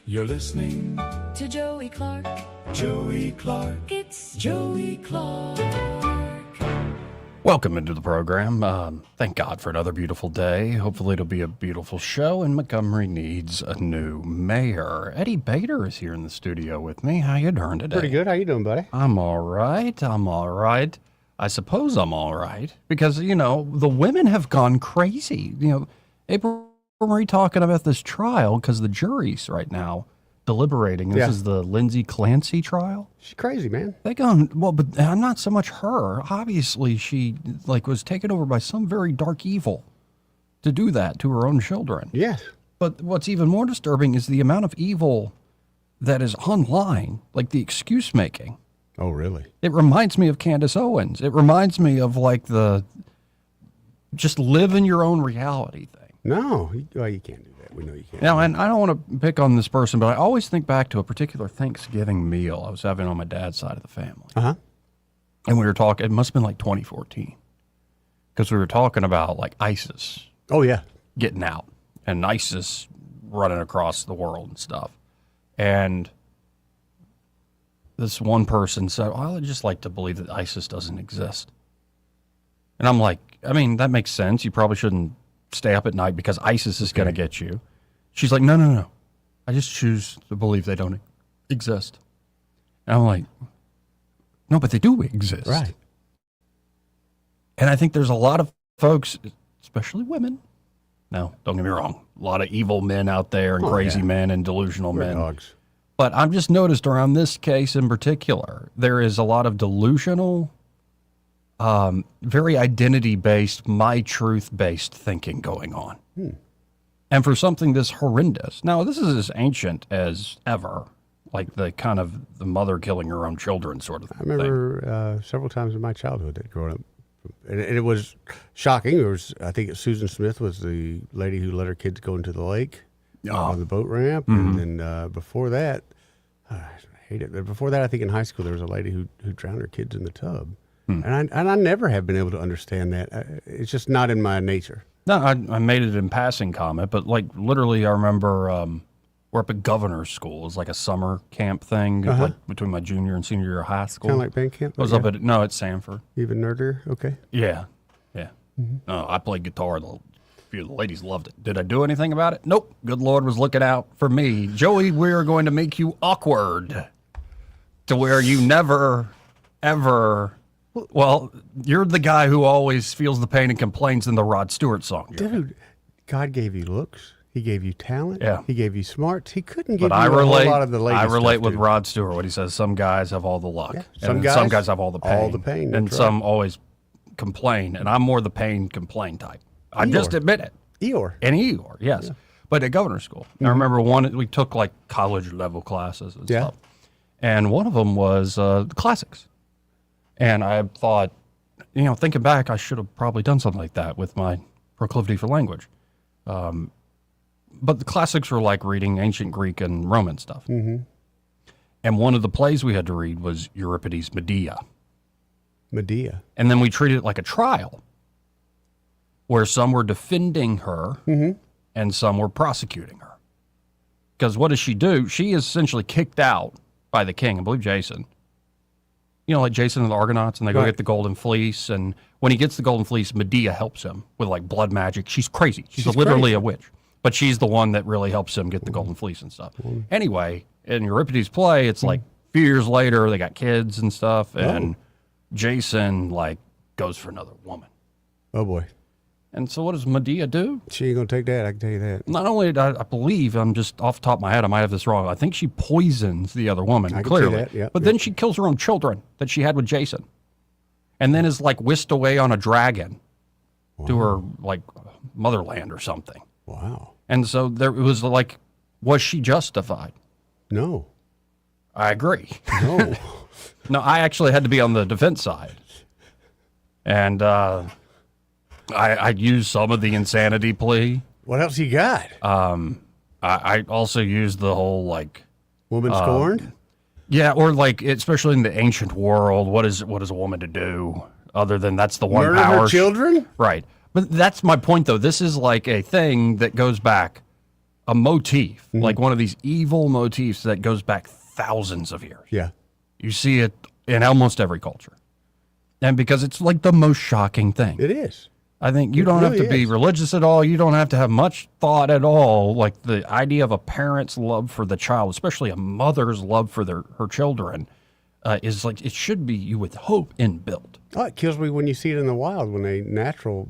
You're listening to Joey Clark. Joey Clark. It's Joey Clark. Welcome into the program. Thank God for another beautiful day. Hopefully it'll be a beautiful show, and Montgomery needs a new mayor. Eddie Bader is here in the studio with me. How you doing today? Pretty good. How you doing, buddy? I'm all right. I suppose I'm all right because, you know, the women have gone crazy. You know, April Marie talking about this trial because the jury's right now deliberating. This is the Lindsay Clancy trial. She's crazy, man. They gone, well, but not so much her. Obviously, she was taken over by some very dark evil to do that to her own children. Yes. But what's even more disturbing is the amount of evil that is online, like the excuse making. Oh, really? It reminds me of Candace Owens. It reminds me of the just live in your own reality thing. No, you can't do that. We know you can't. Now, and I don't want to pick on this person, but I always think back to a particular Thanksgiving meal I was having on my dad's side of the family. Uh-huh. And we were talking, it must have been like 2014, because we were talking about like ISIS. Oh, yeah. Getting out and ISIS running across the world and stuff. And this one person said, well, I'd just like to believe that ISIS doesn't exist. And I'm like, I mean, that makes sense. You probably shouldn't stay up at night because ISIS is going to get you. She's like, no. I just choose to believe they don't exist. And I'm like, no, but they do exist. Right. And I think there's a lot of folks, especially women. No, don't get me wrong. A lot of evil men out there and crazy men and delusional men. Dogs. But I've just noticed around this case in particular, there is a lot of delusional, very identity-based, my truth-based thinking going on. And for something this horrendous. Now, this is as ancient as ever, like the kind of the mother killing her own children sort of thing. I remember several times in my childhood that growing up. And it was shocking. I think Susan Smith was the lady who let her kids go into the lake on the boat ramp. Mm-hmm. And then before that, I hate it. But before that, I think in high school, there was a lady who drowned her kids in the tub. And I never have been able to understand that. It's just not in my nature. No, I made it in passing comment, but like literally I remember we're up at Governor's School. It was like a summer camp thing like between my junior and senior year of high school. Kind of like band camp? I was up at, no, at Sanford. Even nerdier? Okay. Yeah. No, I played guitar. A few of the ladies loved it. Did I do anything about it? Nope. Good Lord was looking out for me. Joey, we're going to make you awkward to where you never, ever... Well, you're the guy who always feels the pain and complains in the Rod Stewart song. Dude, God gave you looks. He gave you talent. Yeah. He gave you smarts. He couldn't give But you I a relate, whole lot of the latest I relate stuff, with dude. Rod Stewart when he says some guys have all the luck. Yeah. And some guys have all the pain. All the pain, And that's some always complain. And I'm more the pain complain type. I just admit it. Eeyore. And Eeyore, yes. Yeah. But at Governor's School. I remember we took like college level classes and stuff. And one of them was the classics. And I thought, you know, thinking back, I should have probably done something like that with my proclivity for language. But the classics were like reading ancient Greek and Roman stuff. Mm-hmm. And one of the plays we had to read was Euripides' Medea. Medea. And then we treated it like a trial, where some were defending her and some were prosecuting her. Because what does she do? She is essentially kicked out by the king, I believe Jason. You know, like Jason and the Argonauts, and they go get the Golden Fleece. And when he gets the Golden Fleece, Medea helps him with like blood magic. She's crazy. She's literally a witch. But she's the one that really helps him get the Golden Fleece and stuff. Anyway, in Euripides' play, it's like a few years later, they got kids and stuff, and Jason like goes for another woman. Oh, boy. And so what does Medea do? She ain't going to take that, I can tell you that. Not only did I believe, I'm just off the top of my head, I might have this wrong. I think she poisons the other woman, I can clearly. see that, yep, but then she kills her own children that she had with Jason. And then is like whisked away on a dragon to her like motherland or something. Wow. And so it was like, was she justified? No. I agree. No. No, I actually had to be on the defense side. And I used some of the insanity plea. What else you got? I also used the whole like... Woman scorned? Yeah, or like, especially in the ancient world, what is a woman to do other than that's the one Murder power? her children? Right. But that's my point, though. This is like a thing that goes back a motif, like one of these evil motifs that goes back thousands of years. Yeah. You see it in almost every culture. And because it's like the most shocking thing. It is. I think you It don't have really to be is. religious at all. You don't have to have much thought at all. Like the idea of a parent's love for the child, especially a mother's love for her children, is like it should be you with hope inbuilt. Oh, it kills me when you see it in the wild, when a natural,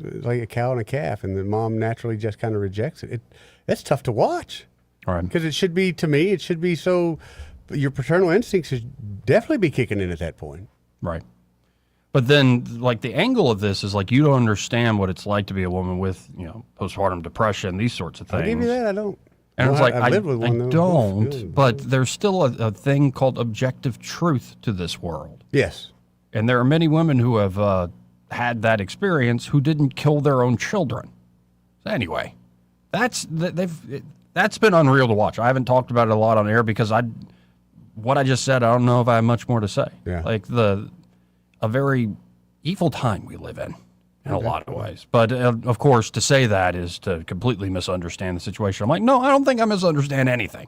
like a cow and a calf, and the mom naturally just kind of rejects it. That's tough to watch. All right. Because it should be, to me, it should be so, your paternal instincts should definitely be kicking in at that point. Right. But then, like, the angle of this is like you don't understand what it's like to be a woman with, postpartum depression, these sorts of things. I'll give you that, I don't. And it's Well, like, I've lived with one, I though. don't, Oof, but there's still a thing called objective truth to this world. Yes. And there are many women who have had that experience who didn't kill their own children. So anyway, that's been unreal to watch. I haven't talked about it a lot on air because what I just said, I don't know if I have much more to say. Yeah. Like a very evil time we live in a lot of ways. But of course, to say that is to completely misunderstand the situation. I'm like, no, I don't think I misunderstand anything.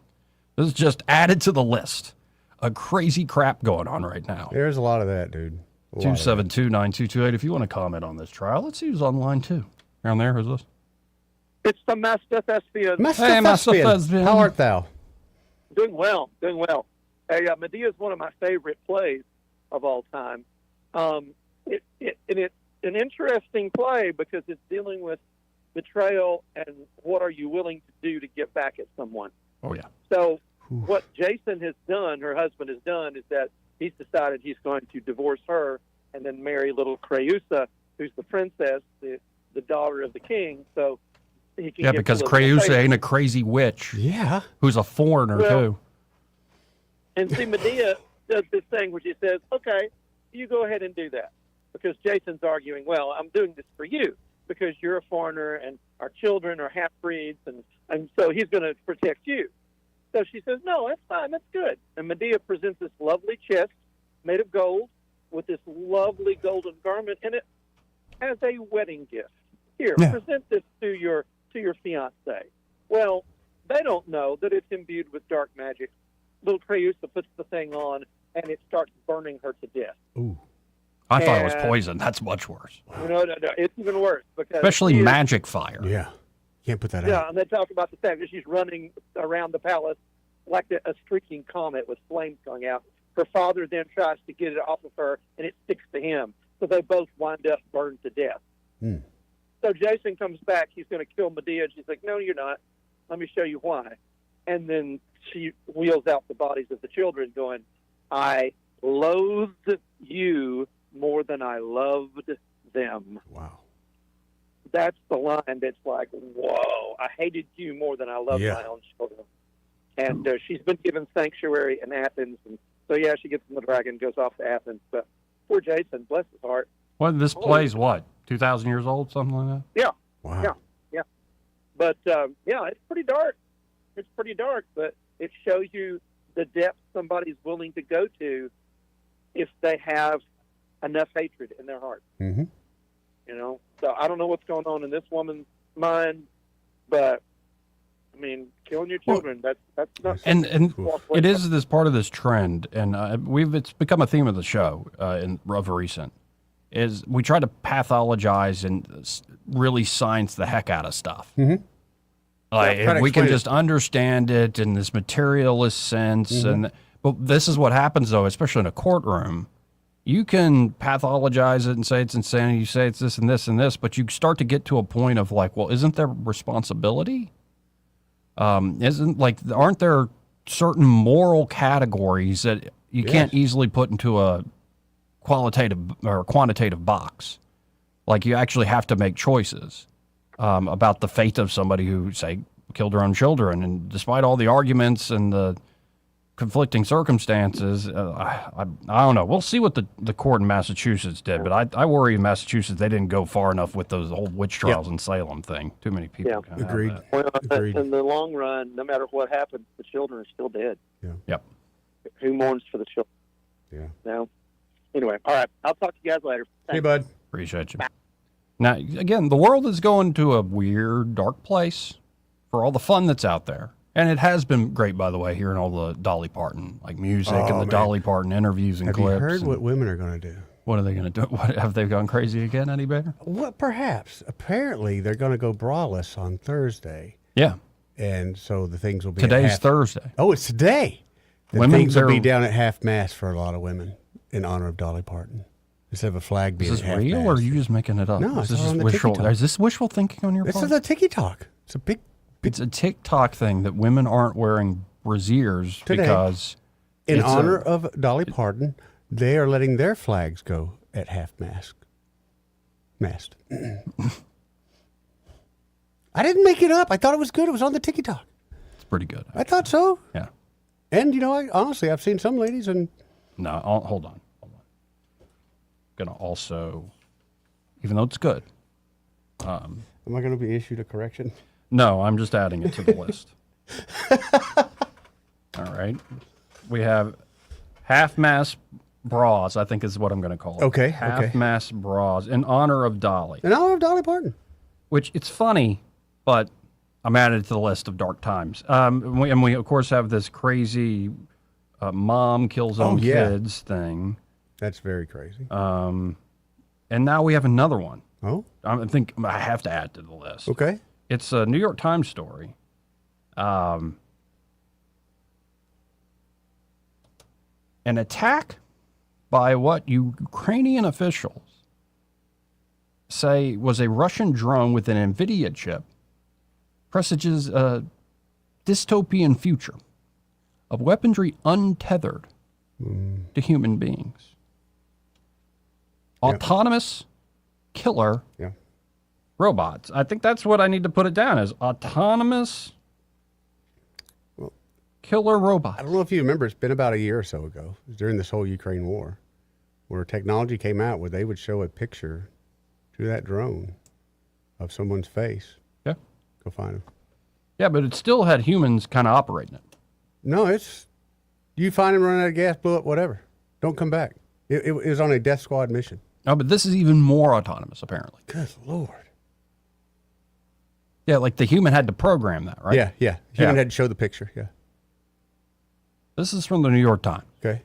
This is just added to the list. A crazy crap going on right now. There's a lot of that, dude. A lot of that. 272-9228. If you want to comment on this trial, let's see who's online too. Around there, who's this? It's the Master Thespian. Master Hey, Master Thespian, Thespian. how art thou? Doing well, doing well. Hey, Medea is one of my favorite plays of all time. It's an interesting play because it's dealing with betrayal and what are you willing to do to get back at someone. Oh, yeah. So what Jason has done, her husband has done, is that he's decided he's going to divorce her and then marry little Creusa, who's the princess, the daughter of the king. So he can Yeah, get because the little Creusa favor. ain't a crazy witch Yeah. who's a foreigner, Well, too. And see, Medea does this thing where she says, okay, you go ahead and do that. Because Jason's arguing, well, I'm doing this for you because you're a foreigner and our children are half-breeds, and so he's going to protect you. So she says, no, that's fine, that's good. And Medea presents this lovely chest made of gold with this lovely golden garment in it as a wedding gift. Here, Yeah. present this to your fiancé. Well, they don't know that it's imbued with dark magic. Little Creusa puts the thing on, and it starts burning her to death. Ooh. I thought it was and- poison. That's much worse. No, it's even worse because Especially she is- magic fire. Yeah. Can't put that out. Yeah, and they talk about the fact that she's running around the palace like a streaking comet with flames going out. Her father then tries to get it off of her, and it sticks to him. So they both wind up burned to death. Hmm. So Jason comes back. He's going to kill Medea. And she's like, no, you're not. Let me show you why. And then she wheels out the bodies of the children going, I loathed you more than I loved them. Wow. That's the line that's like, whoa, I hated you more than I loved Yeah. my own children. And she's been given sanctuary in Athens. And so, yeah, she gets in the dragon, goes off to Athens. But poor Jason, bless his heart. Well, this play's what? 2,000 years old, something like that? Yeah. Wow. Yeah. But, yeah, it's pretty dark. It's pretty dark, but it shows you the depth somebody's willing to go to if they have enough hatred in their heart. Mm-hmm. You know, so I don't know what's going on in this woman's mind, but I mean, killing your children, that's not And Well, it is this part of this trend, and it's become a theme of the show of recent, is we try to pathologize and really science the heck out of stuff. Mhm. Like, Yeah, try to if we can explain it. just understand it in this materialist sense, but this is what happens though, especially in a courtroom. You can pathologize it and say it's insanity. You say it's this and this and this, but you start to get to a point of like, well, isn't there responsibility? Aren't there certain moral categories that you can't easily put into a qualitative or quantitative box? Like you actually have to make choices about the fate of somebody who, say, killed their own children. And despite all the arguments and the conflicting circumstances, I don't know. We'll see what the court in Massachusetts did, but I worry in Massachusetts they didn't go far enough with those old witch trials in Salem thing. Too many people. Yeah. kinda have Agreed. that. well, Agreed. in the long run, no matter what happens, the children are still dead. Yep. Who mourns for the children? Yeah. No. Anyway, all right. I'll talk to you guys later. Hey, Thanks. bud. Appreciate you. Now, again, the world is going to a weird, dark place. for all the fun that's out there. And it has been great, by the way, hearing all the Dolly Parton like music and the man. Dolly Parton interviews and Have clips. you heard and what women are going to do? what are they going to do? What, have they gone crazy again, Eddie Bader? Well, perhaps. Apparently, they're going to go braless on Thursday, Yeah. and so the things will be. at Today's half- Thursday. Oh, it's today. The Women, things will be they're- down at half mast for a lot of women in honor of Dolly Parton, instead of a flag being Is this at half real, mast. or are you just making it up? No, is it's this on the wishful? TikTok. Is this wishful thinking on your This part? is a TikTok. It's a big It's a TikTok thing that women aren't wearing brassieres Today. because in it's a- honor of Dolly Parton. They are letting their flags go at half mast. I didn't make it up. I thought it was good. It was on the TikTok. it's pretty good. I thought so. Yeah. And you know, honestly, I've seen some ladies, and No, hold on. Gonna also, even though it's good. am I going to be issued a correction? No, I'm just adding it to the list. All right. We have half-mass bras, I think is what I'm going to call it. Okay, Half-mass bras in honor of Dolly, In honor of Dolly Parton. which it's funny, but I'm added to the list of dark times. And we of course, have this crazy mom kills own yeah. kids thing. That's very crazy. And now we have another one. Oh, I think I have to add to the list. okay. It's a New York Times story. An attack by what Ukrainian officials say was a Russian drone with an NVIDIA chip presages a dystopian future of weaponry untethered to human beings. Autonomous killer Yeah. robots. I think that's what I need to put it down as autonomous killer robots. I don't know if you remember, it's been about a year or so ago, it was during this whole Ukraine war, where technology came out where they would show a picture to that drone of someone's face. Yeah. Go find them. Yeah, but it still had humans kind of operating it. No, it's, you find him running out of gas, blow up, whatever. Don't come back. It was on a death squad mission. Oh, but this is even more autonomous, apparently. Good Lord. Yeah, like the human had to program that, right? Yeah. Human Yeah. had to show the picture. Yeah. This is from the New York Times. Okay.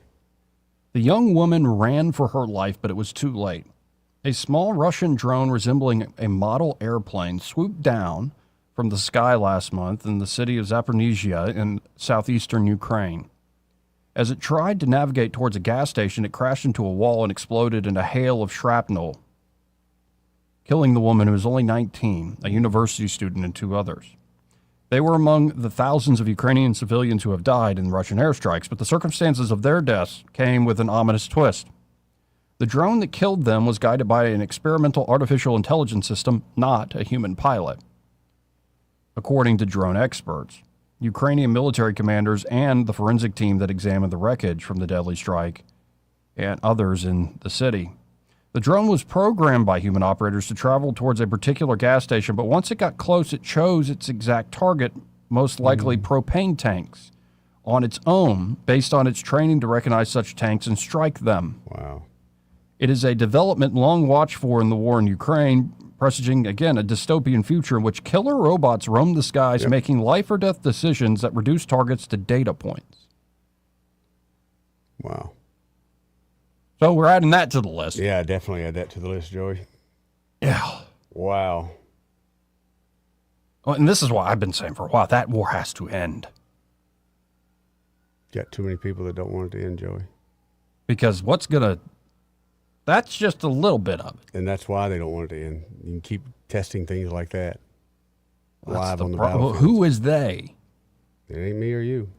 The young woman ran for her life, but it was too late. A small Russian drone resembling a model airplane swooped down from the sky last month in the city of Zaporizhzhia in southeastern Ukraine. As it tried to navigate towards a gas station, it crashed into a wall and exploded in a hail of shrapnel, killing the woman who was only 19, a university student, and 2 others. They were among the thousands of Ukrainian civilians who have died in Russian airstrikes, but the circumstances of their deaths came with an ominous twist. The drone that killed them was guided by an experimental artificial intelligence system, not a human pilot. According to drone experts, Ukrainian military commanders and the forensic team that examined the wreckage from the deadly strike, and others in the city. The drone was programmed by human operators to travel towards a particular gas station, but once it got close, it chose its exact target, most likely propane tanks, on its own, based on its training to recognize such tanks and strike them. Wow. It is a development long watched for in the war in Ukraine, presaging, again, a dystopian future in which killer robots roam the skies, making life or death decisions that reduce targets to data points. Wow. So we're adding that to the list. Yeah, definitely add that to the list, Joey. Yeah. Wow. Well, and this is why I've been saying for a while, that war has to end. Got too many people that don't want it to end, Joey. Because that's just a little bit of it. And that's why they don't want it to end. You can keep testing things like that That's live on the problem. battlefield. Who is they? It ain't me or you.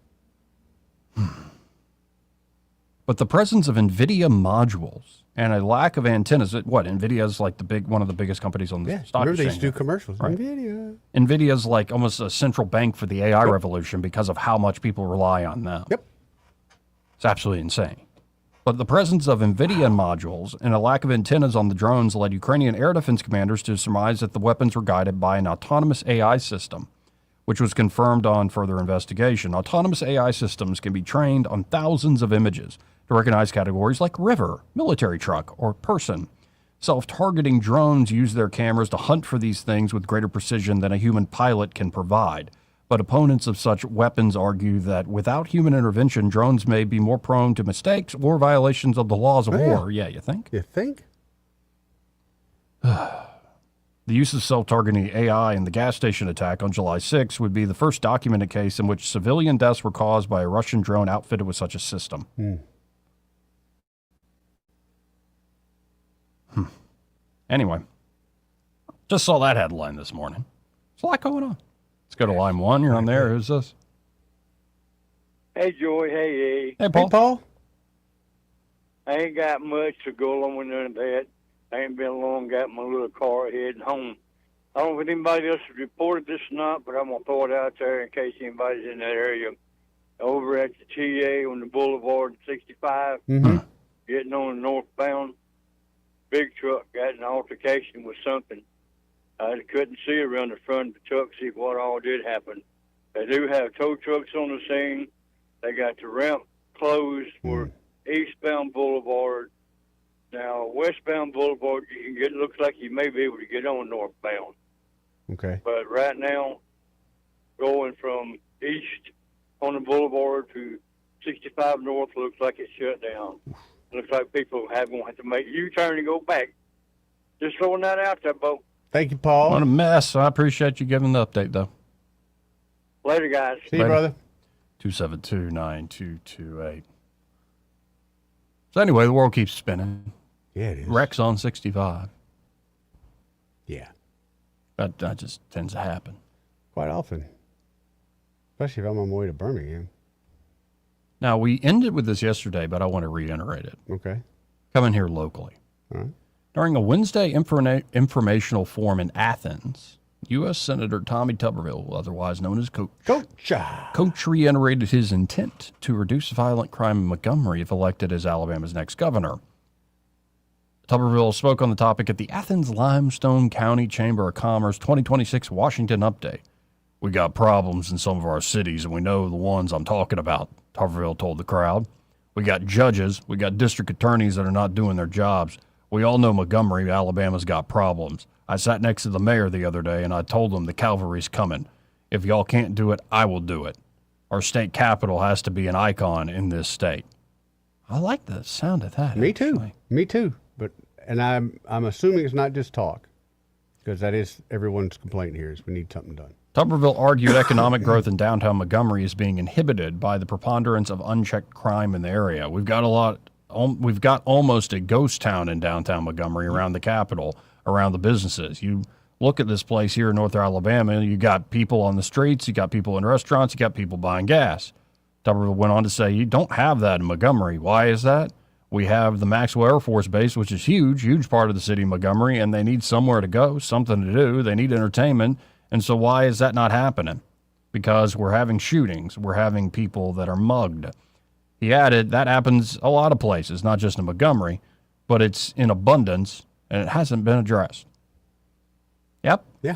But the presence of NVIDIA modules and a lack of antennas, NVIDIA's like one of the biggest companies on the Yeah. stock Remember they exchange. used to do commercials. Right. NVIDIA. NVIDIA's like almost a central bank for the AI revolution because of how much people rely on them. Yep. It's absolutely insane. But the presence of NVIDIA modules and a lack of antennas on the drones led Ukrainian air defense commanders to surmise that the weapons were guided by an autonomous AI system, which was confirmed on further investigation. Autonomous AI systems can be trained on thousands of images to recognize categories like river, military truck, or person. Self-targeting drones use their cameras to hunt for these things with greater precision than a human pilot can provide. But opponents of such weapons argue that without human intervention, drones may be more prone to mistakes or violations of the laws of war. Yeah, you think? You think? The use of self-targeting AI in the gas station attack on July 6 would be the first documented case in which civilian deaths were caused by a Russian drone outfitted with such a system. Anyway, just saw that headline this morning. There's a lot going on. Let's go to line one. You're on there. Who's this? Hey, Joey. Hey. Hey, Paul. Hey, Paul. I ain't got much to go along with none of that. I ain't been long, got my little car heading home. I don't know if anybody else has reported this or not, but I'm going to throw it out there in case anybody's in that area. Over at the TA on the Boulevard 65, getting on the northbound, big truck got in an altercation with something. I couldn't see around the front of the truck, see what all did happen. They do have tow trucks on the scene. They got the ramp closed for eastbound Boulevard. Now, westbound Boulevard, you can get, looks like you may be able to get on northbound. Okay. But right now, going from east on the Boulevard to 65 North looks like it's shut down. Looks like people going to have to make a U-turn and go back. Just throwing that out there, Bo. Thank you, Paul. What a mess. I appreciate you giving the update, though. Later, guys. See you, brother. 272-9228. So anyway, the world keeps spinning. Yeah, it is. Wrecks on 65. Yeah. That just tends to happen. Quite often. Especially if I'm on my way to Birmingham. Now, we ended with this yesterday, but I want to reiterate it. Okay. Coming here locally. All right. During a Wednesday informational forum in Athens, U.S. Senator Tommy Tuberville, otherwise known as Coach, Coach reiterated his intent to reduce violent crime in Montgomery if elected as Alabama's next governor. Tuberville spoke on the topic at the Athens Limestone County Chamber of Commerce 2026 Washington Update. We got problems in some of our cities, and we know the ones I'm talking about, Tuberville told the crowd. We got judges, we got district attorneys that are not doing their jobs. We all know Montgomery, Alabama's got problems. I sat next to the mayor the other day, and I told him the cavalry's coming. If y'all can't do it, I will do it. Our state capital has to be an icon in this state. I like the sound of that. Me actually. too. Me too. And I'm assuming it's not just talk, because that is everyone's complaint here is we need something done. Tuberville argued economic growth in downtown Montgomery is being inhibited by the preponderance of unchecked crime in the area. We've got almost a ghost town in downtown Montgomery around the Capitol, around the businesses. You look at this place here in North Alabama, you got people on the streets, you got people in restaurants, you got people buying gas. Tuberville went on to say, you don't have that in Montgomery. Why is that? We have the Maxwell Air Force Base, which is huge part of the city of Montgomery, and they need somewhere to go, something to do. They need entertainment. And so why is that not happening? Because we're having shootings. We're having people that are mugged. He added, that happens a lot of places, not just in Montgomery, but it's in abundance, and it hasn't been addressed. Yep. Yeah.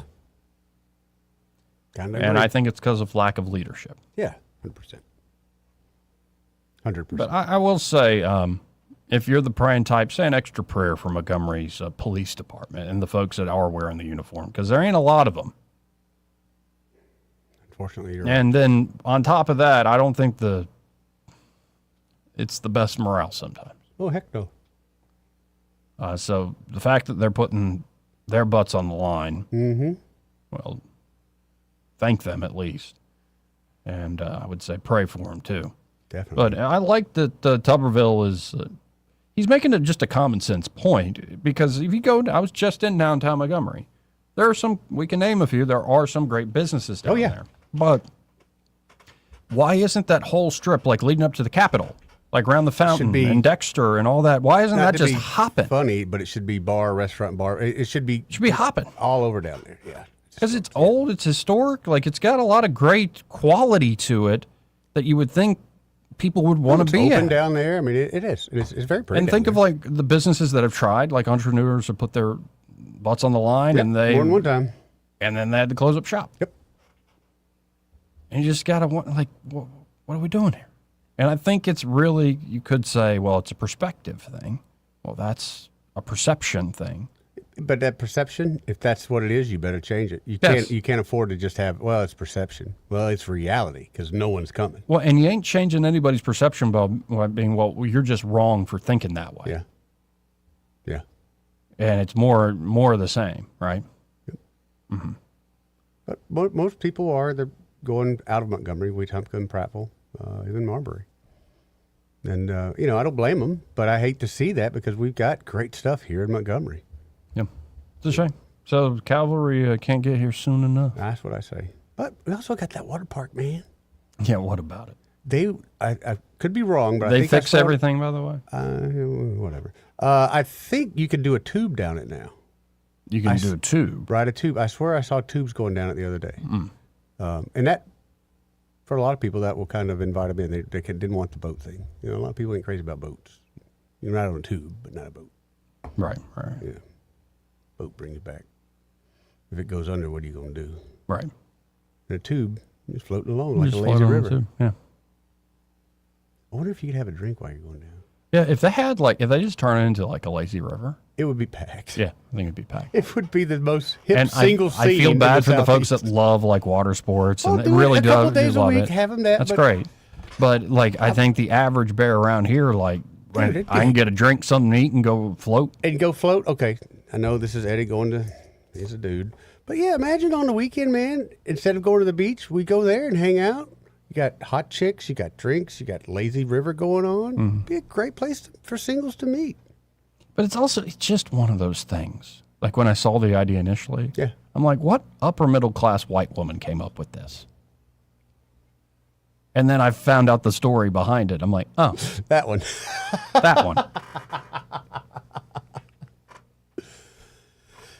Kind of. And I think it's because of lack of leadership. Yeah, 100%. 100%. But I will say, if you're the praying type, say an extra prayer for Montgomery's police department and the folks that are wearing the uniform, because there ain't a lot of them. Unfortunately, you're right. And then on top of that, I don't think it's the best morale sometimes. Oh, heck no. So the fact that they're putting their butts on the line, well, thank them at least. And I would say pray for them too. Definitely. But I like that Tuberville is, he's making it just a common sense point, because if you go, I was just in downtown Montgomery. There are some, we can name a few, there are some great businesses down there. But why isn't that whole strip, like leading up to the Capitol, like around the Fountain and Dexter and all that, why isn't that just hopping? Funny, but it should be bar, restaurant, bar. It should be hopping all over down there. Yeah. Because it's old, it's historic, like it's got a lot of great quality to it that you would think people would want to be open at. Down there. I mean, it is. It's very pretty. And think of like the businesses that have tried, like entrepreneurs have put their butts on the line, and they more than one time, and then they had to close up shop. Yep. And you just gotta like, what are we doing here? And I think it's really, you could say, well, it's a perspective thing. Well, that's a perception thing. But that perception, if that's what it is, you better change it. Yes. You can't afford to just have, well, it's perception. Well, it's reality because no one's coming. Well, and you ain't changing anybody's perception by being, well, you're just wrong for thinking that way. Yeah. Yeah. And it's more of the same, right? But most people they're going out of Montgomery, Wetumpka, Prattville, even Marbury. And, I don't blame them, but I hate to see that because we've got great stuff here in Montgomery. Yeah. It's a shame. So cavalry can't get here soon enough. That's what I say. But we also got that water park, man. Yeah, what about it? I could be wrong, but I They think fix everything, by the way? Whatever. I think you can do a tube down it now. You can do a tube. Right, a tube. I swear I saw tubes going down it the other day. And that, for a lot of people, that will kind of invite them in. They didn't want the boat thing. A lot of people ain't crazy about boats. You ride on a tube, but not a boat. Right. Yeah. Boat brings you back. If it goes under, what are you going to do? Right. In a tube, you're just floating along You like a just lazy float on the river. tube. Yeah. I wonder if you could have a drink while you're going down. Yeah, if they just turn it into like a lazy river. It would be packed. Yeah, I think it'd be packed. It would be the most hip And single scene. I feel in bad for the folks Southeast. that love like water sports and Oh, they do it really a couple do days a love week, it. have 'em that, That's but- great. But like I think the average bear around here, like when Dude, I can get a drink, something to eat, and go float. And go float. Okay, I know this is Eddie he's a dude. But yeah, imagine on the weekend, man, instead of going to the beach, we go there and hang out. You got hot chicks, you got drinks, you got lazy river going on. Be a great place for singles to meet. But it's just one of those things. Like when I saw the idea initially, Yeah. I'm like, what upper middle class white woman came up with this? And then I found out the story behind it. I'm like, oh, That one. that one.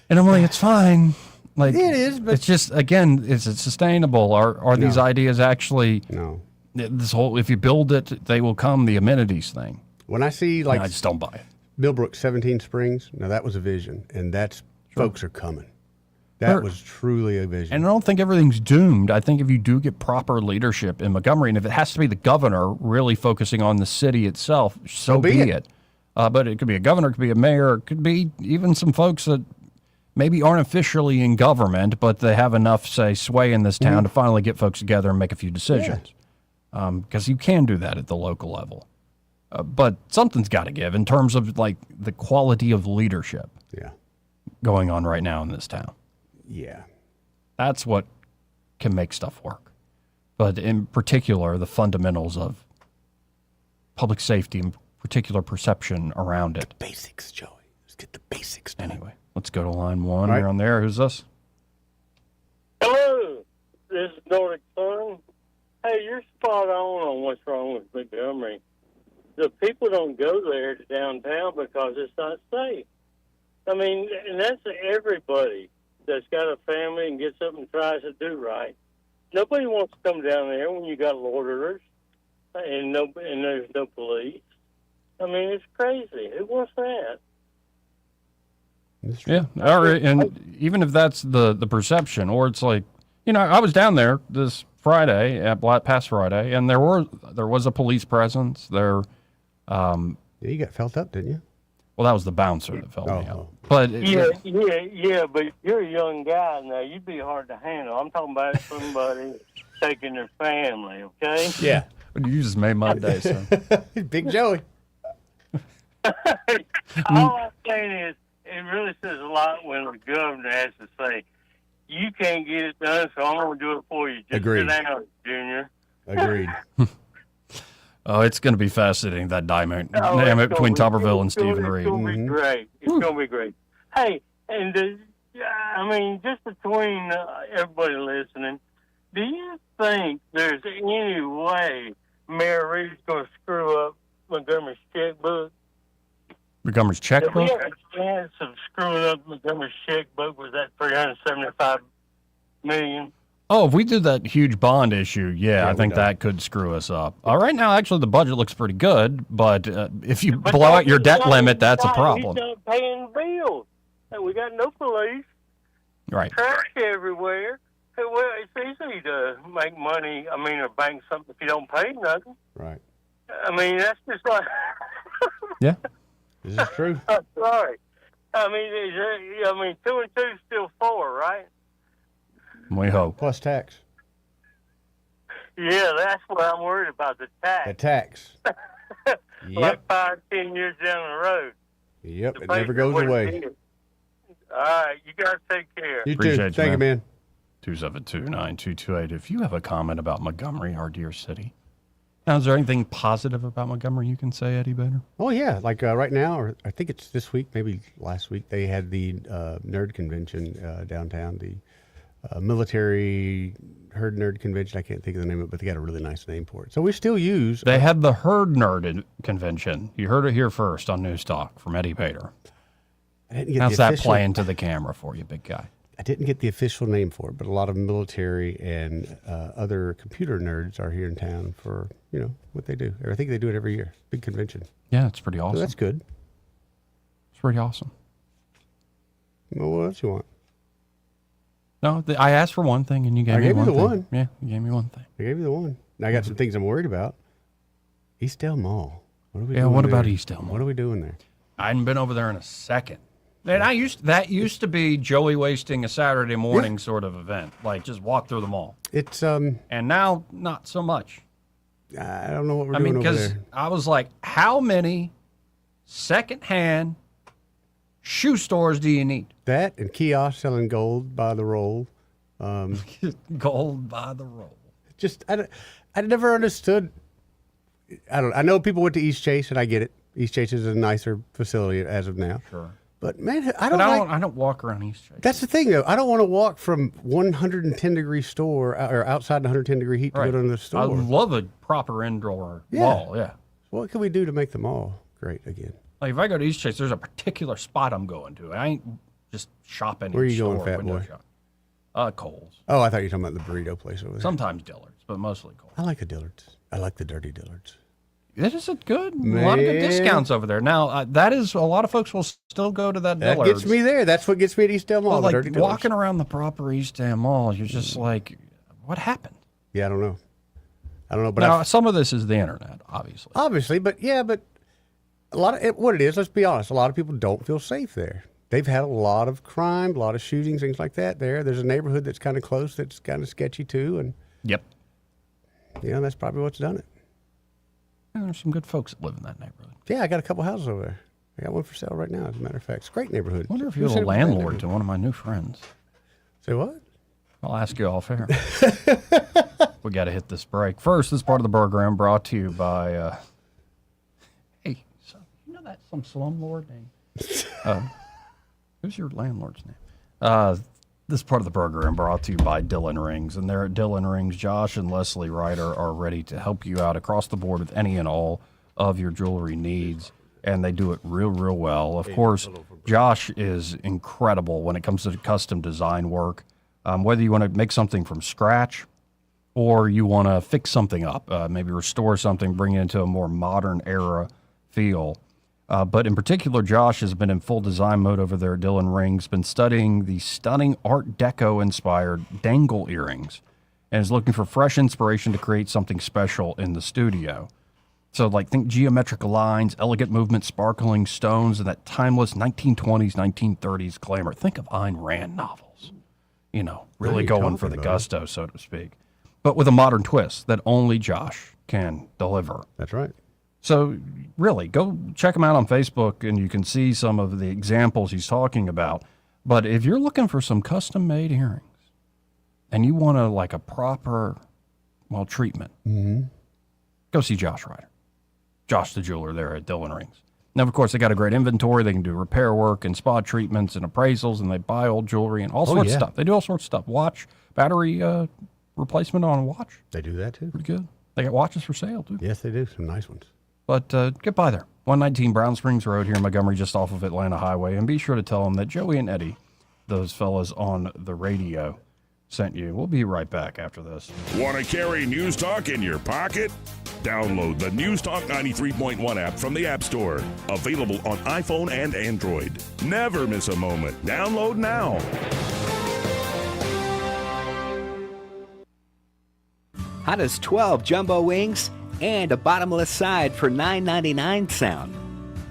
And I'm like, it's fine. Like It is, but- it's just again, is it sustainable? Are these No. ideas actually No. this whole? If you build it, they will come. The amenities thing. When I see And like I just don't buy it. Millbrook 17 Springs, now that was a vision, and that's folks are coming. That Sure. was truly a vision. And I don't think everything's doomed. I think if you do get proper leadership in Montgomery, and if it has to be the governor really focusing on the city itself, so be it. But it could be a governor, it could be a mayor, it could be even some folks that maybe aren't officially in government, but they have enough, say, sway in this town to finally get folks together and make a few decisions. Because you can do that at the local level. But something's got to give in terms of like the quality of leadership Yeah. going on right now in this town. Yeah. That's what can make stuff work. But in particular, the fundamentals of public safety and particular perception around it. Basics, Joey. Let's get the basics done. Anyway, let's go to line one. All right. You're on there. Who's this? Hello, this is Nordic Sun. Hey, you're spot on what's wrong with Montgomery. The people don't go there to downtown because it's not safe. I mean, and that's everybody that's got a family and gets up and tries to do right. Nobody wants to come down there when you got loiterers and there's no police. I mean, it's crazy. Who wants that? That's true. Yeah. All right. And even if that's the perception, or it's like, I was down there this Friday past Friday, and there was a police presence there. Yeah, you got felt up, didn't you? Well, that was the bouncer that felt me Oh. up. But Yeah, but you're a young guy now. You'd be hard to handle. I'm talking about somebody taking their family, okay? Yeah. you just made my day, son. Big Joey. All I'm saying is, it really says a lot when the governor has to say, you can't get it done, so I'm going to do it for you. Just Agreed. sit down, Junior. Agreed. Oh, it's going to be fascinating, that dynamic Oh, it's gonna between be- Tuberville and it's gonna- Stephen Reed. It's going to be great. It's going to be great. Hey, and just between everybody listening, do you think there's any way Mayor Reed's going to screw up Montgomery's checkbook? Montgomery's If we checkbook? had a chance of screwing up Montgomery's checkbook, was that $375 million? Oh, if we did that huge bond issue, I we think know. that could screw us up. Right now, actually, the budget looks pretty good, but if you But blow out your he's debt not- limit, that's a he's problem. not paying bills. And we got no police, Right. trash everywhere. Hey, well, it's easy to make money, or bank something if you don't pay nothing. Right. I mean, that's just like, Yeah. This is true. I'm sorry. I mean, 2 and 2 is still 4, right? We hope. Plus tax. Yeah, that's what I'm worried about, the tax. The tax. Like 5, 10 years down the road. Yep. The It never place goes what it away. is. All right, you guys take care. You Appreciate too. you, Thank you, man. 272-9228. If you have a comment about Montgomery, our dear city. Now, is there anything positive about Montgomery you can say, Eddie Bader? Oh yeah, like right now, or I think it's this week, maybe last week. They had the nerd convention downtown, the military herd nerd convention. I can't think of the name of it, but they got a really nice name for it. So we still use. They had the Herd Nerd convention. You heard it here first on News Talk from Eddie Bader. I didn't get How's the that official, playing to the camera for you, big guy? I didn't get the official name for it, but a lot of military and other computer nerds are here in town for what they do. I think they do it every year. Big convention. Yeah, it's pretty So awesome. that's good. It's pretty awesome. Well, what else you want? No, I asked for one thing and you gave me gave you one the thing. one. Yeah, you gave me one thing. I gave you the one. Now I got some things I'm worried about. Eastdale Mall. What are we Yeah, doing what there? about Eastdale Mall? What are we doing there? I hadn't been over there in a second. And that used to be Joey wasting a Saturday morning sort of event, like just walk through the mall. It's And now, not so much. I don't know what we're I doing mean, over because there. I was like, how many secondhand shoe stores do you need? That and kiosks selling gold by the roll. Gold by the roll. Just I never understood. I know people went to East Chase, and I get it. East Chase is a nicer facility as of now. Sure. But man, I But don't like. I don't walk around East Chase. That's the thing, though. I don't want to walk from 110 degree store or outside the 110 degree heat to Right. go to the I store. love a proper indoor mall, yeah. What can we do to make the mall great again? Like if I go to East Chase, there's a particular spot I'm going to. I ain't just shopping. Where are in you going, store, fat window boy? shop. Kohl's. Oh, I thought you were talking about the burrito place over there. Sometimes Dillard's, but mostly Kohl's. I like the Dillards. I like the dirty Dillards. It is a lot of good Man. discounts over there. Now, that is, a lot of folks will still go to that That Dillard's. gets me there. That's what gets me at Eastdale Mall. Well, the like dirty Dillards. walking around the proper East End Mall, you're just like, what happened? Yeah, I don't know. But Now, some of this is the internet, obviously. obviously, but a lot of what it is. Let's be honest. A lot of people don't feel safe there. They've had a lot of crime, a lot of shootings, things like that. There's a neighborhood that's kind of close that's kind of sketchy too, and Yep. that's probably what's done it. And there's some good folks that live in that neighborhood. Yeah, I got a couple houses over there. I got one for sale right now. As a matter of fact, it's a great neighborhood. I wonder if Who you're said a it was bad landlord neighborhood? to one of my new friends. Say what? I'll ask you off air. We got to hit this break. First, this part of the program brought to you by, hey, so, you know that some slumlord name? Who's your landlord's name? This part of the program brought to you by Dillon Rings. And there at Dillon Rings, Josh and Leslie Ryder are ready to help you out across the board with any and all of your jewelry needs. And they do it real, real well. Of course, Josh is incredible when it comes to custom design work. Whether you want to make something from scratch or you want to fix something up, maybe restore something, bring it into a more modern era feel. But in particular, Josh has been in full design mode over there at Dillon Rings, been studying the stunning Art Deco-inspired dangle earrings, and is looking for fresh inspiration to create something special in the studio. So, like, think geometric lines, elegant movement, sparkling stones, and that timeless 1920s, 1930s glamour. Think of Ayn Rand novels, really you going for talking the about? gusto, so to speak. But with a modern twist that only Josh can deliver. That's right. So really, go check him out on Facebook, and you can see some of the examples he's talking about. But if you're looking for some custom-made earrings, and you want a proper, treatment, go see Josh Ryder. Josh the jeweler there at Dillon Rings. Now, of course, they got a great inventory. They can do repair work and spa treatments and appraisals, and they buy old jewelry and all sorts of stuff. They do all sorts of stuff. Watch, battery replacement on a watch. They do that too. Pretty good. They got watches for sale, too. Yes, they do. Some nice ones. But get by there. 119 Brown Springs Road here in Montgomery, just off of Atlanta Highway. And be sure to tell them that Joey and Eddie, those fellas on the radio, sent you. We'll be right back after this. Want to carry News Talk in your pocket? Download the News Talk 93.1 app from the App Store. Available on iPhone and Android. Never miss a moment. Download now. How does 12 jumbo wings and a bottomless side for $9.99 sound?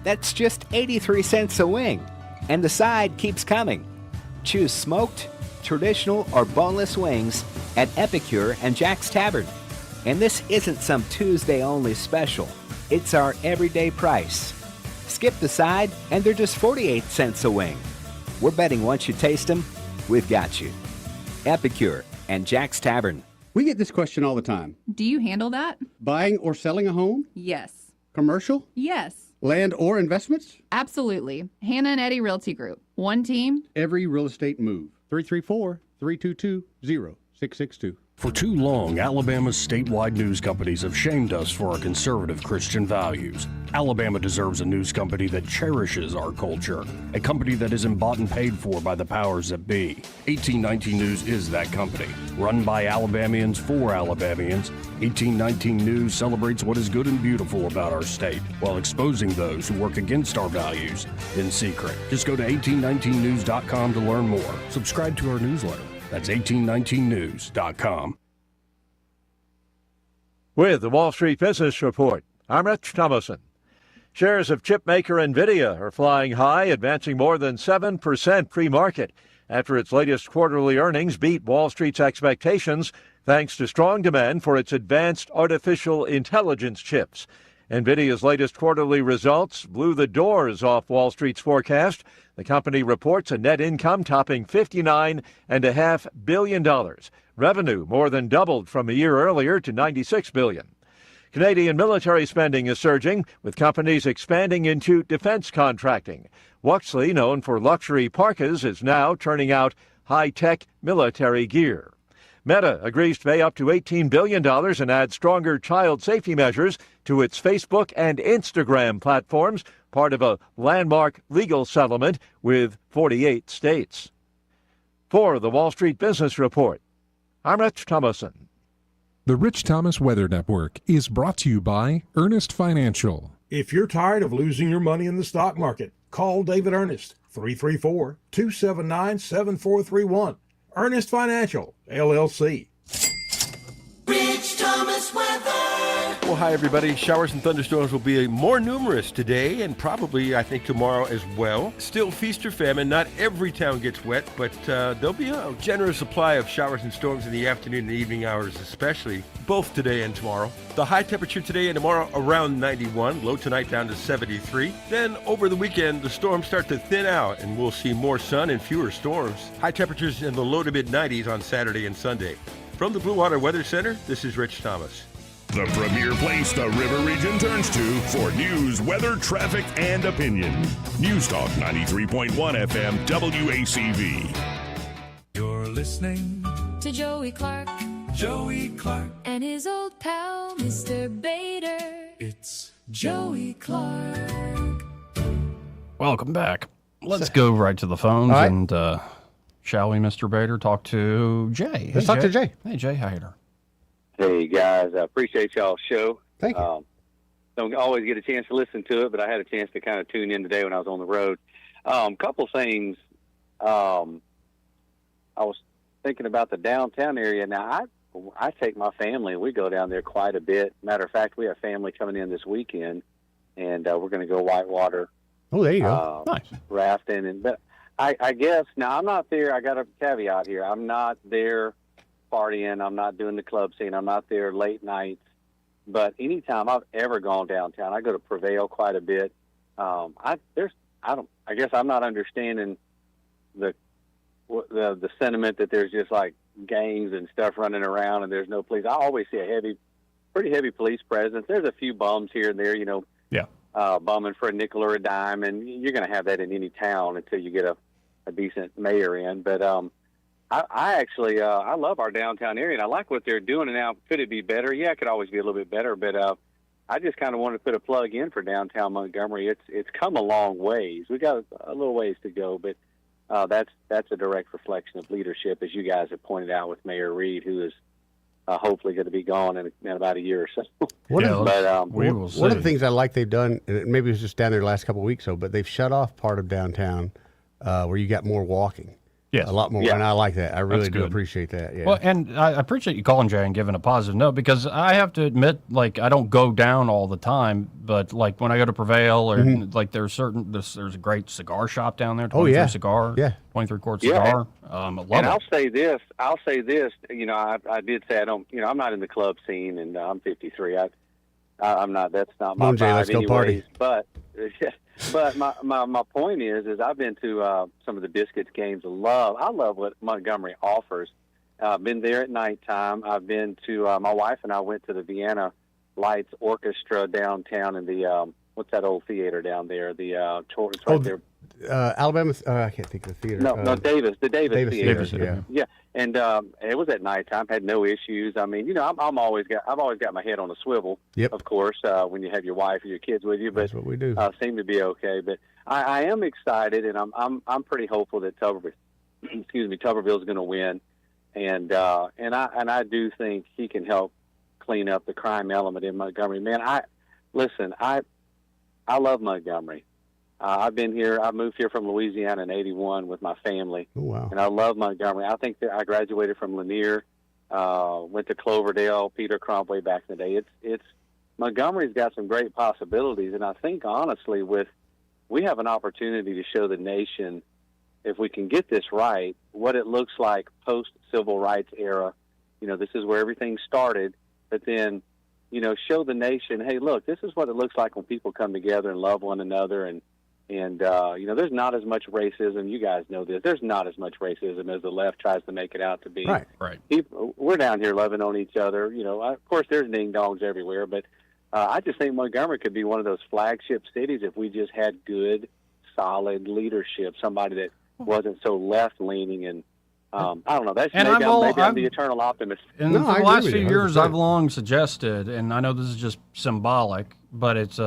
That's just 83 cents a wing. And the side keeps coming. Choose smoked, traditional, or boneless wings at Epicure and Jack's Tavern. And this isn't some Tuesday-only special. It's our everyday price. Skip the side, and they're just 48 cents a wing. We're betting once you taste them, we've got you. Epicure and Jack's Tavern. We get this question all the time. Do you handle that? Buying or selling a home? Yes. Commercial? Yes. Land or investments? Absolutely. Hannah and Eddie Realty Group. One team. Every real estate move. 334-322-0662. For too long, Alabama's statewide news companies have shamed us for our conservative Christian values. Alabama deserves a news company that cherishes our culture, a company that isn't bought and paid for by the powers that be. 1819 News is that company. Run by Alabamians for Alabamians, 1819 News celebrates what is good and beautiful about our state, while exposing those who work against our values in secret. Just go to 1819news.com to learn more. Subscribe to our newsletter. That's 1819news.com. With the Wall Street Business Report, I'm Rich Thomason. Shares of chipmaker NVIDIA are flying high, advancing more than 7% pre-market after its latest quarterly earnings beat Wall Street's expectations thanks to strong demand for its advanced artificial intelligence chips. NVIDIA's latest quarterly results blew the doors off Wall Street's forecast. The company reports a net income topping $59.5 billion. Revenue more than doubled from a year earlier to $96 billion. Canadian military spending is surging, with companies expanding into defense contracting. Wuxley, known for luxury parkas, is now turning out high-tech military gear. Meta agrees to pay up to $18 billion and add stronger child safety measures to its Facebook and Instagram platforms, part of a landmark legal settlement with 48 states. For the Wall Street Business Report, I'm Rich Thomason. The Rich Thomas Weather Network is brought to you by Ernest Financial. If you're tired of losing your money in the stock market, call David Ernest, 334-279-7431. Ernest Financial, LLC. Rich Thomas weather. Well, hi, everybody. Showers and thunderstorms will be more numerous today and probably, I think, tomorrow as well. Still feast or famine. Not every town gets wet, but there'll be a generous supply of showers and storms in the afternoon and evening hours, especially, both today and tomorrow. The high temperature today and tomorrow around 91, low tonight down to 73. Then over the weekend, the storms start to thin out and we'll see more sun and fewer storms. High temperatures in the low to mid 90s on Saturday and Sunday. From the Blue Water Weather Center, this is Rich Thomas. The premier place the River Region turns to for news, weather, traffic, and opinion. News Talk 93.1 FM WACV. You're listening To Joey Clark Joey Clark. and his old pal, Mr. Bader. It's Joey Clark. Welcome back. Let's go right to the phones All right. and, shall we, Mr. Bader, talk to Jay. Let's talk to Jay. Hey, Jay, how you doing? Hey, guys, I appreciate y'all's show. Thank you. Don't always get a chance to listen to it, but I had a chance to kind of tune in today when I was on the road. Couple things. I was thinking about the downtown area. Now, I take my family, and we go down there quite a bit. Matter of fact, we have family coming in this weekend, and we're going to go whitewater. Oh, there you go. Nice. Rafting. But I guess, now, I'm not there. I got a caveat here. I'm not there partying. I'm not doing the club scene. I'm not there late nights. But anytime I've ever gone downtown, I go to Prevail quite a bit. I guess I'm not understanding the sentiment that there's just like gangs and stuff running around and there's no police. I always see a pretty heavy police presence. There's a few bums here and there, bumming for a nickel or a dime, and you're going to have that in any town until you get a decent mayor in. But I actually I love our downtown area, and I like what they're doing. And now, could it be better? Yeah, it could always be a little bit better. But I just kind of want to put a plug in for downtown Montgomery. It's come a long ways. We got a little ways to go, but that's a direct reflection of leadership, as you guys have pointed out with Mayor Reed, who is hopefully going to be gone in about a year or so. One we will see. One of the things I like they've done, and maybe it was just down there the last couple of weeks, but they've shut off part of downtown where you got more walking. Yes. a lot more, Yeah. and I like that. I really That's do good. appreciate that. Yeah. Well, and I appreciate you calling, Jay, and giving a positive note, because I have to admit, like, I don't go down all the time, but like when I go to Prevail or like there's a great cigar shop down there, 23 yeah. cigar, Yeah. 23 quart Yeah. cigar. I love And it. I'll say this. You know, I did say I don't. You know, I'm not in the club scene, and I'm 53. I'm not. That's not my Come on, Jay, vibe let's go party. anyways. But my point is I've been to some of the Biscuits games. I love what Montgomery offers. I've been there at nighttime. I've been to my wife and I went to the Vienna Lights Orchestra downtown in the what's that old theater down there? The it's right there. Alabama. I can't think of the theater. No, Davis. The Davis Theater. Theater, Yeah, and it was at nighttime. Had no issues. I mean, you know, I've always got my head on a swivel. Yep. Of course, when you have your wife or your kids with you, but That's what we do. seem to be okay. But I am excited, and I'm pretty hopeful that Tuberville's going to win, and I do think he can help clean up the crime element in Montgomery. Man, I love Montgomery. I've been here. I moved here from Louisiana in '81 with my family, Oh, wow. and I love Montgomery. I think that I graduated from Lanier, went to Cloverdale, Peter Crump way back in the day. It's Montgomery's got some great possibilities, and I think honestly, we have an opportunity to show the nation, if we can get this right, what it looks like post civil rights era. You know, this is where everything started, but then, you know, show the nation, hey, look, this is what it looks like when people come together and love one another. And you know, there's not as much racism. You guys know this. There's not as much racism as the left tries to make it out to be. Right. We're down here loving on each other. You know, of course, there's ding-dongs everywhere, but I just think Montgomery could be one of those flagship cities if we just had good, solid leadership, somebody that wasn't so left-leaning and I don't know. That's And maybe I'm I'm the eternal optimist. In the last few years, I've long suggested, and I know this is just symbolic, but it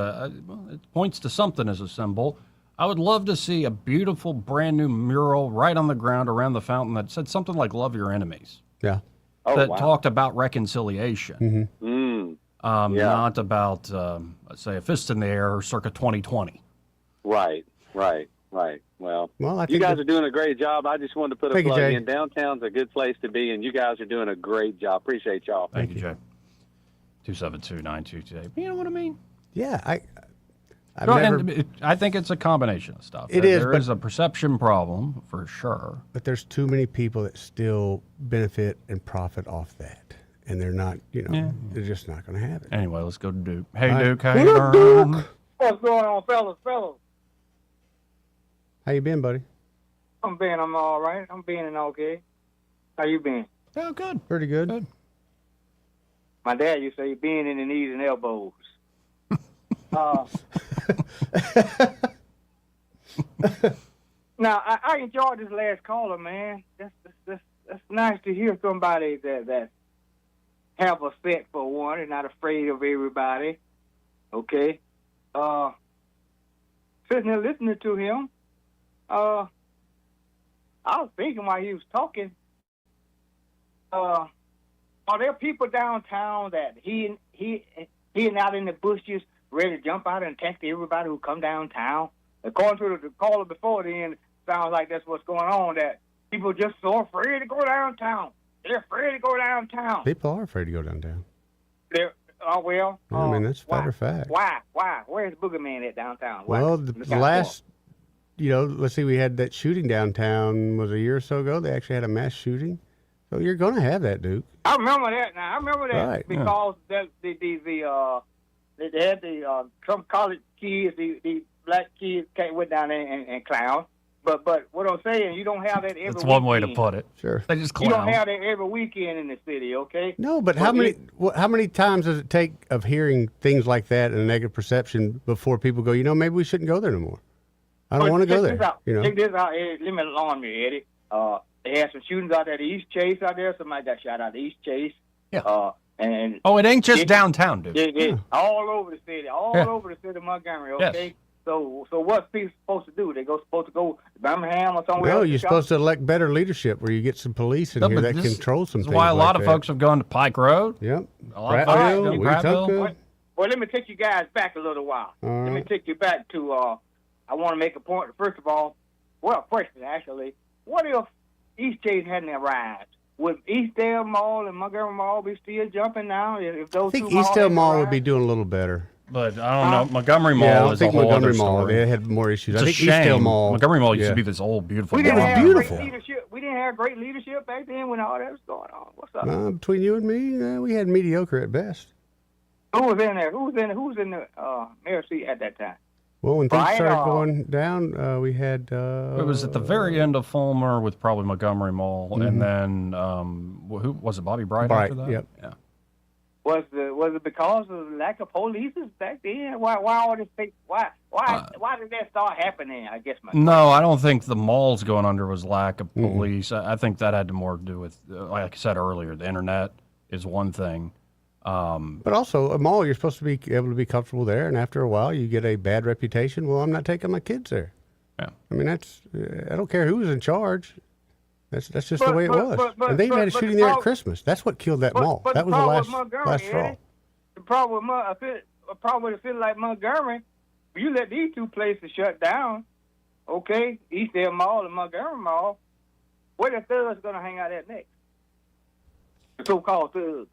points to something as a symbol. I would love to see a beautiful, brand new mural right on the ground around the fountain that said something like "Love your enemies." Yeah. That talked about reconciliation, not about, let's say, a fist in the air circa 2020. Right. Well, I you think guys are doing a great job. I just wanted to put a Thank you, plug Jay. in. Downtown's a good place to be, and you guys are doing a great job. Appreciate y'all. Thank you, Jay. 272-922. You know what I mean? Yeah, I've No, never. and I think it's a combination of stuff. It is, There but- is a perception problem for sure. But there's too many people that still benefit and profit off that, and they're not. You know, Yeah. they're just not going to have it. Anyway, let's go to Duke. Hey, All right. Duke, how you doing? What's going on, fellas? How you been, buddy? I'm all right. I'm being okay. How you been? Oh, good. Pretty good. My dad used to say, being in the knees and elbows. Now, I enjoyed this last caller, man. That's nice to hear somebody that have a set for one and not afraid of everybody. Okay? Sitting there listening to him, I was thinking while he was talking, are there people downtown that he and out in the bushes ready to jump out and attack everybody who come downtown? According to the caller before then, sounds like that's what's going on, that people just so afraid to go downtown. They're afraid to go downtown. People are afraid to go downtown. They're, well. I mean, that's why? matter of fact. Why? Where's Boogeyman at downtown? Why? Well, the last, let's see, we had that shooting downtown, was a year or so ago. They actually had a mass shooting. So you're going to have that, Duke. I remember that now. I remember that Right, yeah. because they had the Trump college kids, the black kids went down there and clown. But what I'm saying, you don't have that every That's one way to weekend. put it. Sure. They just You clown. don't have that every weekend in the city, okay? No, but how many times does it take of hearing things like that and a negative perception before people go, maybe we shouldn't go there no more? I don't want to go there. Check this out, Eddie. Let me alarm you, Eddie. They had some shootings out there at the East Chase out there. Somebody got shot out at the East Chase. Yeah. And Oh, it ain't just downtown, dude. Yeah, all over the city, over the city of Montgomery, okay? Yes. So what's people supposed to do? Supposed to go to Birmingham or somewhere No, else? you're supposed to elect better leadership where you get some police in No, here but that this control some is things. why a lot like of that. folks have gone to Pike Road. Yep. A lot of folks have gone to Prattville. Well, let me take you guys back a little while. Let me take you back to, I want to make a point. First of all, question actually, what if East Chase hadn't arrived, would Eastdale Mall and Montgomery Mall be still jumping now? If those I think two malls Eastdale hadn't Mall would arrived? be doing a little better. But I don't know. Montgomery Mall Yeah, I is think a whole Montgomery other Mall. story. They had more issues. It's I a think shame. Eastdale Mall. Montgomery Mall used yeah. to be this old, beautiful We mall. didn't have beautiful. great leadership. We didn't have great leadership back then when all that was going on. What's up? Between you and me, we had mediocre at best. Who was in there? Who was in the mayor seat at that time? Well, when things Brian, started going down, we had. It was at the very end of Fulmer with probably Montgomery Mall, and then who was it? Bobby Bright after that. Yep. Yeah. Was it because of the lack of police back then? Why all this fake? Why did that start happening? I guess No, I don't think the malls going under was lack of police. I think that had more to do with, like I said earlier, the internet is one thing. But also, a mall, you're supposed to be able to be comfortable there, and after a while, you get a bad reputation. Well, I'm not taking my kids there. Yeah. I mean, I don't care who's in charge. That's just the way it was. And they even had a shooting there at Christmas. That's what killed that mall. That was the last straw. The problem with a city like Montgomery, you let these two places shut down, okay, Eastdale Mall and Montgomery Mall, where the thugs going to hang out at next? The so-called thugs.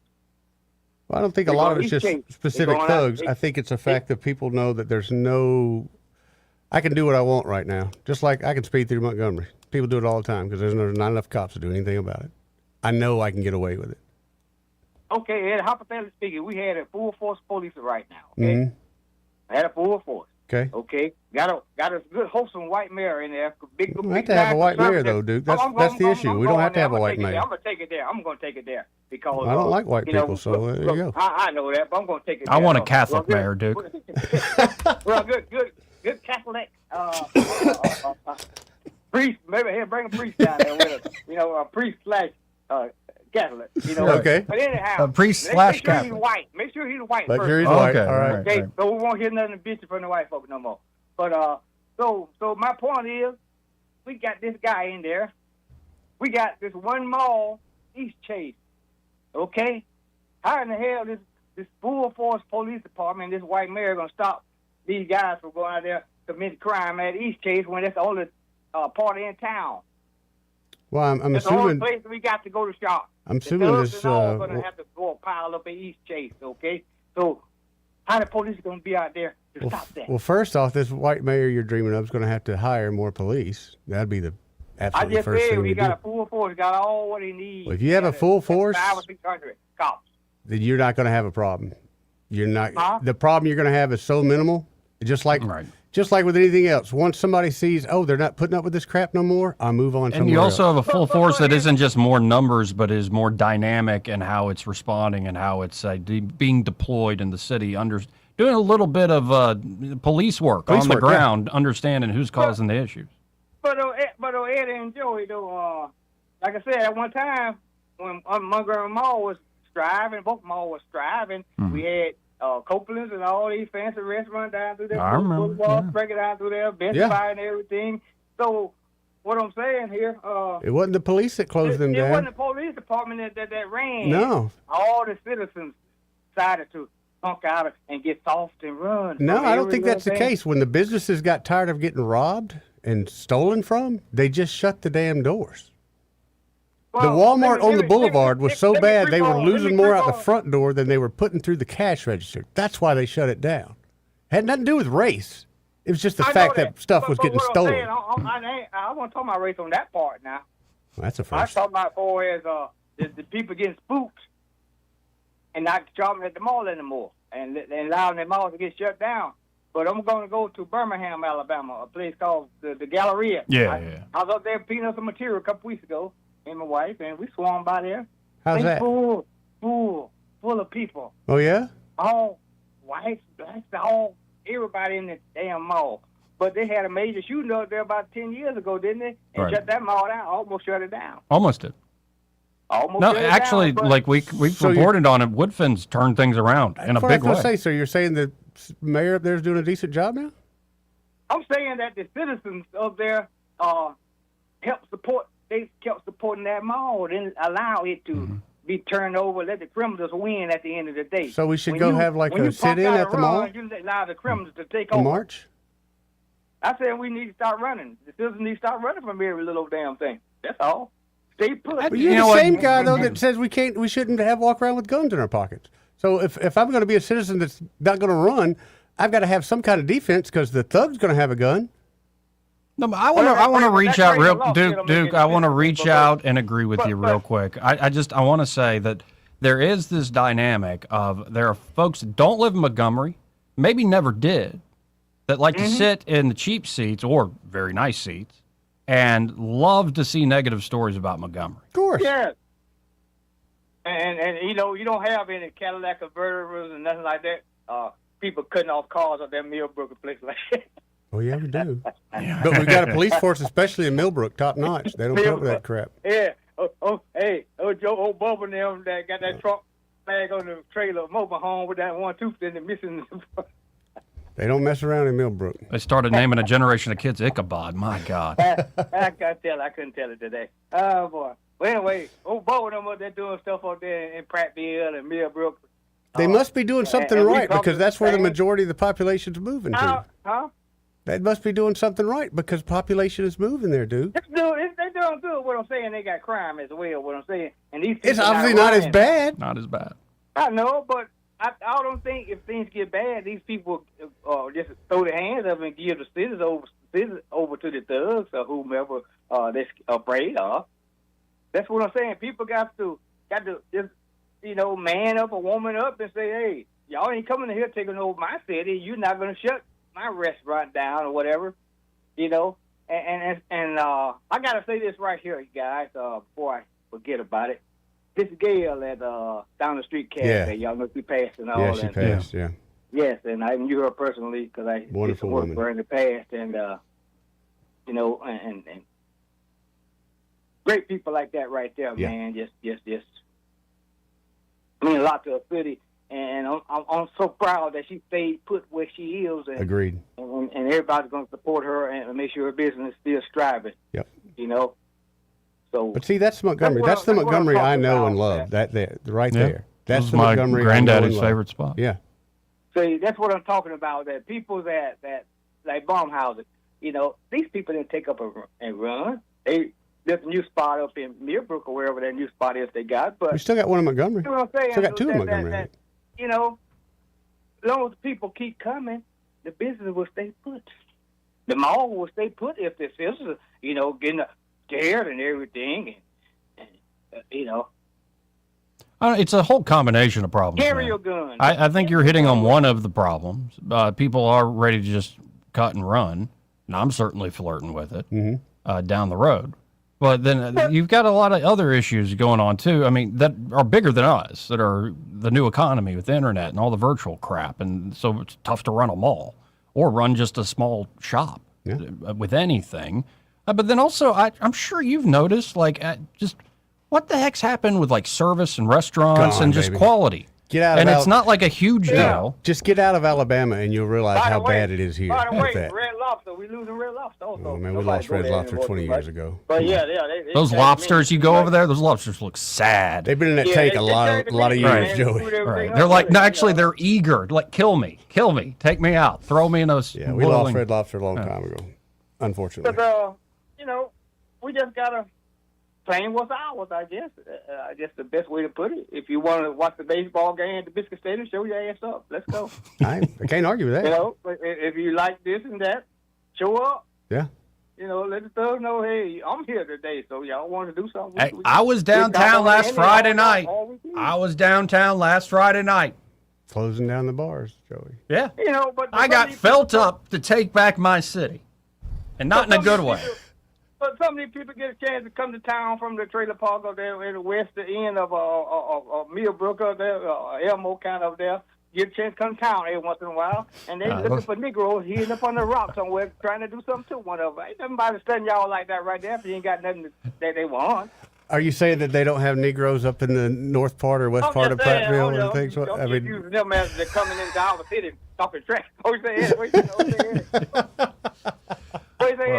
Well, I don't think a lot of it's just specific thugs. I think it's a fact that people know that there's no. I can do what I want right now. Just like I can speed through Montgomery. People do it all the time because there's not enough cops to do anything about it. I know I can get away with it. Okay, and hypothetically speaking, we had a full force police right now. Okay, I had a full force. Okay. Okay, got a good wholesome white mayor in there. Big. We have to have a white mayor though, Duke. That's the issue. We don't have to have a white mayor. I'm gonna take it there. I'm gonna take it there because I don't like white people, so there you go. I know that, but I'm gonna take it. I want a Catholic mayor, Duke. Well, good Catholic priest. Maybe he'll bring a priest down there with us. A priest slash Catholic. Okay. But anyhow, a priest make slash sure Catholic. he's white. Make sure he's white Make first. sure he's white. Okay, All right. Okay, so we won't hear nothing bitching from the white folk no more. But so my point is, we got this guy in there. We got this one mall, East Chase. Okay, how in the hell this full force police department, this white mayor, gonna stop these guys from going out there commit crime at East Chase when that's the only party in town? Well, I'm It's the only assuming. place we got to go to shop. I'm assuming thugs this. and all gonna have to go pile up in East Chase. Okay, so how the police gonna be out there to stop that? Well, first off, this white mayor you're dreaming of is going to have to hire more police. That'd be the I absolutely just first said thing we to got do. a full force, got all what he needs. Well, if you have a full force, 500 or 600 cops. then you're not going to have a problem. You're not. Huh? The problem you're going to have is so minimal. Just like with anything else, once somebody sees, oh, they're not putting up with this crap no more, I'll move on. And you also else. have a full force that isn't just more numbers, but is more dynamic in how it's responding and how it's being deployed in the city, doing a little bit of police work on the ground, understanding who's causing the issues. But Eddie and Joey, though, like I said, at one time when Montgomery Mall was striving, both malls was striving, we had Copeland's and all these fancy restaurants down through there, I remember, Boulevard, breaking down through there, Best Buy and everything. So what I'm saying here, it wasn't the police that closed them it down. wasn't the police department that ran. No. All the citizens decided to punk out and get soft and run. No, I don't think that's the case. When the businesses got tired of getting robbed and stolen from, they just shut the damn doors. The Walmart on the boulevard was so bad they were losing more out the front door than they were putting through the cash register. That's why they shut it down. Had nothing to do with race. It was just the fact that stuff was getting stolen. I want to talk about race on that part now. Well, that's a I first. talking about for as the people getting spooked and not shopping at the mall anymore and allowing the malls to get shut down. But I'm going to go to Birmingham, Alabama, a place called the Galleria. Yeah. I was up there picking up some material a couple weeks ago, and my wife, and we swarmed by there. How's that? Full of people. Oh, yeah? All whites, blacks, everybody in the damn mall. But they had a major shooting up there about 10 years ago, didn't they? And Right. shut that mall down, almost shut it down. Almost did. Almost No, shut it actually, down, but- like we've reported on it, Woodfin's turned things around in a That's what I big was way. gonna say, so you're saying the mayor up there is doing a decent job now? I'm saying that the citizens up there helped support. They kept supporting that mall, didn't allow it to be turned over. Let the criminals win at the end of the day. So we should When go you- have like when a you pump sit-in out at a the run, mall You allow the criminals to take in over. March? I said we need to start running. The citizens need to start running from every little damn thing. That's all. stay put. But you're the same guy though that says we shouldn't walk around with guns in our pockets. So if I'm going to be a citizen that's not going to run, I've got to have some kind of defense because the thug's going to have a gun. No, but I want to reach out Duke. I want to reach out and agree with you real quick. I want to say that there is this dynamic of there are folks that don't live in Montgomery, maybe never did, that like to sit in the cheap seats or very nice seats and love to see negative stories about Montgomery. Of course. Yeah. And you know, you don't have any Cadillac converters and nothing like that. People cutting off cars at that Millbrook and place like that. Oh, yeah, we do. But we've got a police force, especially in Millbrook, top notch. They don't put up with that crap. Yeah. Joe Bubba and them that got that truck flag on the trailer, mobile home with that one tooth in the missing. They don't mess around in Millbrook. They started naming a generation of kids Ichabod. My God. I couldn't tell it today. Oh, boy. Well, anyway, Bubba and them up there doing stuff up there in Prattville and Millbrook. They must be doing something right because that's where the majority of the population's moving to. Huh? They must be doing something right because population is moving there, dude. They're doing good. What I'm saying, they got crime as well. What I'm saying, and these it's obviously not as bad. Not as bad. I know, but I don't think if things get bad, these people just throw their hands up and give the citizens over to the thugs or whomever they're afraid of. That's what I'm saying. People got to just man up or woman up and say, hey, y'all ain't coming in here taking over my city. You're not going to shut my restaurant down or whatever, and I gotta say this right here, guys, before I forget about it. This Gail at down the street cafe, y'all know she passed and all that. Yeah, she passed. Yeah. Yes, and I knew her personally because I used to work for her in the past, and and great people like that right there, man. Just mean a lot to a city. And I'm so proud that she stayed put where she is. And, agreed. And everybody's going to support her and make sure her business is still striving. Yep. So. But see, that's Montgomery. That's the Montgomery I know and love. That there, right there. That's the my Montgomery granddaddy's favorite spot. Yeah. See, that's what I'm talking about. That people that like Baumhauser, these people didn't take up and run. There's a new spot up in Millbrook or wherever that new spot is they got. But we still got one in Montgomery. You know what I'm saying? Still got two in Montgomery. As long as people keep coming, the business will stay put. The mall will stay put if the citizens, getting scared and everything. It's a whole combination of problems. Carry your gun. I think you're hitting on one of the problems. People are ready to just cut and run, and I'm certainly flirting with it down the road. But then you've got a lot of other issues going on, too. I mean, that are bigger than us, that are the new economy with the internet and all the virtual crap. And so it's tough to run a mall or run just a small shop with anything. But then also, I'm sure you've noticed, just what the heck's happened with, service and restaurants and just quality. Get out and of it's not like a huge deal. Just get out of Alabama and you'll realize how bad it is here. By the way, Red Lobster, we losing Red Lobster also. Oh, man, we lost Red Lobster 20 years ago. But those lobsters, you go over there, those lobsters look sad. They've been in that tank a lot of years, Joey. Right. They're like, no, actually, they're eager. Like, kill me, take me out, throw me in those. Yeah, we lost Red Lobster a long time ago, unfortunately. But, we just got to claim what's ours, I guess. I guess the best way to put it. If you want to watch the baseball game at the Biscuit Stadium, show your ass up. Let's go. I can't argue with that. If you like this and that, show up. Yeah. Let the thugs know, hey, I'm here today, so y'all want to do something. Hey, I was downtown last Friday night. Closing down the bars, Joey. Yeah. But I got felt up to take back my city, and not in a good way. But some of these people get a chance to come to town from the trailer park up there in the west end of Millbrook up there, Elmo kind of there. Get a chance to come to town every once in a while, and they're looking for Negroes hidden up on the rock somewhere trying to do something to one of them. Ain't nobody studying y'all like that right there if you ain't got nothing that they want. Are you saying that they don't have Negroes up in the north part or west part of Prattville and things? I mean, using them as they're coming into our city, talking trash. What you saying?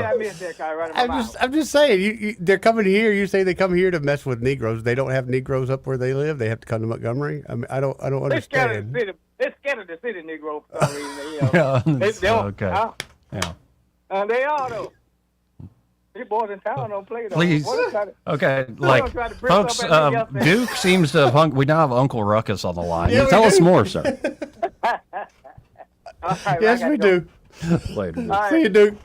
I missed that guy right in my mouth. I'm just saying, they're coming here. You say they come here to mess with Negroes. They don't have Negroes up where they live. They have to come to Montgomery. I mean, I don't understand. They're scared of the city Negro for some reason. They don't. Okay. Yeah. They are though. These boys in town don't play though. Please. Okay, like, try to bring folks, something up yesterday. Duke seems to have we now have Uncle Ruckus on the line. Yeah, we Tell us do. more, sir. All right, Yes, we do. Later. See you, Duke.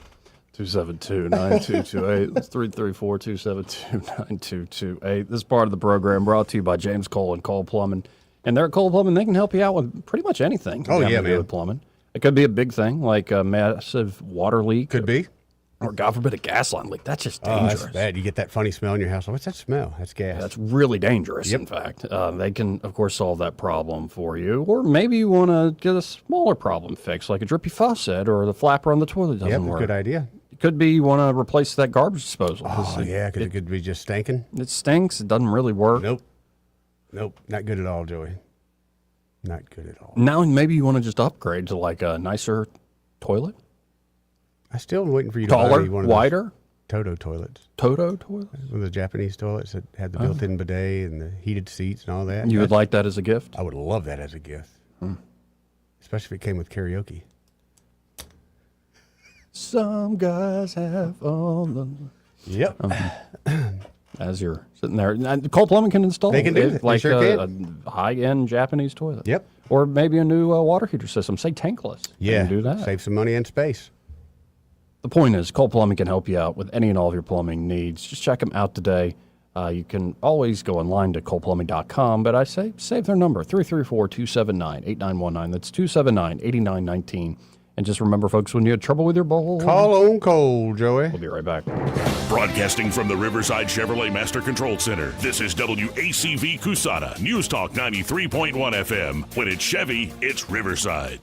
272-9228. That's 334-272-9228. This part of the program brought to you by James Cole and Cole Plumbing. And they're at Cole Plumbing. They can help you out with pretty much anything. Oh, having yeah, to do man. with plumbing. It could be a big thing, like a massive water leak. Could be. Or, God forbid, a gas line leak. That's just Oh, dangerous. that's bad. You get that funny smell in your house. What's that smell? That's gas. That's really dangerous, Yep. in fact. They can, of course, solve that problem for you. Or maybe you want to get a smaller problem fixed, like a drippy faucet or the flapper on the toilet doesn't Yep, work. good idea. It could be you want to replace that garbage disposal. Oh, yeah, because it could be just stinking. It stinks. It doesn't really work. Nope. Nope. Not good at all, Joey. Not good at all. Now maybe you want to just upgrade to like a nicer toilet. I still am waiting for you to buy Taller, me one of wider. those Toto toilets. Toto toilets? One of the Japanese toilets that had the built-in bidet and the heated seats and all that. You would like that as a gift? I would love that as a gift. Especially if it came with karaoke. Some guys have all the... Yep. As you're sitting there. And Cole Plumbing can install They can do it. They like sure a high-end Japanese toilet. Yep. Or maybe a new water heater system, say tankless. They Yeah. can do that. Save some money and space. The point is, Cole Plumbing can help you out with any and all of your plumbing needs. Just check them out today. You can always go online to coleplumbing.com, but I say save their number, 334-279-8919. That's 279-8919. And just remember, folks, when you have trouble with your bowl, Call on Cole, Joey. We'll be right back. Broadcasting from the Riverside Chevrolet Master Control Center, this is WACV Cusana, News Talk 93.1 FM. When it's Chevy, it's Riverside.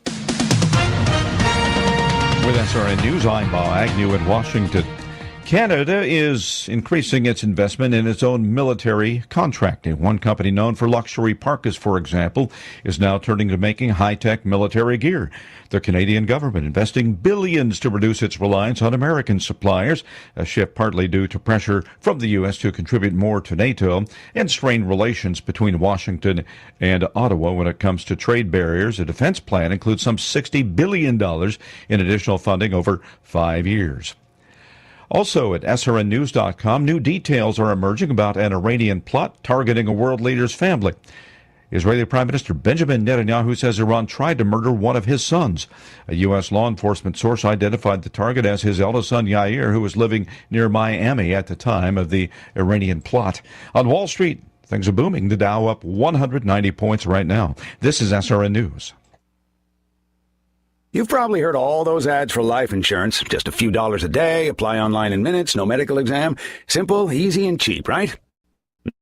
With SRN News, I'm Bob Agnew in Washington. Canada is increasing its investment in its own military contracting. One company known for luxury parkas, for example, is now turning to making high-tech military gear. The Canadian government investing billions to reduce its reliance on American suppliers, a shift partly due to pressure from the U.S. to contribute more to NATO and strained relations between Washington and Ottawa when it comes to trade barriers. A defense plan includes some $60 billion in additional funding over 5 years. Also at srnnews.com, new details are emerging about an Iranian plot targeting a world leader's family. Israeli Prime Minister Benjamin Netanyahu says Iran tried to murder one of his sons. A U.S. law enforcement source identified the target as his eldest son Yair, who was living near Miami at the time of the Iranian plot. On Wall Street, things are booming. The Dow up 190 points right now. This is SRN News. You've probably heard all those ads for life insurance. Just a few dollars a day, apply online in minutes, no medical exam. Simple, easy, and cheap, right?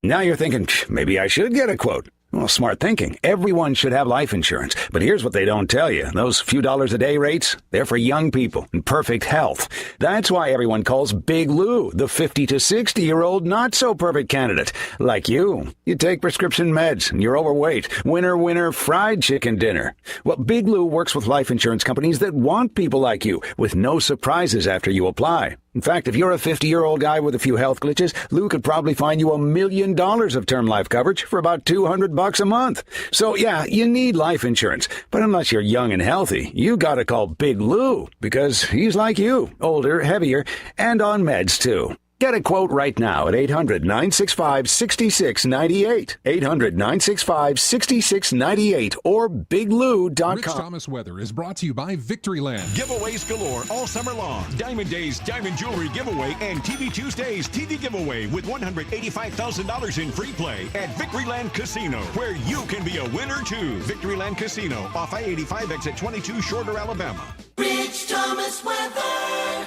Now you're thinking, maybe I should get a quote. Well, smart thinking. Everyone should have life insurance. But here's what they don't tell you. Those few dollars a day rates, they're for young people in perfect health. That's why everyone calls Big Lou the 50 to 60-year-old not-so-perfect candidate. Like you. You take prescription meds and you're overweight. Winner, fried chicken dinner. Well, Big Lou works with life insurance companies that want people like you with no surprises after you apply. In fact, if you're a 50-year-old guy with a few health glitches, Lou could probably find you $1 million of term life coverage for about $200 a month. So yeah, you need life insurance. But unless you're young and healthy, you gotta call Big Lou because he's like you, older, heavier, and on meds too. Get a quote right now at 800-965-6698. 800-965-6698 or biglou.com. Rich Thomas Weather is brought to you by Victoryland. Giveaways galore all summer long. Diamond Days Diamond Jewelry Giveaway and TV Tuesdays TV Giveaway with $185,000 in free play at Victoryland Casino, where you can be a winner too. Victoryland Casino, off I-85 exit 22, Shorter, Alabama. Rich Thomas weather.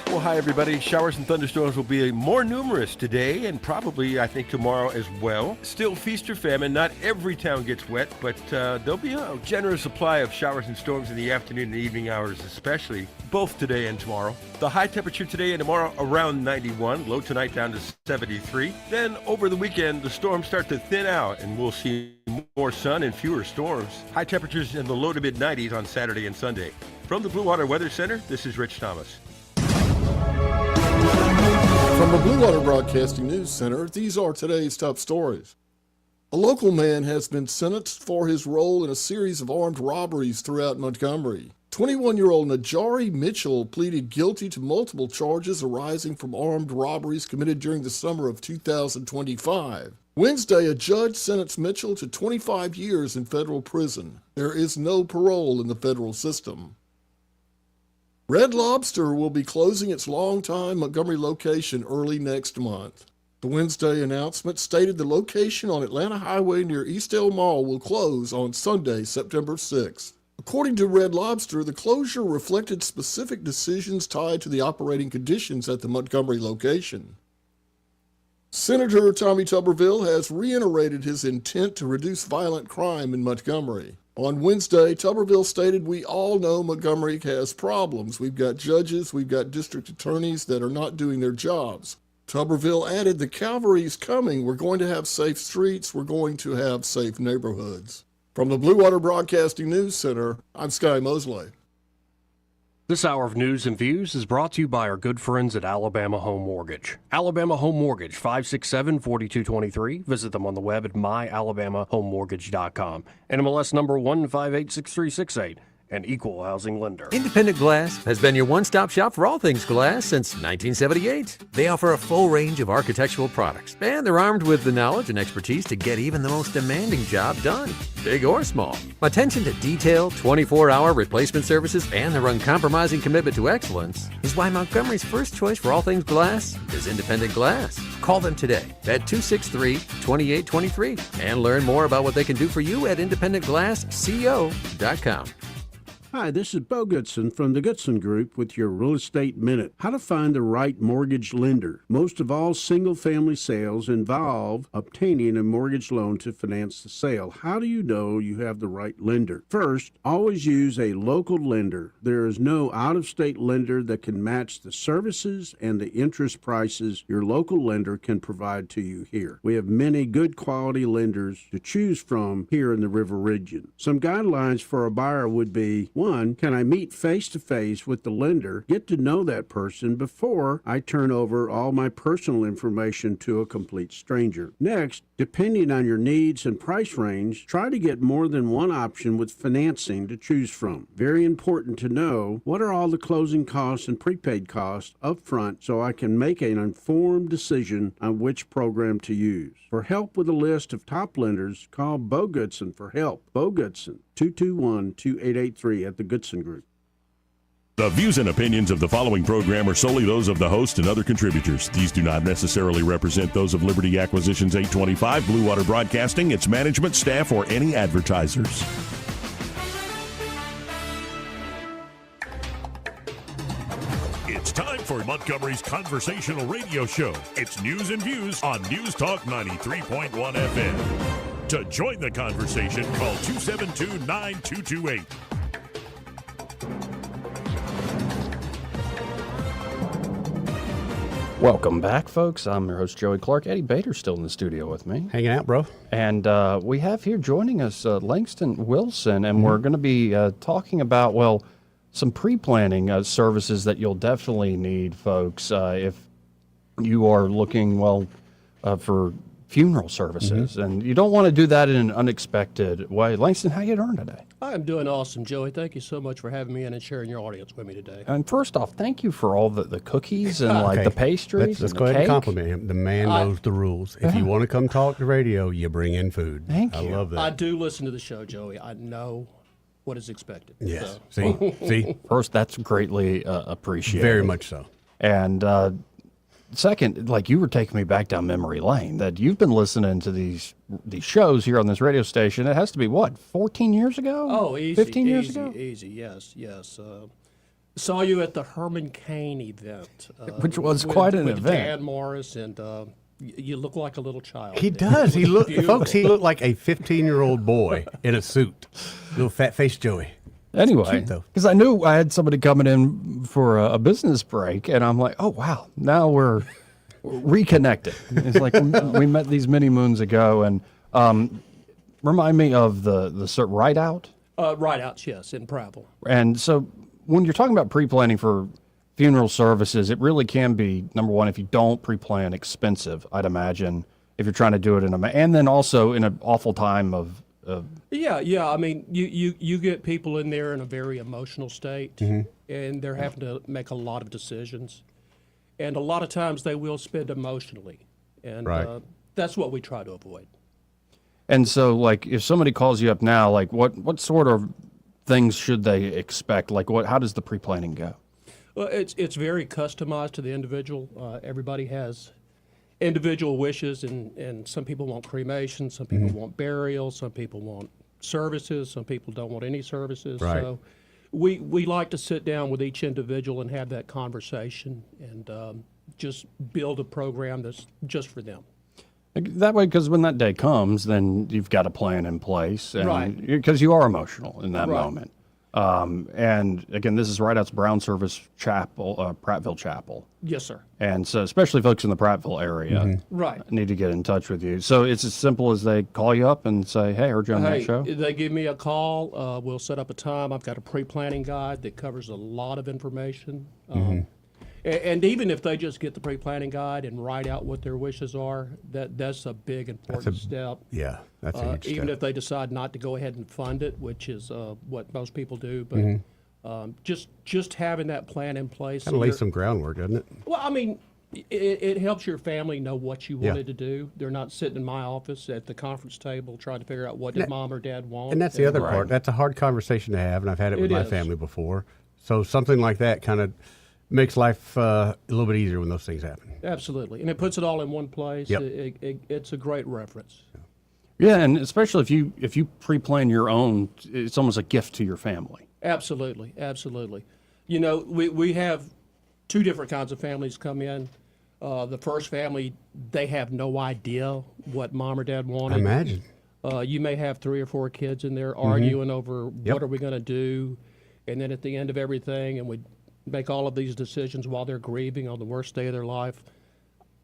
Well, hi, everybody. Showers and thunderstorms will be more numerous today and probably, I think, tomorrow as well. Still feast or famine. Not every town gets wet, but there'll be a generous supply of showers and storms in the afternoon and evening hours, especially, both today and tomorrow. The high temperature today and tomorrow around 91, low tonight down to 73. Then over the weekend, the storms start to thin out and we'll see more sun and fewer storms. High temperatures in the low to mid 90s on Saturday and Sunday. From the Blue Water Weather Center, this is Rich Thomas. From the Blue Water Broadcasting News Center, these are today's top stories. A local man has been sentenced for his role in a series of armed robberies throughout Montgomery. 21-year-old Najari Mitchell pleaded guilty to multiple charges arising from armed robberies committed during the summer of 2025. Wednesday, a judge sentenced Mitchell to 25 years in federal prison. There is no parole in the federal system. Red Lobster will be closing its longtime Montgomery location early next month. The Wednesday announcement stated the location on Atlanta Highway near Eastdale Mall will close on Sunday, September 6th. According to Red Lobster, the closure reflected specific decisions tied to the operating conditions at the Montgomery location. Senator Tommy Tuberville has reiterated his intent to reduce violent crime in Montgomery. On Wednesday, Tuberville stated, "We all know Montgomery has problems. We've got judges, we've got district attorneys that are not doing their jobs." Tuberville added, "The cavalry's coming. We're going to have safe streets. We're going to have safe neighborhoods." From the Blue Water Broadcasting News Center, I'm Sky Mosley. This hour of news and views is brought to you by our good friends at Alabama Home Mortgage. Alabama Home Mortgage, 567-4223. Visit them on the web at myalabamahomemortgage.com. NMLS number 1586368. An equal housing lender. Independent Glass has been your one-stop shop for all things glass since 1978. They offer a full range of architectural products, and they're armed with the knowledge and expertise to get even the most demanding job done, big or small. Attention to detail, 24-hour replacement services, and their uncompromising commitment to excellence is why Montgomery's first choice for all things glass is Independent Glass. Call them today at 263-2823 and learn more about what they can do for you at independentglassco.com. Hi, this is Bo Goodson from the Goodson Group with your Real Estate Minute. How to find the right mortgage lender. Most of all single-family sales involve obtaining a mortgage loan to finance the sale. How do you know you have the right lender? First, always use a local lender. There is no out-of-state lender that can match the services and the interest prices your local lender can provide to you here. We have many good quality lenders to choose from here in the River Region. Some guidelines for a buyer would be, 1, can I meet face-to-face with the lender, get to know that person before I turn over all my personal information to a complete stranger? Next, depending on your needs and price range, try to get more than one option with financing to choose from. Very important to know what are all the closing costs and prepaid costs up front so I can make an informed decision on which program to use. For help with a list of top lenders, call Bo Goodson for help. Bo Goodson, 221-2883 at the Goodson Group. The views and opinions of the following program are solely those of the host and other contributors. These do not necessarily represent those of Liberty Acquisitions 825, Blue Water Broadcasting, its management, staff, or any advertisers. It's time for Montgomery's conversational radio show. It's News and Views on News Talk 93.1 FM. To join the conversation, call 272-9228. Welcome back, folks. I'm your host, Joey Clark. Eddie Bader's still in the studio with me. Hanging out, bro. And we have here joining us Langston Wilson, and we're going to be talking about, well, some pre-planning services that you'll definitely need, folks, if you are looking, for funeral services. And you don't want to do that in an unexpected way. Langston, how you doing today? I'm doing awesome, Joey. Thank you so much for having me in and sharing your audience with me today. And first off, thank you for all the cookies and the pastries. Let's and go the ahead and cake. compliment him. The man knows the rules. If you want to come talk to radio, you bring in food. Thank you. I love that. I do listen to the show, Joey. I know what is expected. Yes. So. See? First, that's greatly appreciated. Very much so. And second, like you were taking me back down memory lane, that you've been listening to these shows here on this radio station. It has to be, 14 years ago? Oh, easy. 15 years ago? Easy, yes. Saw you at the Herman Cain event. Which was quite an with event. Dan Morris, and you look like a little child. He does. He folks, he looked like a 15-year-old boy in a suit. Little fat-faced Joey. Anyway, because I knew I had somebody coming in for a business break, and I'm like, oh, wow, now we're reconnected. It's like we met these many moons ago, and remind me of the Ride Out? Ride Outs, yes, in Prattville. And so when you're talking about pre-planning for funeral services, it really can be, number one, if you don't pre-plan, expensive, I'd imagine, if you're trying to do it and then also in an awful time of Yeah. I mean, you get people in there in a very emotional state, and they're having to make a lot of decisions, and a lot of times they will spend emotionally, and that's what we try to avoid. And so, like, if somebody calls you up now, like, what sort of things should they expect? Like, how does the pre-planning go? Well, it's very customized to the individual. Everybody has individual wishes, and some people want cremation, some people want burial, some people want services, some people don't want any services. Right. So we like to sit down with each individual and have that conversation and just build a program that's just for them. That way, because when that day comes, then you've got a plan in place, and Right. because you are emotional in that Right. moment. And again, this is right out to Brown Service Chapel, Prattville Chapel. Yes, sir. And so, especially folks in the Prattville area, Right. need to get in touch with you. So it's as simple as they call you up and say, "Hey, I heard you on that show." They give me a call. We'll set up a time. I've got a pre-planning guide that covers a lot of information. And even if they just get the pre-planning guide and write out what their wishes are, that's a big important step. Yeah, that's a huge Even step. if they decide not to go ahead and fund it, which is what most people do, but just having that plan in place. Kind of lay some groundwork, doesn't it? Well, I mean, it helps your family know what you Yeah. wanted to do. They're not sitting in my office at the conference table trying to figure out what did mom or dad want. And that's the other part. That's a hard conversation to have, and I've had it with my is. family before. So something like that kind of makes life a little bit easier when those things happen. Absolutely, and it puts it all in one place. Yep. It's a great reference. Yeah, and especially if you pre-plan your own, it's almost a gift to your family. Absolutely, absolutely. You know, we have two different kinds of families come in. The first family, they have no idea what mom or dad wanted. I imagine. You may have 3 or 4 kids in there arguing over what are we going to do, and then at the end of everything, and we make all of these decisions while they're grieving on the worst day of their life.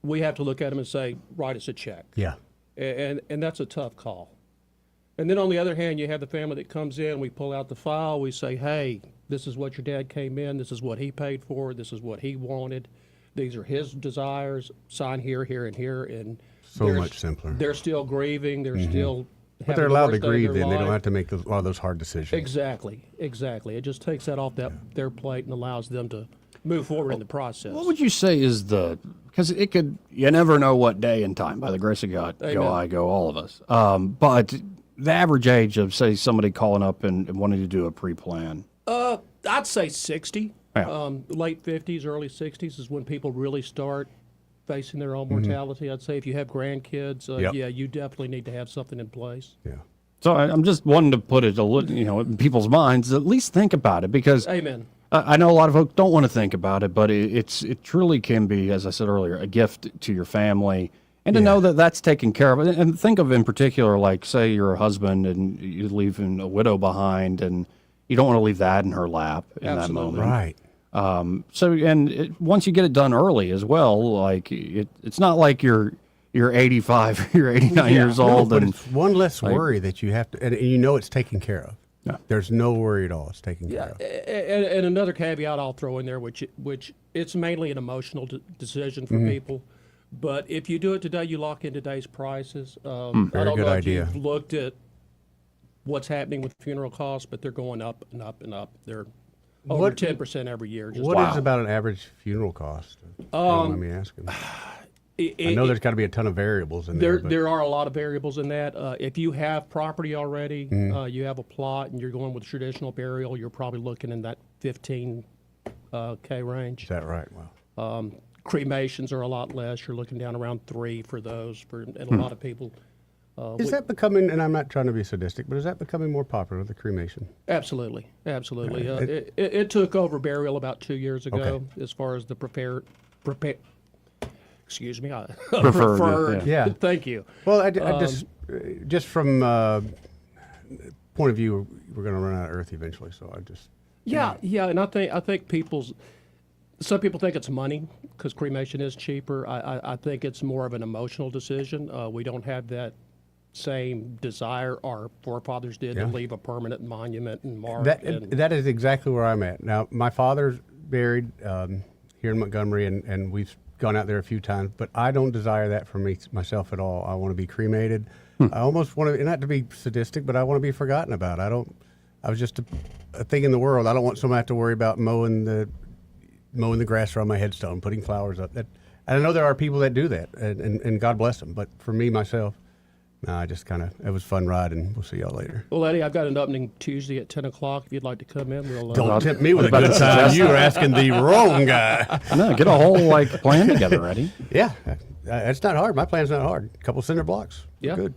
We have to look at them and say, write us a check. Yeah. And that's a tough call. And then on the other hand, you have the family that comes in, we pull out the file, we say, hey, this is what your dad came in, this is what he paid for, this is what he wanted, these are his desires, sign here, here, and here. And So much simpler. They're still grieving, they're still But they're having the allowed to worst day of grieve their then. They don't life. have to make a lot of those hard decisions. Exactly. It just takes that off their plate and allows them to move forward in the process. What would you say is because it could, you never know what day and time, by the grace of God, Amen. go I, go all of us. But the average age of, say, somebody calling up and wanting to do a pre-plan. I'd say 60. Yeah. Late 50s, early 60s is when people really start facing their own mortality. I'd say if you have grandkids, Yep. yeah, you definitely need to have something in place. Yeah. So I'm just wanting to put it a little, in people's minds, at least think about it, because Amen. I know a lot of folks don't want to think about it, but it truly can be, as I said earlier, a gift to your family, and to know that that's taken care of. And think of in particular, like, say you're a husband and you're leaving a widow behind, and you don't want to leave that in her lap in Absolutely. that moment. Right. Once you get it done early as well, like it's not like you're 85, you're 89 years old, but and it's one less like- worry that you have to, and you know it's taken care of. Yeah. There's no worry at all. It's taken care of. And another caveat I'll throw in there, which it's mainly an emotional decision for people. But if you do it today, you lock in today's prices. I Very don't good know idea. if you've looked at what's happening with funeral costs, but they're going up and up and up. They're over What- 10% every year. Just What is about an average funeral cost? Let me ask him. I know there's got to be a ton of variables in there. There are a lot of variables in that. If you have property already, you have a plot, and you're going with traditional burial, you're probably looking in that 15K range. Is that right? Wow. Cremations are a lot less. You're looking down around 3 for those, and a lot of people. Is that becoming, and I'm not trying to be sadistic, but is that becoming more popular, the cremation? Absolutely. It took over burial about 2 years ago, Okay. as far as the excuse me, Preferred, yeah. Thank you. Well, I just from point of view, we're going to run out of Earth eventually, so I just. Yeah, and I think some people think it's money because cremation is cheaper. I think it's more of an emotional decision. We don't have that same desire our forefathers did to leave a permanent monument and mark. That is exactly where I'm at. Now, my father's buried here in Montgomery, and we've gone out there a few times, but I don't desire that for myself at all. I want to be cremated. I almost want to, not to be sadistic, but I want to be forgotten about. I was just a thing in the world. I don't want someone to have to worry about mowing the grass around my headstone, putting flowers up. I know there are people that do that, and God bless them. But for me, myself, no, I just it was a fun ride, and we'll see y'all later. Well, Eddie, I've got an opening Tuesday at 10 o'clock. If you'd like to come in, we'll... Don't tempt me with a good time. You were asking the wrong guy. No, get a whole plan together, Eddie. Yeah, it's not hard. My plan's not hard. A couple cinder blocks. Yeah. Good.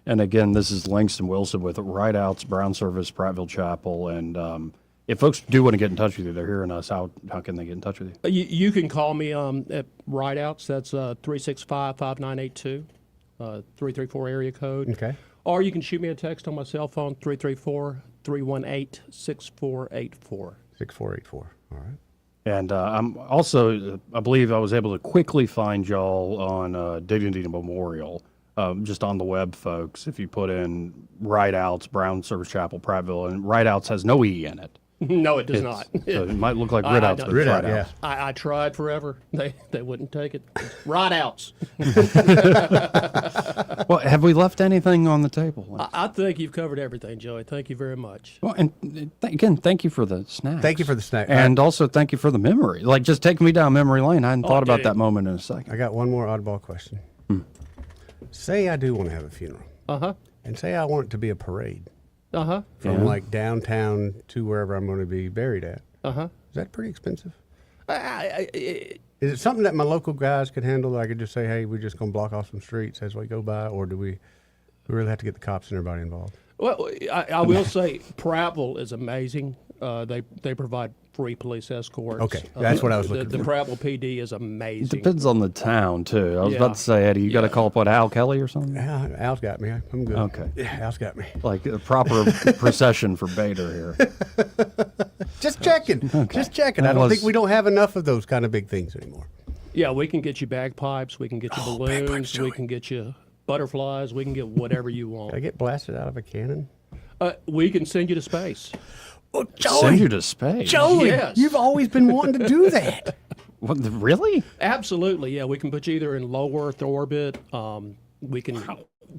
And again, this is Langston Wilson with Rideouts, Brown Service, Prattville Chapel. And if folks do want to get in touch with you, they're hearing us, how can they get in touch with you? You can call me at Rideouts. That's 365-5982, 334 area code. Okay. Or you can shoot me a text on my cell phone, 334-318-6484. 6484. All right. And I'm also, I believe I was able to quickly find y'all on Dignity Memorial. Just on the web, folks, if you put in Rideouts, Brown Service Chapel, Prattville, and Rideouts has no E in it. No, it does not. So it might look like Ridouts, but it's Rideout, Rideouts. yeah. I tried forever. They wouldn't take it. Rideouts. Well, have we left anything on the table? I think you've covered everything, Joey. Thank you very much. Well, and again, thank you for the snack. Thank you for the snack. And also thank you for the memory. Like, just taking me down memory lane. I hadn't thought about that moment in a second. I got one more oddball question. Say I do want to have a funeral. Uh-huh. And say I want it to be a parade. Uh-huh. From like downtown to wherever I'm going to be buried at. Uh-huh. Is that pretty expensive? Is it something that my local guys could handle? That I could just say, hey, we're just going to block off some streets as we go by? Or do we really have to get the cops and everybody involved? Well, I will say Prattville is amazing. They provide free police escorts. Okay, that's what I was looking The for. Prattville PD is amazing. Depends on the town, too. I was Yeah. about to say, Eddie, you got to call up, Al Kelly or something? Yeah, Al's got me. I'm good. Okay. Yeah, Al's got me. Like a proper procession for Bader here. Just checking. Okay. Just checking. That I don't was- think we don't have enough of those kind of big things anymore. Yeah, we can get you bagpipes. We can get you balloons. bagpipes, We can get you butterflies. We can get whatever you want. Can I get blasted out of a cannon? We can send you to space. Oh, Send you to space? Joey, Yes. you've always been wanting to do that. What, really? Absolutely, yeah. We can put you either in low Earth orbit. We can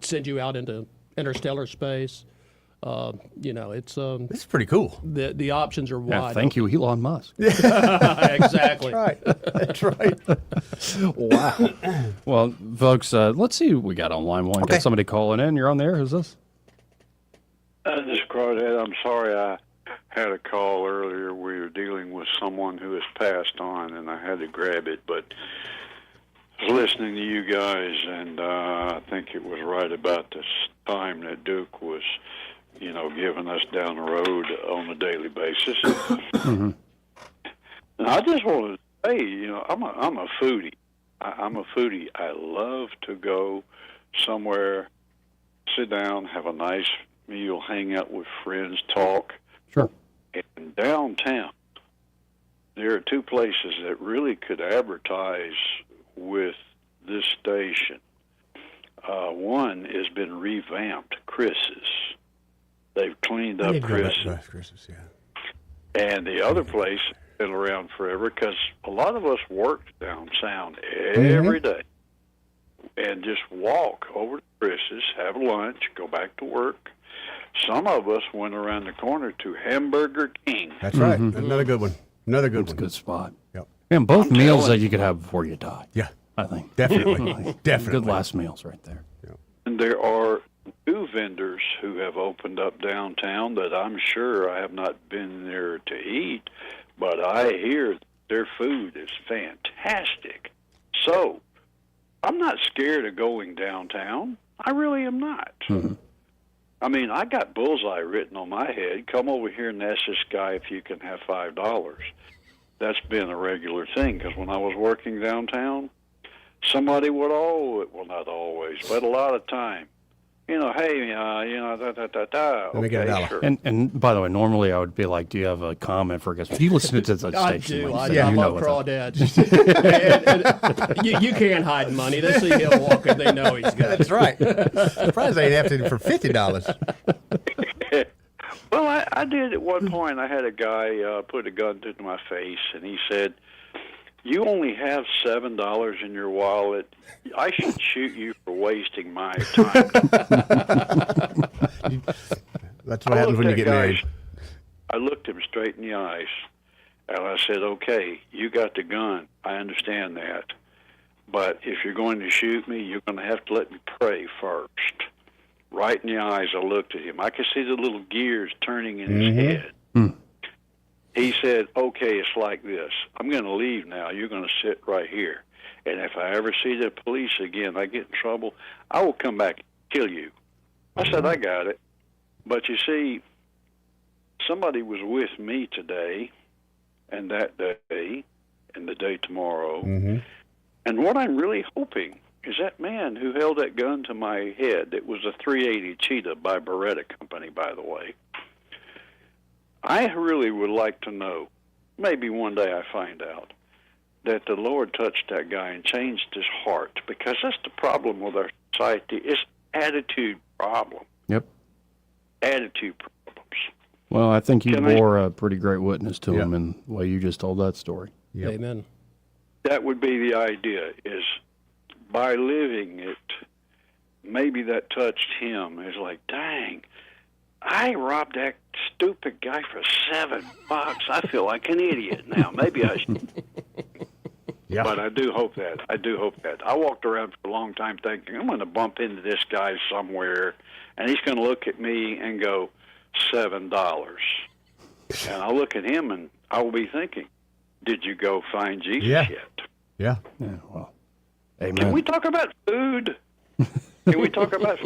send you out into interstellar space. It's This is pretty cool. the options are wide. Yeah, thank you, Elon Musk. Exactly. That's right. Wow. Well, folks, let's see what we got on line one. Okay. Got somebody calling in. You're on there. Who's this? This is Crawdad. I'm sorry I had a call earlier. We were dealing with someone who has passed on, and I had to grab it. But I was listening to you guys, and I think it was right about this time that Duke was, giving us down the road on a daily basis. Mm-hmm. And I just wanted to say, I'm a foodie. I'm a foodie. I love to go somewhere, sit down, have a nice meal, hang out with friends, talk. Sure. And downtown, there are two places that really could advertise with this station. One has been revamped, Chris's. They've cleaned up Chris's. Chris's, yeah. And the other place has been around forever because a lot of us worked downtown every day and just walk over to Chris's, have lunch, go back to work. Some of us went around the corner to Hamburger King. That's right. Another good one. Another good That's one. a good spot. Yep. And both I'm meals telling that you could have before you die. Yeah. I think. Definitely. Definitely. Good last meals right there. And there are new vendors who have opened up downtown that I'm sure I have not been there to eat, but I hear their food is fantastic. So I'm not scared of going downtown. I really am not. Mm-hmm. I mean, I got bullseye written on my head. Come over here and ask this guy if you can have $5. That's been a regular thing because when I was working downtown, somebody would not always, but a lot of time, hey, Let me get a okay, dollar. sure. And by the way, normally I would be like, do you have a comment for a guest? Do you listen to the I station? do. Like I you do. said, I you know love what's up. Crawdads. you can't hide money. They see him walking. They know he's got it. That's right. Surprised they ain't after for $50. Well, I did at one point. I had a guy put a gun to my face, and he said, You only have $7 in your wallet. I should shoot you for wasting my time. That's what happens when you get married. I looked him straight in the eyes, and I said, okay, you got the gun. I understand that. But if you're going to shoot me, you're going to have to let me pray first. Right in the eyes, I looked at him. I could see the little gears turning in his head. He said, okay, it's like this. I'm going to leave now. You're going to sit right here. And if I ever see the police again, I get in trouble, I will come back and kill you. I said, I got it. But you see, somebody was with me today and that day and the day tomorrow. And what I'm really hoping is that man who held that gun to my head, it was a 380 Cheetah by Beretta Company, by the way. I really would like to know, maybe one day I find out, that the Lord touched that guy and changed his heart, because that's the problem with our society. It's attitude problem. Yep. Attitude problems. Well, I think you bore a pretty great witness to him in the way you just told that story. Amen. That would be the idea, is by living it, maybe that touched him. It's like, dang, I robbed that stupid guy for $7. I feel like an idiot now. Maybe I should. But I do hope that. I walked around for a long time thinking, I'm going to bump into this guy somewhere, and he's going to look at me and go, $7. And I'll look at him, and I will be thinking, did you go find Jesus yet? Yeah. Well, amen. Can we talk about food? Can we talk about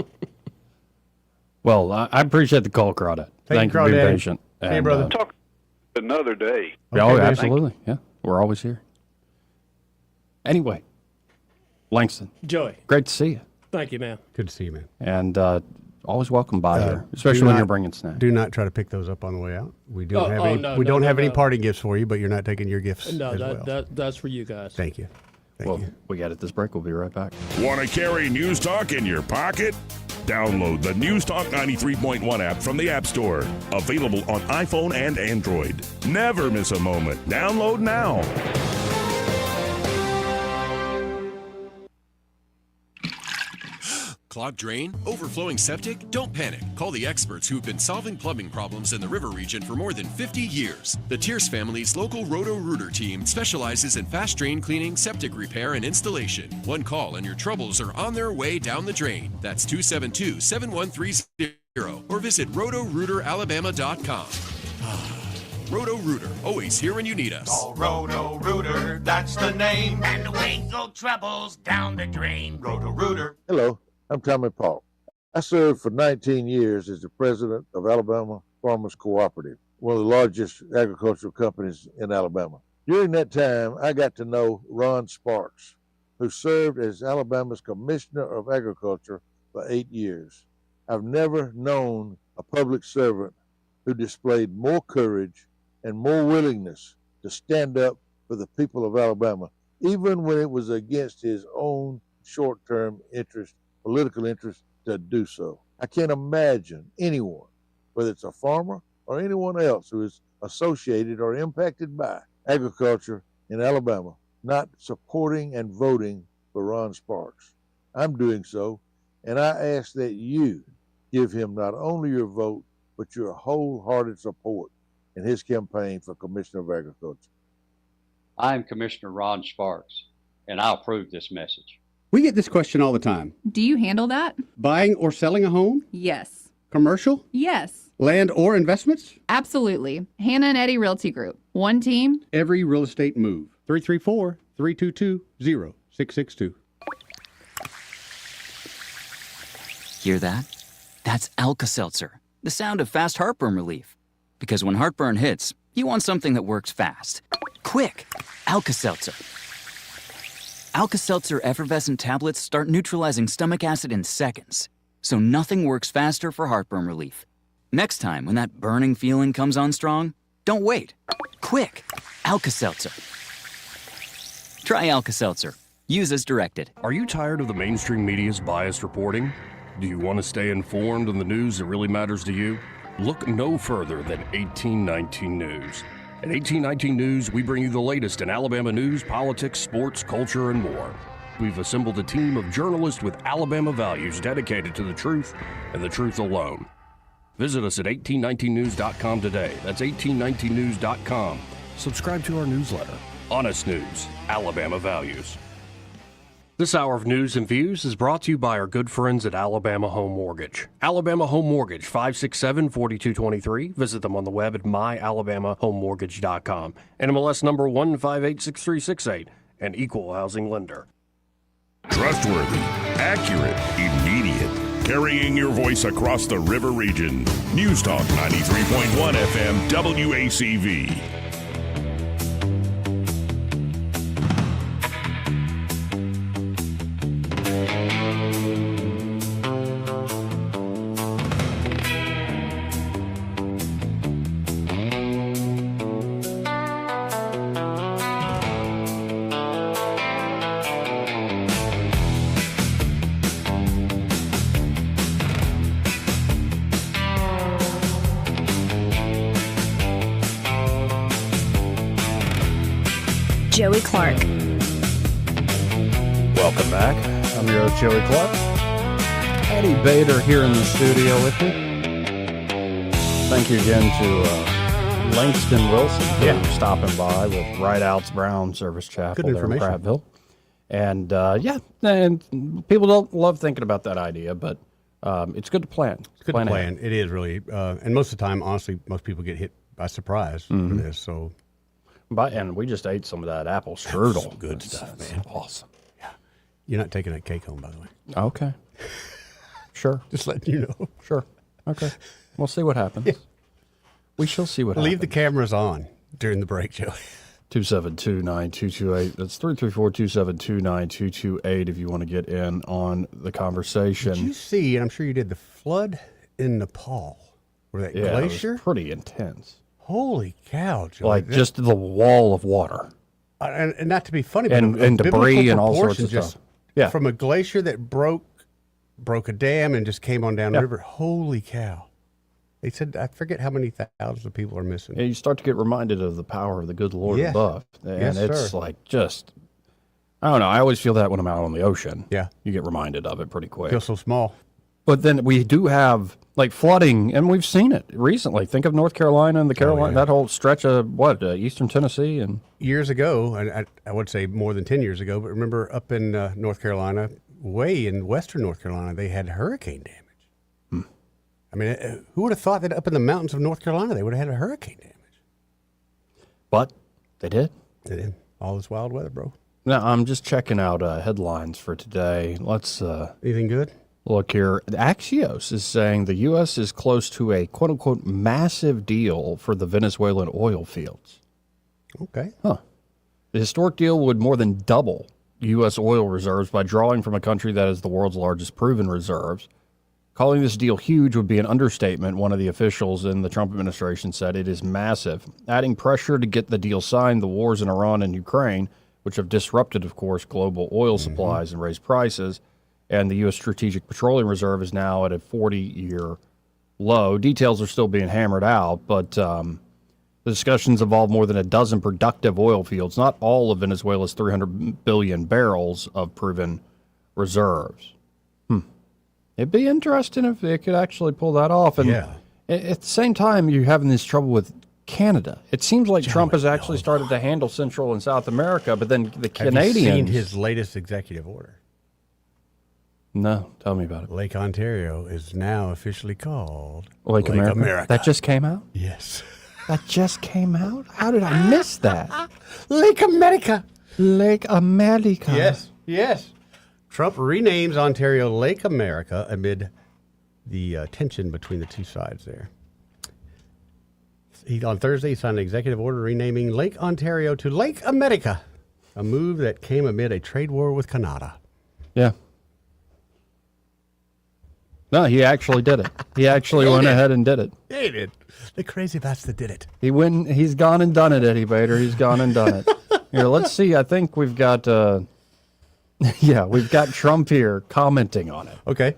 Well, I appreciate the call, Crawdad. Thank you for being patient. Hey, brother. Talk another day. Oh, absolutely. Yeah, we're always here. Anyway, Langston. Joey. Great to see you. Thank you, man. Good to see you, man. And always welcome by here, especially when you're bringing snacks. Do not try to pick those up on the way out. We don't have any party gifts for you, but you're not taking your gifts as well. That's for you guys. Thank you. Well, we got it this break. We'll be right back. Want to carry News Talk in your pocket? Download the News Talk 93.1 app from the App Store. Available on iPhone and Android. Never miss a moment. Download now. Clogged drain? Overflowing septic? Don't panic. Call the experts who've been solving plumbing problems in the river region for more than 50 years. The Tierce family's local Roto-Rooter team specializes in fast drain cleaning, septic repair, and installation. One call and your troubles are on their way down the drain. That's 272-7130 or visit rotorooteralabama.com. Roto-Rooter, always here when you need us. Oh, Roto-Rooter, that's the name. And away go troubles down the drain. Roto-Rooter. Hello, I'm Tommy Paul. I served for 19 years as the president of Alabama Farmers Cooperative, one of the largest agricultural companies in Alabama. During that time, I got to know Ron Sparks, who served as Alabama's Commissioner of Agriculture for 8 years. I've never known a public servant who displayed more courage and more willingness to stand up for the people of Alabama, even when it was against his own short-term interest, political interest, to do so. I can't imagine anyone, whether it's a farmer or anyone else who is associated or impacted by agriculture in Alabama, not supporting and voting for Ron Sparks. I'm doing so, and I ask that you give him not only your vote, but your wholehearted support in his campaign for Commissioner of Agriculture. I'm Commissioner Ron Sparks, and I approve this message. We get this question all the time. Do you handle that? Buying or selling a home? Yes. Commercial? Yes. Land or investments? Absolutely. Hannah and Eddie Realty Group. One team. Every real estate move. 334-322-0662. Hear that? That's Alka-Seltzer, the sound of fast heartburn relief. Because when heartburn hits, you want something that works fast. Quick! Alka-Seltzer. Alka-Seltzer effervescent tablets start neutralizing stomach acid in seconds, so nothing works faster for heartburn relief. Next time, when that burning feeling comes on strong, don't wait. Quick! Alka-Seltzer. Try Alka-Seltzer. Use as directed. Are you tired of the mainstream media's biased reporting? Do you want to stay informed on the news that really matters to you? Look no further than 1819 News. At 1819 News, we bring you the latest in Alabama news, politics, sports, culture, and more. We've assembled a team of journalists with Alabama values dedicated to the truth and the truth alone. Visit us at 1819news.com today. That's 1819news.com. Subscribe to our newsletter. Honest News, Alabama Values. This hour of news and views is brought to you by our good friends at Alabama Home Mortgage. Alabama Home Mortgage, 567-4223. Visit them on the web at myalabamahomemortgage.com. NMLS number 1586368, an equal housing lender. Trustworthy, accurate, immediate. Carrying your voice across the river region. News Talk 93.1 FM WACV. Joey Clark. Welcome back. I'm your host, Joey Clark. Eddie Bader here in the studio with me. Thank you again to Langston Wilson for stopping by with Rideouts Brown Service Chapel Good there in information. Prattville. And and people don't love thinking about that idea, but it's good to plan. It's good to plan. It is really. And most of the time, honestly, most people get hit by surprise for this. So. And we just ate some of that apple strudel. Good stuff, man. Awesome. Yeah. You're not taking that cake home, by the way. Okay. Sure. Just letting you know. Sure. Okay. We'll see what happens. Yeah. We shall see what happens. Leave the cameras on during the break, Joey. 272-9228. That's 334-272-9228 if you want to get in on the conversation. Did you see, and I'm sure you did, the flood in Nepal? Where that glacier? It was pretty intense. Holy cow, Joey. Like just the wall of water. And not to be funny, but and debris and all sorts of just stuff. Yeah. From a glacier that broke a dam and just came on down the river. Holy cow. They said, I forget how many thousands of people are missing. And you start to get reminded of the power of the good Lord Yes. above. And Yes, it's sir. like just, I don't know. I always feel that when I'm out on the ocean. Yeah. You get reminded of it pretty quick. Feel so small. But then we do have like flooding, and we've seen it recently. Think of North Carolina and the Carolina, that whole stretch of eastern Tennessee, and years ago, I would say more than 10 years ago, but remember up in North Carolina, way in western North Carolina, they had hurricane damage. I mean, who would have thought that up in the mountains of North Carolina they would have had a hurricane damage? But they did. They did. All this wild weather, bro. Now I'm just checking out headlines for today. Let's anything good? Look here. Axios is saying the U.S. is close to a quote-unquote massive deal for the Venezuelan oil fields. Okay. Huh. The historic deal would more than double U.S. oil reserves by drawing from a country that has the world's largest proven reserves. Calling this deal huge would be an understatement, one of the officials in the Trump administration said. It is massive. Adding pressure to get the deal signed, the wars in Iran and Ukraine, which have disrupted, of course, global oil supplies and raised prices. And the U.S. Strategic Petroleum Reserve is now at a 40-year low. Details are still being hammered out, but the discussions involve more than a dozen productive oil fields, not all of Venezuela's 300 billion barrels of proven reserves. It'd be interesting if they could actually pull that off. And at the same time, you're having this trouble with Canada. It seems like Trump has actually started to handle Central and South America, but then the Canadians... Have you seen his latest executive order? No, tell me about it. Lake Ontario is now officially called Lake America. That just came out? Yes. That just came out? How did I miss that? Lake America. Lake America. Yes, yes. Trump renames Ontario Lake America amid the tension between the two sides there. On Thursday, he signed an executive order renaming Lake Ontario to Lake America, a move that came amid a trade war with Canada. Yeah. No, he actually did it. He actually went ahead and did it. Yeah, he did. The crazy bastard did it. He's gone and done it, Eddie Bader. He's gone and done it. Here, let's see. I think we've got, we've got Trump here commenting on it. Okay.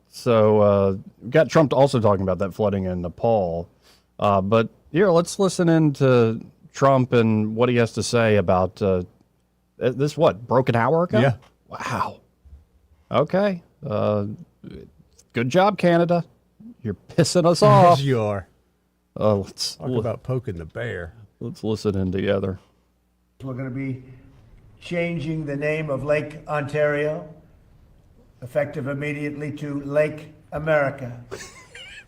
So we've got Trump also talking about that flooding in Nepal. But Here, let's listen in to Trump and what he has to say about this, broken hour ago? Yeah. Wow. Okay. Good job, Canada. You're pissing us off. Yes, you are. Let's Talk about poking the bear. Let's listen in together. We're going to be changing the name of Lake Ontario, effective immediately, to Lake America.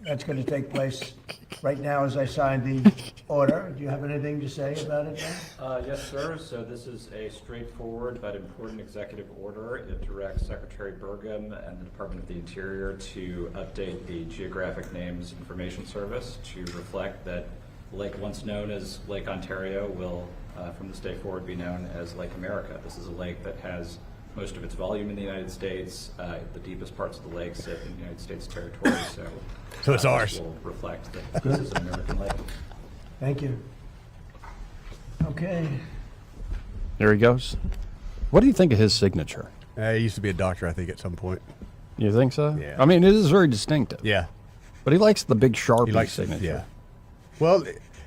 That's going to take place right now as I sign the order. Do you have anything to say about it now? Yes, sir. So this is a straightforward but important executive order. It directs Secretary Burgum and the Department of the Interior to update the Geographic Names Information Service to reflect that the lake once known as Lake Ontario will, from this day forward, be known as Lake America. This is a lake that has most of its volume in the United States. The deepest parts of the lake sit in the United States territory, so it's ours. This will reflect that this is an American lake. Thank you. Okay. There he goes. What do you think of his signature? He used to be a doctor, I think, at some point. You think so? Yeah. I mean, it is very distinctive. Yeah. But he likes the big Sharpie He likes signature. Yeah. Well,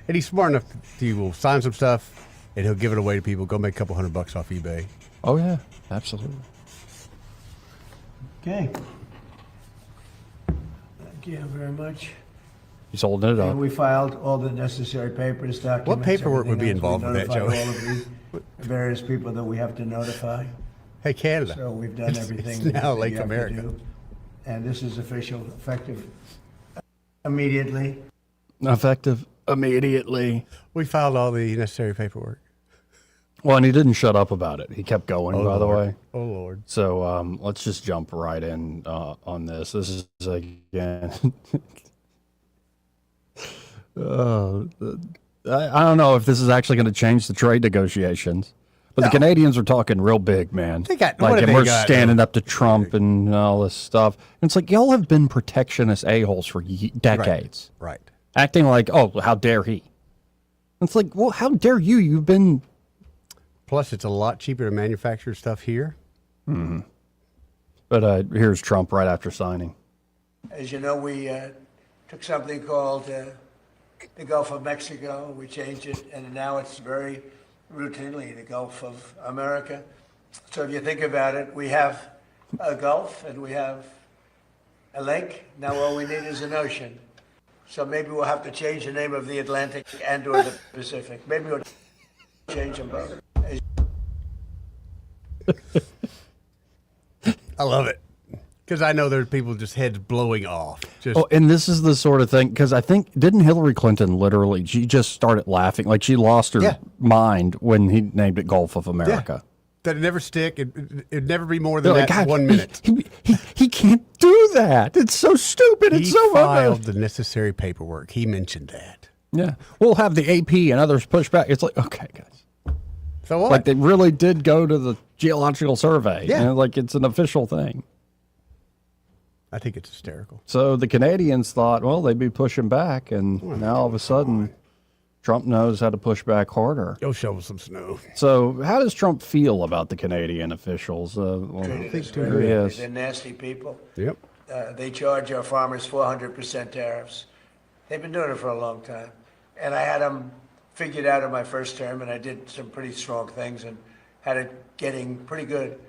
and he's smart enough. He will sign some stuff, and he'll give it away to people. Go make a couple $100 off eBay. Oh yeah, absolutely. Okay. Thank you very much. He's holding it up. And we filed all the necessary papers, documents. What paperwork would be everything else. involved with that, We Joey? notified all of the various people that we have to notify. Hey, Canada. So we've done everything. It's now that Lake you have to America. do. And this is official, effective immediately. Effective immediately. We filed all the necessary paperwork. Well, and he didn't shut up about it. He kept going, Oh, by the Lord. way. Oh, Lord. So let's just jump right in on this. This is, again... I don't know if this is actually going to change the trade negotiations. But the Canadians are talking real big, man. They got- like, what have and they we're got, standing though? up to Trump and all this stuff. And it's like, y'all have been protectionist a-holes for decades. Right. Acting like, oh, how dare he? It's like, well, how dare you? You've been... Plus, it's a lot cheaper to manufacture stuff here. Mm-hmm. But here's Trump right after signing. As you know, we took something called the Gulf of Mexico. We changed it, and now it's very routinely the Gulf of America. So if you think about it, we have a Gulf and we have a lake. Now all we need is an ocean. So maybe we'll have to change the name of the Atlantic and or the Pacific. Maybe we'll change them both. I love it. Because I know there's people just heads blowing off. Just Oh, and this is the sort of thing, because I think, didn't Hillary Clinton literally, she just started laughing. Like, she lost her mind when he named it Gulf of America. that'd never stick. It'd never be more They're than like, that God, 1 minute. He can't do that. It's so stupid. He It's so filed the necessary paperwork. He mentioned that. Yeah. We'll have the AP and others push back. It's like, okay, guys. So what? Like, they really did go to the Geological Survey. Yeah. And, like, it's an official thing. I think it's hysterical. So the Canadians thought, well, they'd be pushing back, and now all of a sudden, Trump knows how to push back harder. Go shovel some snow. So how does Trump feel about the Canadian officials? There he is. They're nasty people. Yep. They charge our farmers 400% tariffs. They've been doing it for a long time. And I had them figured out in my first term, and I did some pretty strong things and had it getting pretty good.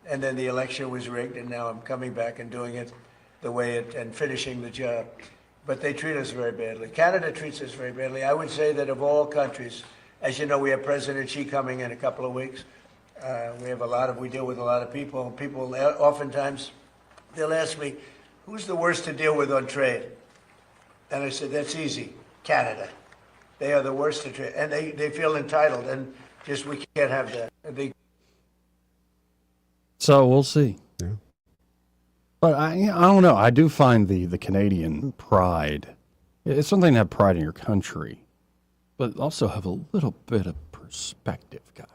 And then the election was rigged, and now I'm coming back and doing it the way it, and finishing the job. But they treat us very badly. Canada treats us very badly. I would say that of all countries, as you know, we have President Xi coming in a couple of weeks. We deal with a lot of people. People oftentimes, they'll ask me, who's the worst to deal with on trade? And I said, that's easy, Canada. They are the worst to trade. And they feel entitled, and just we can't have that. So we'll see. Yeah. But I don't know. I do find the Canadian pride. It's something to have pride in your country, but also have a little bit of perspective, guys.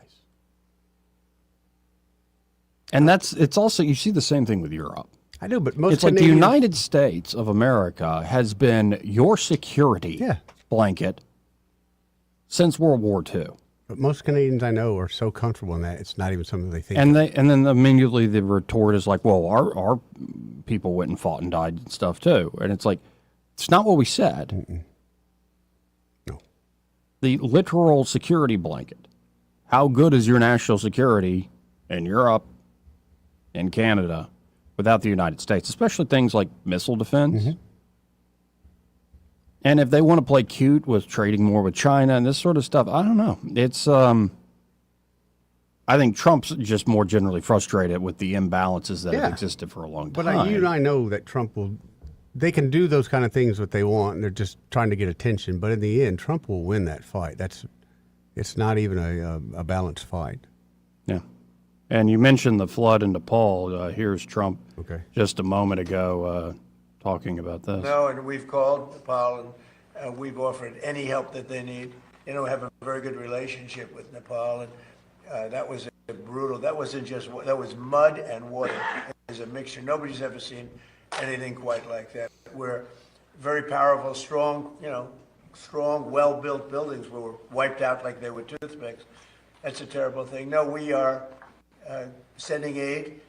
And it's also, you see the same thing with Europe. I do, but most it's like the Canadians- United States of America has been your security blanket since World War II. But most Canadians I know are so comfortable in that it's not even something they think. And then immediately the retort is like, well, our people went and fought and died and stuff too. And it's like, it's not what we said. The literal security blanket. How good is your national security in Europe and Canada without the United States, especially things like missile defense? Mm-hmm. And if they want to play cute with trading more with China and this sort of stuff, I don't know. It's I think Trump's just more generally frustrated with the imbalances that have existed for a long time. But you and I know that Trump will. They can do those kind of things what they want, and they're just trying to get attention. But in the end, Trump will win that fight. It's not even a balanced fight. Yeah. And you mentioned the flood in Nepal. Here's Trump just a moment ago talking about this. No, and we've called Nepal and we've offered any help that they need. You know, we have a very good relationship with Nepal, and that was brutal. That wasn't just, that was mud and water. It was a mixture. Nobody's ever seen anything quite like that. We're very powerful, strong, well-built buildings were wiped out like they were toothpicks. That's a terrible thing. No, we are sending aid,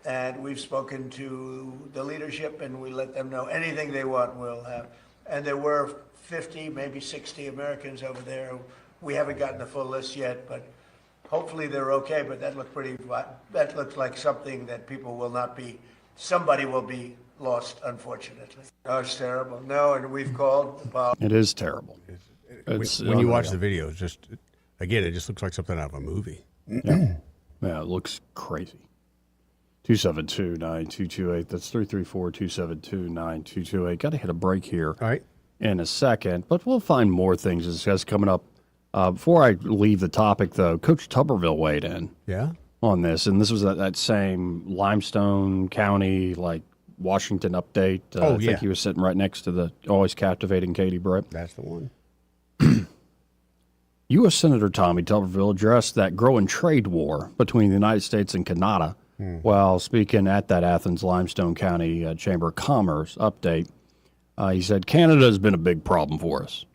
and we've spoken to the leadership, and we let them know anything they want, we'll have. And there were 50, maybe 60 Americans over there. We haven't gotten the full list yet, but hopefully they're okay. But that looks like something that people will not be. Somebody will be lost, unfortunately. Oh, it's terrible. No, and we've called Nepal. It is terrible. When you watch the video, it just looks like something out of a movie. Yeah, it looks crazy. 272-9228. That's 334-272-9228. Got to hit a break here in a second, but we'll find more things to discuss coming up. Before I leave the topic, though, Coach Tuberville weighed in on this, and this was that same Limestone County, like Washington update. I think he was sitting right next to the always captivating Katie Britt. That's the one. U.S. Senator Tommy Tuberville addressed that growing trade war between the United States and Canada while speaking at that Athens Limestone County Chamber of Commerce update. He said, Canada has been a big problem for us.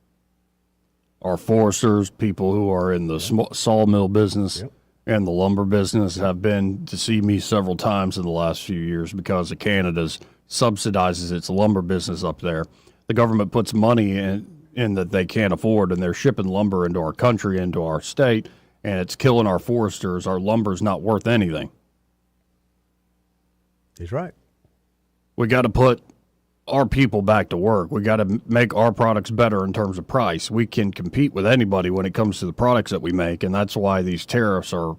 Our foresters, people who are in the sawmill business and the lumber business have been to see me several times in the last few years because of Canada's subsidizes its lumber business up there. The government puts money in that they can't afford, and they're shipping lumber into our country, into our state, and it's killing our foresters. Our lumber's not worth anything. He's right. We got to put our people back to work. We got to make our products better in terms of price. We can compete with anybody when it comes to the products that we make, and that's why these tariffs are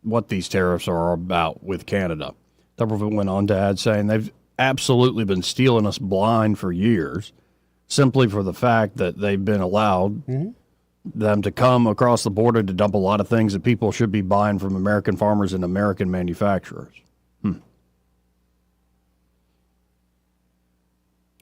what these tariffs are about with Canada. Tuberville went on to add, saying they've absolutely been stealing us blind for years, simply for the fact that they've been allowed them to come across the border to dump a lot of things that people should be buying from American farmers and American manufacturers.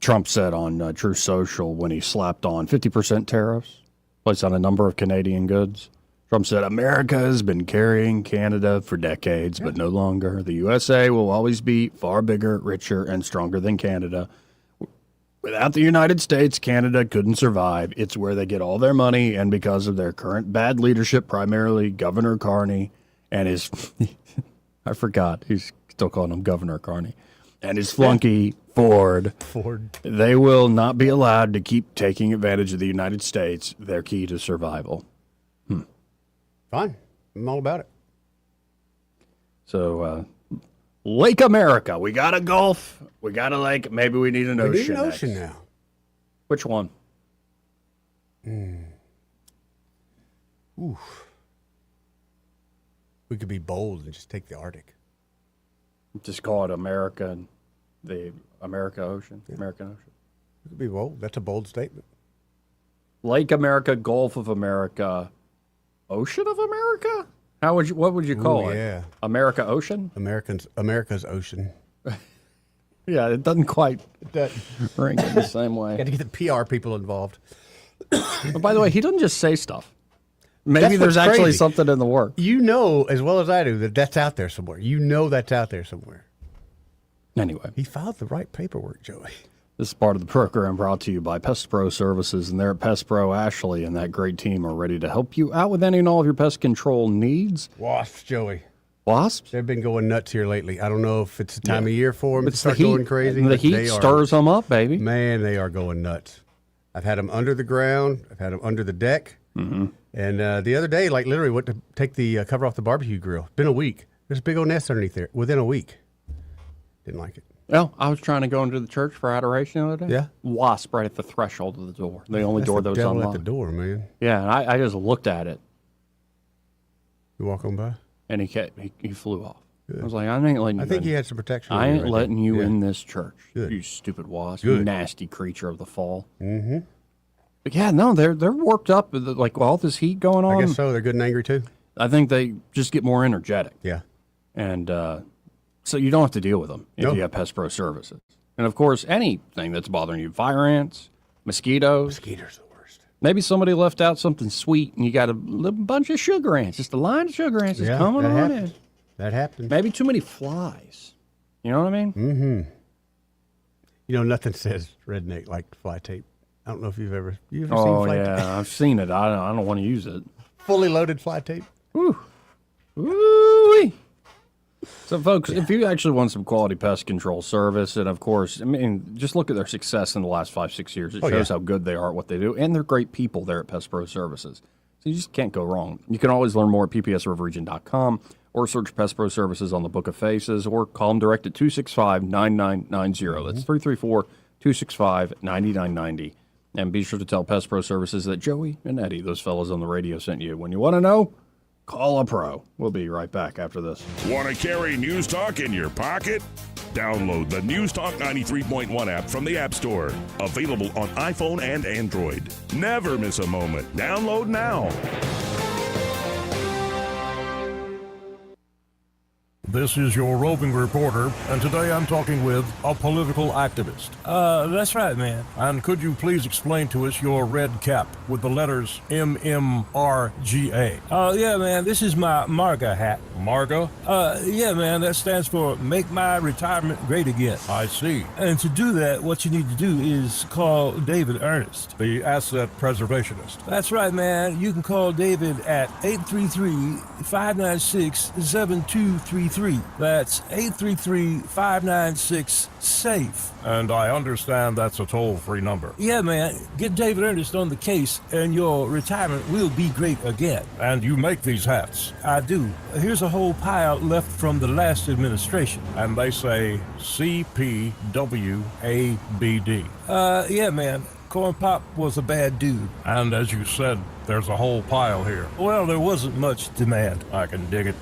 Trump said on Truth Social when he slapped on 50% tariffs placed on a number of Canadian goods. Trump said, America has been carrying Canada for decades, but no longer. The USA will always be far bigger, richer, and stronger than Canada. Without the United States, Canada couldn't survive. It's where they get all their money, and because of their current bad leadership, primarily Governor Carney and his, I forgot, he's still calling him Governor Carney, and his flunky Ford, they will not be allowed to keep taking advantage of the United States, their key to survival. Fine. I'm all about it. So, Lake America. We got a Gulf. We got a lake. Maybe we need an ocean. We need an ocean next. now. Which one? Oof. We could be bold and just take the Arctic. Just call it America, the America Ocean. Yeah. American Ocean. We could be bold. That's a bold statement. Lake America, Gulf of America, Ocean of America? What would you call it? Yeah. America Ocean? America's Ocean. Yeah, it doesn't quite ring in the same way. Got to get the PR people involved. But by the way, he doesn't just say stuff. Maybe there's actually something in the work. You know as well as I do that that's out there somewhere. You know that's out there somewhere. Anyway. He filed the right paperwork, Joey. This is part of the program brought to you by Pest Pro Services, and they're at Pest Pro. Ashley and that great team are ready to help you out with any and all of your pest control needs. Wasps, Joey. Wasps? They've been going nuts here lately. I don't know if it's the time of year for them It's to start the heat. going crazy. The heat stirs them up, baby. Man, they are going nuts. I've had them under the ground. I've had them under the deck. Mm-hmm. And the other day, like literally went to take the cover off the barbecue grill. Been a week. There's a big old nest underneath there within a week. Didn't like it. Well, I was trying to go into the church for adoration the other day. Yeah. Wasp right at the threshold of the door. The only That's door the that was devil unlocked. at the door, man. Yeah, and I just looked at it. You walk on by? And he flew off. Good. I was like, I ain't letting you I think in. he had some protection. I ain't right letting there. you Yeah. in this church. Good. You stupid wasp. Good. You nasty creature of the fall. Mm-hmm. But yeah, no, they're worked up with like all this heat going on. I guess so. They're good and angry too. I think they just get more energetic. Yeah. And so you don't have to deal with them if Nope. you have Pest Pro services. And of course, anything that's bothering you, fire ants, mosquitoes. Mosquitoes are the worst. Maybe somebody left out something sweet and you got a little bunch of sugar ants, just a line of sugar ants just coming that on happens. in. That happens. Maybe too many flies. You know what I mean? Mm-hmm. You know, nothing says redneck like fly tape. I don't know if you've ever seen fly tape. I've seen it. I don't want to use it. Fully loaded fly tape. Woo. Woo-wee. So, folks, if you actually want some quality pest control service, and of course, I mean, just look at their success in the last 5-6 years. It shows how good they are at what they do, and they're great people there at Pest Pro Services. So you just can't go wrong. You can always learn more at ppsriverregion.com or search Pest Pro Services on the Book of Faces or call them direct at 265-9990. That's 334-265-9990. And be sure to tell Pest Pro Services that Joey and Eddie, those fellas on the radio, sent you. When you want to know, call a pro. We'll be right back after this. Want to carry News Talk in your pocket? Download the News Talk 93.1 app from the App Store. Available on iPhone and Android. Never miss a moment. Download now. This is your roving reporter, and today I'm talking with a political activist. That's right, man. And could you please explain to us your red cap with the letters MMRGA? Yeah, man, this is my MARGA hat. MARGA? Yeah, man, that stands for Make My Retirement Great Again. I see. And to do that, what you need to do is call David Ernest, the asset preservationist. That's right, man. You can call David at 833-596-7233. That's 833-596-SAFE. And I understand that's a toll-free number. Yeah, man. Get David Ernest on the case, and your retirement will be great again. And you make these hats? I do. Here's a whole pile left from the last administration. And they say CPWABD. Yeah, man. Corn Pop was a bad dude. And as you said, there's a whole pile here. Well, there wasn't much demand. I can dig it.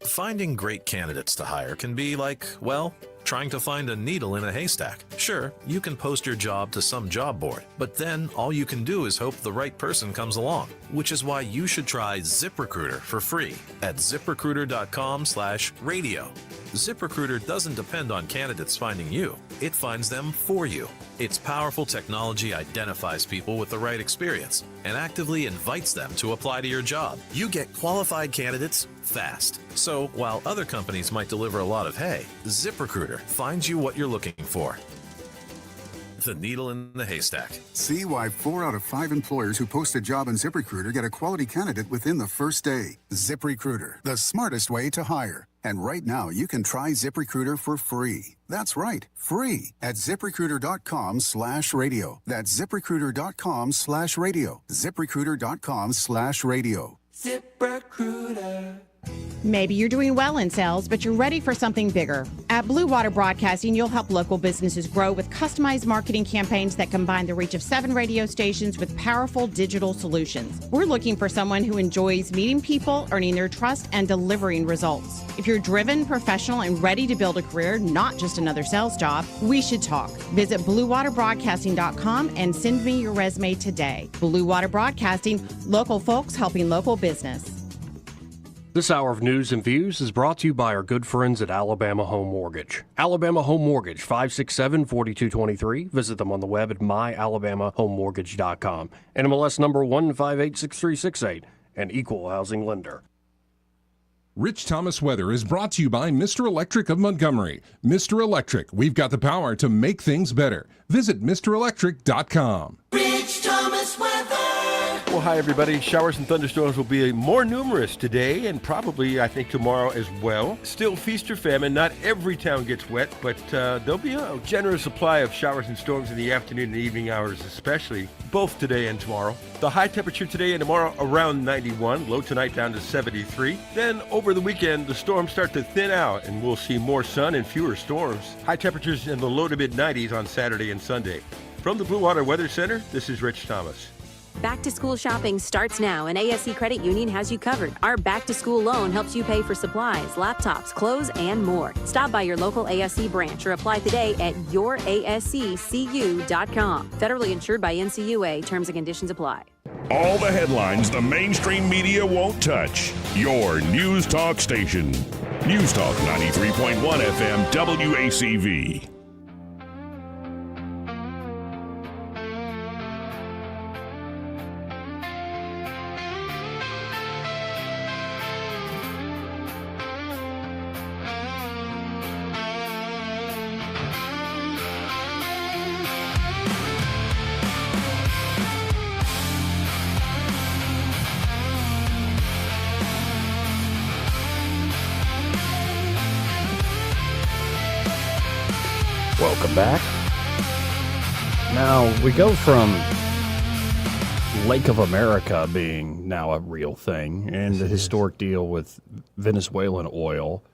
Finding great candidates to hire can be like, well, trying to find a needle in a haystack. Sure, you can post your job to some job board, but then all you can do is hope the right person comes along, which is why you should try ZipRecruiter for free at ZipRecruiter.com/radio. ZipRecruiter doesn't depend on candidates finding you. It finds them for you. Its powerful technology identifies people with the right experience and actively invites them to apply to your job. You get qualified candidates fast. So while other companies might deliver a lot of hay, ZipRecruiter finds you what you're looking for. The needle in the haystack. See why 4 out of 5 employers who post a job on ZipRecruiter get a quality candidate within the first day. ZipRecruiter, the smartest way to hire. And right now, you can try ZipRecruiter for free. That's right, free at ZipRecruiter.com/radio. That's ZipRecruiter.com/radio. ZipRecruiter.com/radio. ZipRecruiter. Maybe you're doing well in sales, but you're ready for something bigger. At Blue Water Broadcasting, you'll help local businesses grow with customized marketing campaigns that combine the reach of 7 radio stations with powerful digital solutions. We're looking for someone who enjoys meeting people, earning their trust, and delivering results. If you're driven, professional, and ready to build a career, not just another sales job, we should talk. Visit BlueWaterBroadcasting.com and send me your resume today. Blue Water Broadcasting, local folks helping local business. This hour of news and views is brought to you by our good friends at Alabama Home Mortgage. Alabama Home Mortgage, 567-4223. Visit them on the web at myalabamahomemortgage.com. NMLS number 1586368, an equal housing lender. Rich Thomas Weather is brought to you by Mr. Electric of Montgomery. Mr. Electric, we've got the power to make things better. Visit MrElectric.com. Rich Thomas Weather. Well, hi, everybody. Showers and thunderstorms will be more numerous today and probably, I think, tomorrow as well. Still feast or famine. Not every town gets wet, but there'll be a generous supply of showers and storms in the afternoon and evening hours, especially, both today and tomorrow. The high temperature today and tomorrow around 91, low tonight down to 73. Then over the weekend, the storms start to thin out and we'll see more sun and fewer storms. High temperatures in the low to mid 90s on Saturday and Sunday. From the Blue Water Weather Center, this is Rich Thomas. Back to school shopping starts now, and ASC Credit Union has you covered. Our back to school loan helps you pay for supplies, laptops, clothes, and more. Stop by your local ASC branch or apply today at yourasccu.com. Federally insured by NCUA. Terms and conditions apply. All the headlines the mainstream media won't touch. Your News Talk station. News Talk 93.1 FM WACV. Welcome back. Now, we go from Lake of America being now a real thing and the historic deal with Venezuelan oil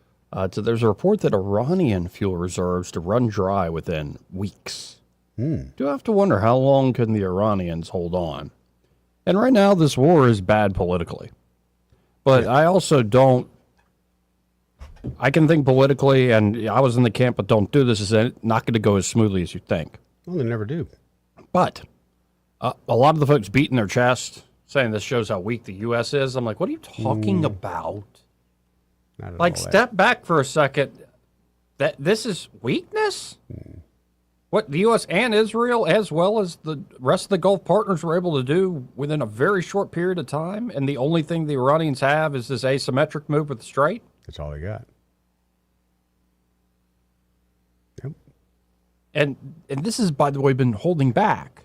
to there's a report that Iranian fuel reserves to run dry within weeks. Do have to wonder how long can the Iranians hold on? And right now, this war is bad politically. But I also don't. I can think politically, and I was in the camp, but don't do this. Is not going to go as smoothly as you think. Well, they never do. But a lot of the folks beating their chest, saying this shows how weak the U.S. is. I'm like, what are you talking about? Like, step back for a second. That this is weakness? What the U.S. and Israel, as well as the rest of the Gulf partners, were able to do within a very short period of time, and the only thing the Iranians have is this asymmetric move with the Strait? That's all they got. And this has, by the way, been holding back.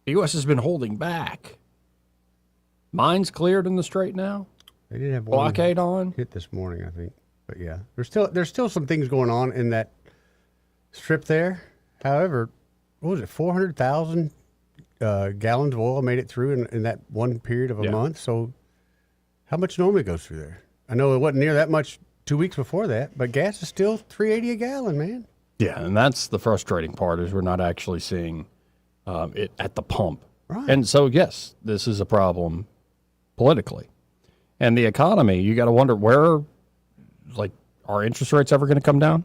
The U.S. has been holding back. Mines cleared in the Strait now? They did have blockade on hit this morning, I think. But yeah, there's still some things going on in that strip there. However, what was it? 400,000 gallons of oil made it through in that one period of a month. So, how much normally goes through there? I know it wasn't near that much 2 weeks before that, but gas is still $3.80 a gallon, man. Yeah, and that's the frustrating part is we're not actually seeing it at the pump. Right. And so, yes, this is a problem politically. And the economy, you got to wonder are interest rates ever going to come down?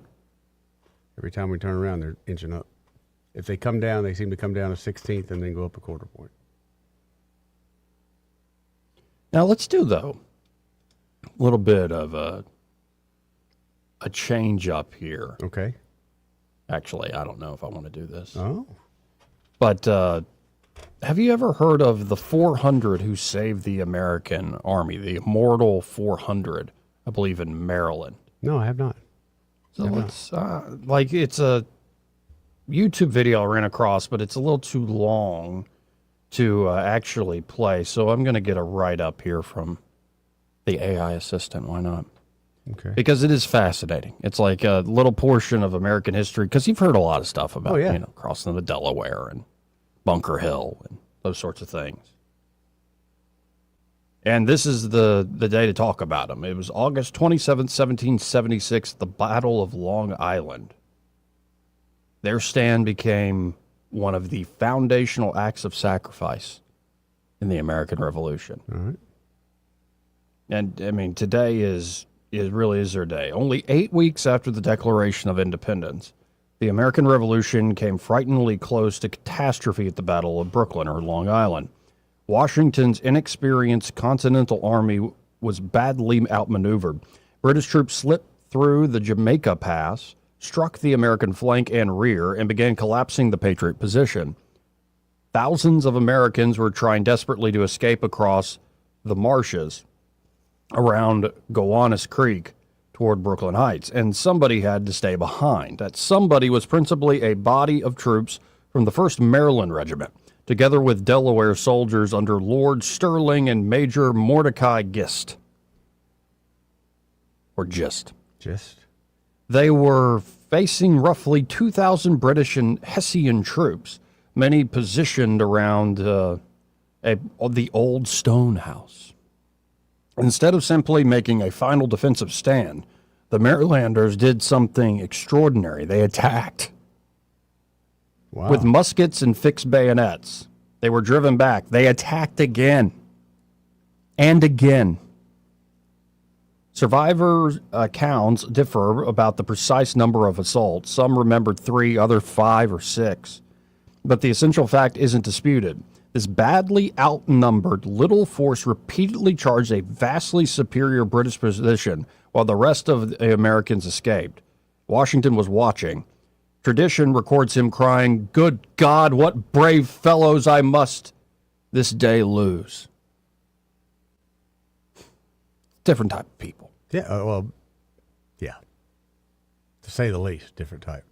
Every time we turn around, they're inching up. If they come down, they seem to come down a 16th and then go up a quarter point. Now, let's do, though, a little bit of a change up here. Okay. Actually, I don't know if I want to do this. Oh. But have you ever heard of the 400 who saved the American Army, the Immortal 400, I believe in Maryland? No, I have not. So it's it's a YouTube video I ran across, but it's a little too long to actually play. So I'm going to get a write-up here from the AI assistant. Why not? Okay. Because it is fascinating. It's like a little portion of American history, because you've heard a lot of stuff about, crossing the Delaware and Bunker Hill and those sorts of things. And this is the day to talk about them. It was August 27th, 1776, the Battle of Long Island. Their stand became one of the foundational acts of sacrifice in the American Revolution. All right. And, I mean, today it really is their day. Only 8 weeks after the Declaration of Independence, the American Revolution came frighteningly close to catastrophe at the Battle of Brooklyn, or Long Island. Washington's inexperienced Continental Army was badly outmaneuvered. British troops slipped through the Jamaica Pass, struck the American flank and rear, and began collapsing the Patriot position. Thousands of Americans were trying desperately to escape across the marshes around Gowanus Creek toward Brooklyn Heights, and somebody had to stay behind. That somebody was principally a body of troops from the 1st Maryland Regiment, together with Delaware soldiers under Lord Sterling and Major Mordecai Gist. Or Gist. Gist. They were facing roughly 2,000 British and Hessian troops, many positioned around the old stone house. Instead of simply making a final defensive stand, the Marylanders did something extraordinary. They attacked. Wow. With muskets and fixed bayonets. They were driven back. They attacked again and again. Survivor accounts differ about the precise number of assaults. Some remembered 3, others 5 or 6. But the essential fact isn't disputed. This badly outnumbered little force repeatedly charged a vastly superior British position while the rest of the Americans escaped. Washington was watching. Tradition records him crying, "Good God, what brave fellows I must this day lose." Different type of people. Yeah, yeah. To say the least, different type.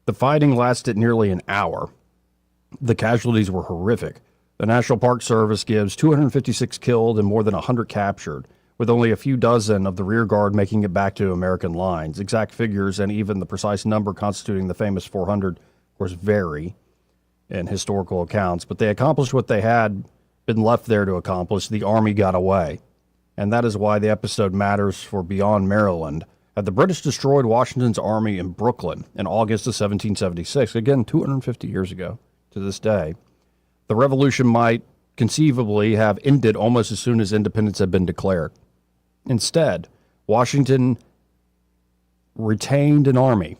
The fighting lasted nearly an hour. The casualties were horrific. The National Park Service gives 256 killed and more than 100 captured, with only a few dozen of the rear guard making it back to American lines. Exact figures and even the precise number constituting the famous 400, of course, vary in historical accounts, but they accomplished what they had been left there to accomplish. The Army got away. And that is why the episode matters for Beyond Maryland. Had the British destroyed Washington's army in Brooklyn in August of 1776, again, 250 years ago to this day, the revolution might conceivably have ended almost as soon as independence had been declared. Instead, Washington retained an army.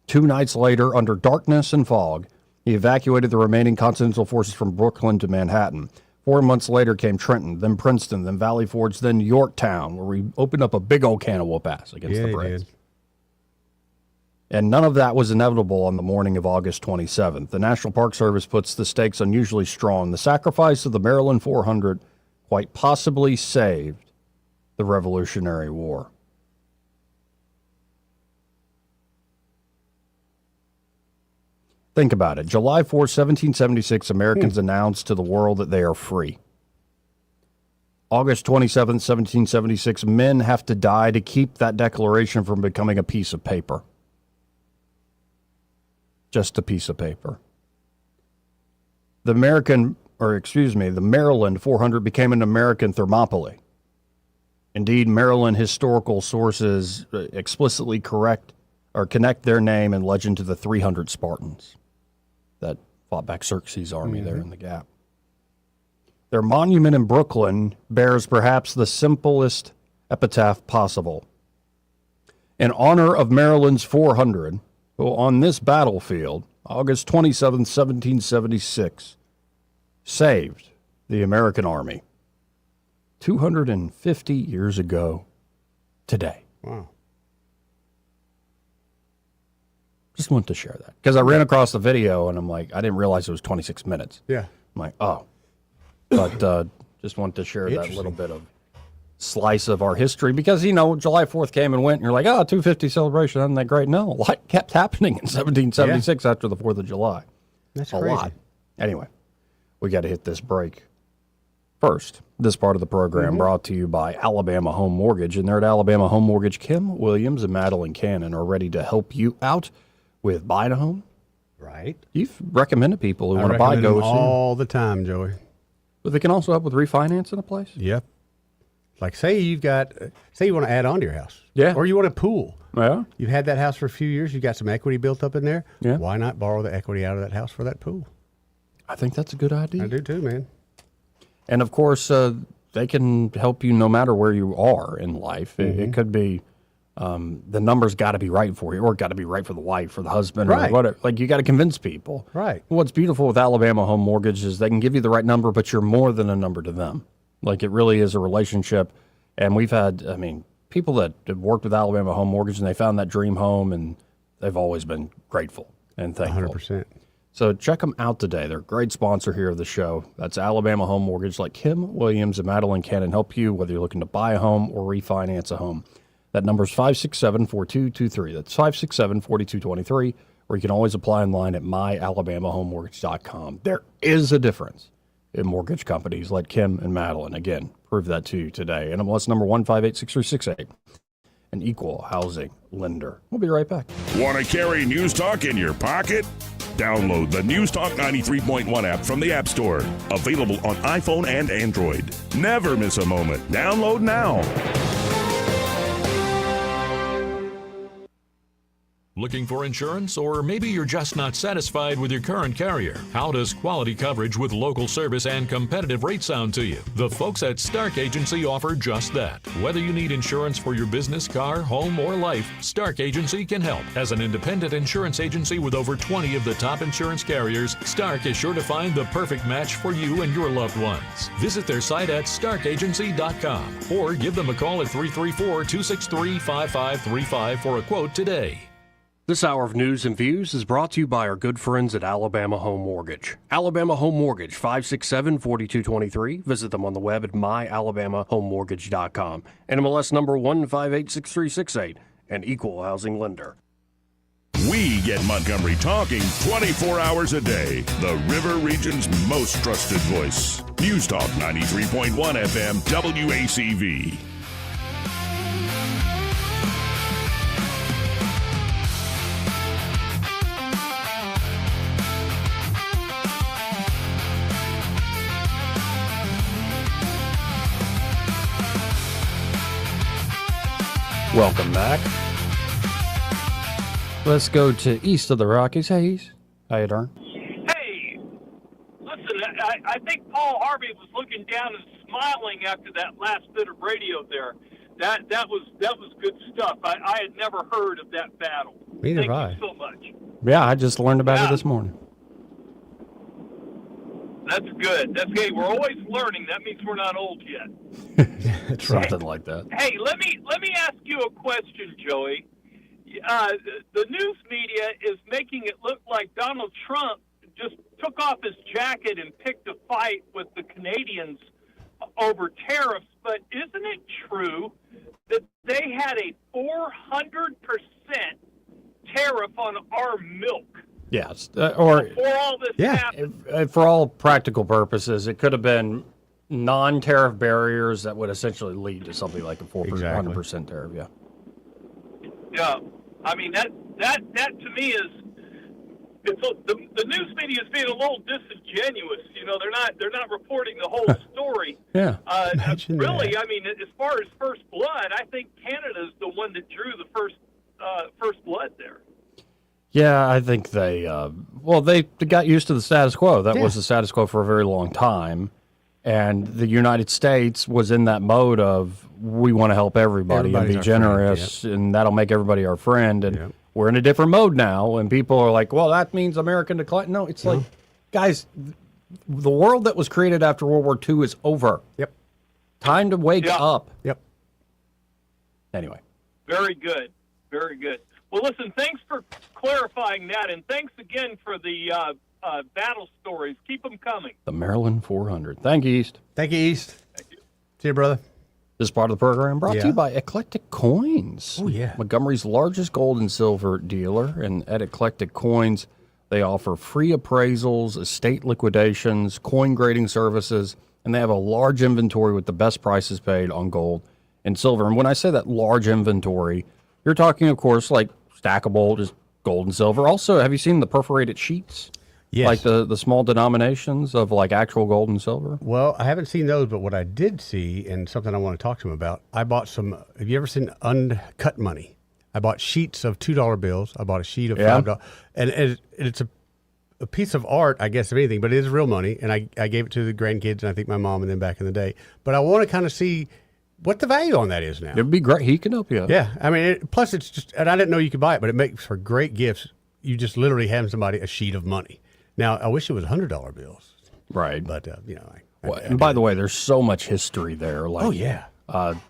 2 nights later, under darkness and fog, he evacuated the remaining Continental forces from Brooklyn to Manhattan. 4 months later came Trenton, then Princeton, then Valley Forge, then Yorktown, where we opened up a big old can of whoop-ass against the Brits. And none of that was inevitable on the morning of August 27th. The National Park Service puts the stakes unusually strong. The sacrifice of the Maryland 400 quite possibly saved the Revolutionary War. Think about it. July 4, 1776, Americans announced to the world that they are free. August 27, 1776, men have to die to keep that declaration from becoming a piece of paper. Just a piece of paper. The Maryland 400 became an American Thermopylae. Indeed, Maryland historical sources explicitly connect their name and legend to the 300 Spartans that fought back Xerxes' army there in the Gap. Their monument in Brooklyn bears perhaps the simplest epitaph possible. In honor of Maryland's 400, who on this battlefield, August 27, 1776, saved the American army 250 years ago today. Wow. Just wanted to share that because I ran across the video and I'm like, I didn't realize it was 26 minutes. Yeah. I'm like, oh. But just wanted to share that little bit of slice of our history because, you know, July 4th came and went and you're like, oh, 250 celebration, isn't that great? No, a lot kept happening in 1776 after the 4th of July. That's a crazy. lot. Anyway, we got to hit this break. First, this part of the program brought to you by Alabama Home Mortgage. And there at Alabama Home Mortgage, Kim Williams and Madeline Cannon are ready to help you out with buying a home. Right. You've recommended people who I want to buy recommend them go soon. all the time, Joey. But they can also help with refinancing a place. Yep. Like say you want to add on to your house. Yeah. Or you want a pool. Yeah. You've had that house for a few years. You got some equity built up in there. Yeah. Why not borrow the equity out of that house for that pool? I think that's a good idea. I do too, man. And of course, they can help you no matter where you are in life. It could be the numbers got to be right for you, or got to be right for the wife or the husband, Right. or whatever. Like you got to convince people. Right. What's beautiful with Alabama Home Mortgage is they can give you the right number, but you're more than a number to them. Like it really is a relationship. And we've had, people that have worked with Alabama Home Mortgage and they found that dream home, and they've always been grateful and thankful. 100%. So check them out today. They're a great sponsor here of the show. That's Alabama Home Mortgage. Like Kim Williams and Madeline Cannon help you whether you're looking to buy a home or refinance a home. That number is 567-4223. That's 567-4223. Or you can always apply online at myalabamahomemortgage.com. There is a difference in mortgage companies. Let Kim and Madeline, again, prove that to you today. NMLS number 1586368. An equal housing lender. We'll be right back. Want to carry News Talk in your pocket? Download the News Talk 93.1 app from the App Store. Available on iPhone and Android. Never miss a moment. Download now. Looking for insurance? Or maybe you're just not satisfied with your current carrier? How does quality coverage with local service and competitive rates sound to you? The folks at Stark Agency offer just that. Whether you need insurance for your business, car, home, or life, Stark Agency can help. As an independent insurance agency with over 20 of the top insurance carriers, Stark is sure to find the perfect match for you and your loved ones. Visit their site at starkagency.com or give them a call at 334-263-5535 for a quote today. This hour of news and views is brought to you by our good friends at Alabama Home Mortgage. Alabama Home Mortgage, 567-4223. Visit them on the web at myalabamahomemortgage.com. NMLS number 1586368, an equal housing lender. We get Montgomery talking 24 hours a day. The River Region's most trusted voice. News Talk 93.1 FM WACV. Welcome back. Let's go to east of the Rockies. Hey, East. How you doing? Hey, listen, I think Paul Harvey was looking down and smiling after that last bit of radio there. That was good stuff. I had never heard of that battle. Neither have Thank I. you so much. Yeah, I just learned about it this morning. That's good. That's good. We're always learning. That means we're not old yet. It's something like that. Hey, let me ask you a question, Joey. The news media is making it look like Donald Trump just took off his jacket and picked a fight with the Canadians over tariffs, but isn't it true that they had a 400% tariff on our milk? Yes, or Before all this happened? for all practical purposes, it could have been non-tariff barriers that would essentially lead to something like a 400% tariff. Yeah. Yeah, I mean that to me is the news media is being a little disingenuous. You know, they're not reporting the whole story. Yeah. Really, that. I mean, as far as first blood, I think Canada's the one that drew the first blood there. Yeah, I think they got used to the status quo. That was the status quo for a very long time. And the United States was in that mode of, we want to help everybody and be generous, and that'll make everybody our friend. And we're in a different mode now, and people are like, well, that means American decline. No, it's like, guys, the world that was created after World War II is over. Yep. Time to wake up. Yep. Anyway. Very good. Very good. Well, listen, thanks for clarifying that, and thanks again for the battle stories. Keep them coming. The Maryland 400. Thank you, East. Thank you, East. Thank you. See you, brother. This part of the program brought to you by Eclectic Coins. Oh, yeah. Montgomery's largest gold and silver dealer. And at Eclectic Coins, they offer free appraisals, estate liquidations, coin grading services, and they have a large inventory with the best prices paid on gold and silver. And when I say that large inventory, you're talking, of course, like stackable, just gold and silver. Also, have you seen the perforated sheets? Yes. Like the small denominations of like actual gold and silver? Well, I haven't seen those, but what I did see, and something I want to talk to him about, I bought some, have you ever seen uncut money? I bought sheets of $2 bills. I bought a sheet of $5. And it's a piece of art, I guess, of anything, but it is real money. And I gave it to the grandkids, and I think my mom and them back in the day. But I want to kind of see what the value on that is now. It'd be great. He can help you out. Yeah. I mean, plus it's just, and I didn't know you could buy it, but it makes for great gifts. You just literally hand somebody a sheet of money. Now, I wish it was $100 bills. Right. But, you know. And by the way, there's so much history there. Like, oh, yeah.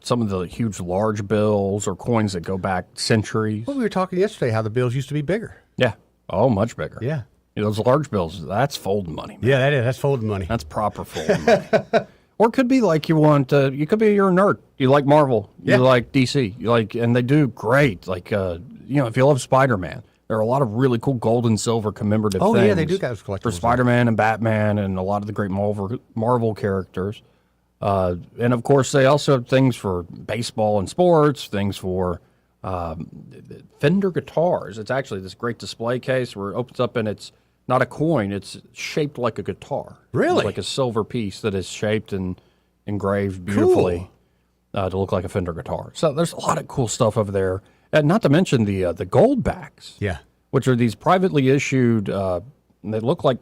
Some of the huge large bills or coins that go back centuries. Well, we were talking yesterday how the bills used to be bigger. Yeah. Oh, much bigger. Yeah. You know, those large bills, that's folding money. Man. Yeah, that is. That's folding money. That's proper folding money. Or it could be like you're a nerd. You like Marvel. Yeah. You like DC. And they do great. Like, if you love Spider-Man, there are a lot of really cool gold and silver commemorative things. Oh, yeah, they do guys collectibles. For Spider-Man and Batman and a lot of the great Marvel characters. And, of course, they also have things for baseball and sports, things for Fender guitars. It's actually this great display case where it opens up and it's not a coin. It's shaped like a guitar. Really? It's like a silver piece that is shaped and engraved beautifully to look like a Fender guitar. So there's a lot of cool stuff over there. And not to mention the gold backs. Yeah. Which are these privately issued, they look like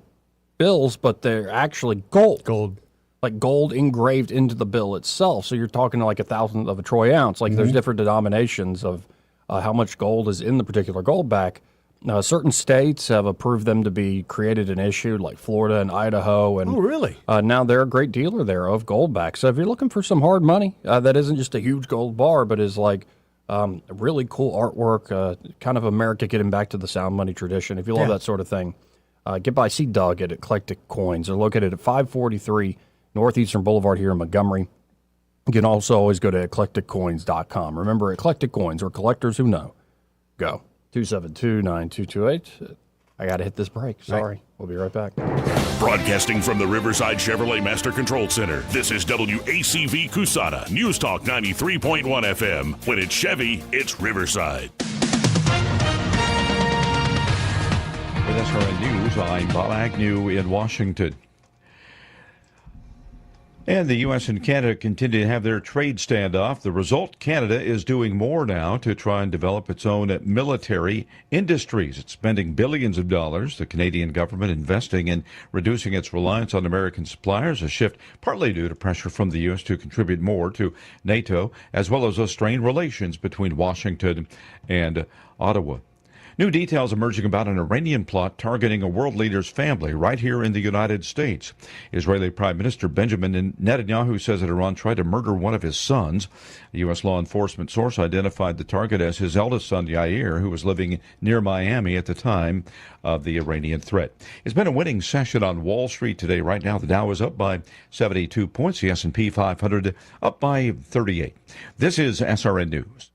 bills, but they're actually gold. Gold. Like gold engraved into the bill itself. So you're talking like 1,000th of a troy ounce. Like there's different denominations of how much gold is in the particular gold back. Certain states have approved them to be created and issued, like Florida and Idaho. And oh, really? Now they're a great dealer there of gold back. So if you're looking for some hard money, that isn't just a huge gold bar, but is like really cool artwork, kind of America getting back to the sound money tradition. If you love that sort of thing, get by. See Doug at Eclectic Coins. They're located at 543 Northeastern Boulevard here in Montgomery. You can also always go to eclecticcoins.com. Remember, Eclectic Coins are collectors who know. Go. 272-9228. I got to hit this break. Sorry. We'll be right back. Broadcasting from the Riverside Chevrolet Master Control Center, this is WACV Cusana, News Talk 93.1 FM. When it's Chevy, it's Riverside. With SRN News, I'm Bob Agnew in Washington. And the U.S. and Canada continue to have their trade standoff. The result, Canada is doing more now to try and develop its own military industries. It's spending billions of dollars, the Canadian government investing in reducing its reliance on American suppliers, a shift partly due to pressure from the U.S. to contribute more to NATO, as well as strained relations between Washington and Ottawa. New details emerging about an Iranian plot targeting a world leader's family right here in the United States. Israeli Prime Minister Benjamin Netanyahu says that Iran tried to murder one of his sons. A U.S. law enforcement source identified the target as his eldest son, Yair, who was living near Miami at the time of the Iranian threat. It's been a winning session on Wall Street today. Right now, the Dow is up by 72 points. The S&P 500 up by 38. This is SRN News.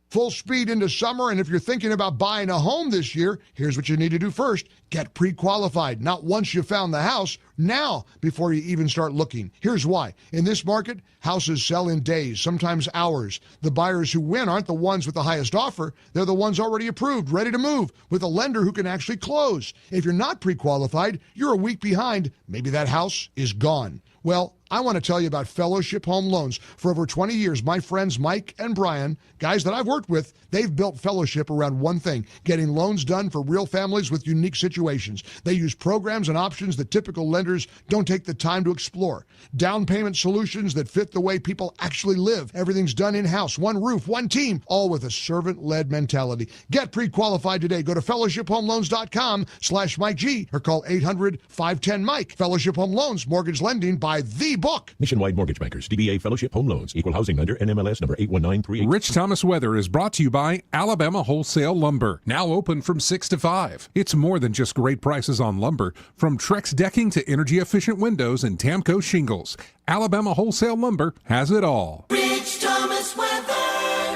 Full speed into summer, and if you're thinking about buying a home this year, here's what you need to do first. Get pre-qualified. Not once you found the house, now before you even start looking. Here's why. In this market, houses sell in days, sometimes hours. The buyers who win aren't the ones with the highest offer. They're the ones already approved, ready to move, with a lender who can actually close. If you're not pre-qualified, you're a week behind. Maybe that house is gone. Well, I want to tell you about Fellowship Home Loans. For over 20 years, my friends Mike and Brian, guys that I've worked with, they've built Fellowship around one thing, getting loans done for real families with unique situations. They use programs and options that typical lenders don't take the time to explore. Down payment solutions that fit the way people actually live. Everything's done in-house, one roof, one team, all with a servant-led mentality. Get pre-qualified today. Go to fellowshiphomeloans.com/Mike G or call 800-510-MIKE. Fellowship Home Loans, mortgage lending by the book. Nationwide Mortgage Bankers, DBA Fellowship Home Loans, Equal Housing Lender, NMLS number 8193. Rich Thomas Weather is brought to you by Alabama Wholesale Lumber, now open from 6 to 5. It's more than just great prices on lumber. From Trex decking to energy-efficient windows and Tamco shingles, Alabama Wholesale Lumber has it all. Rich Thomas Weather.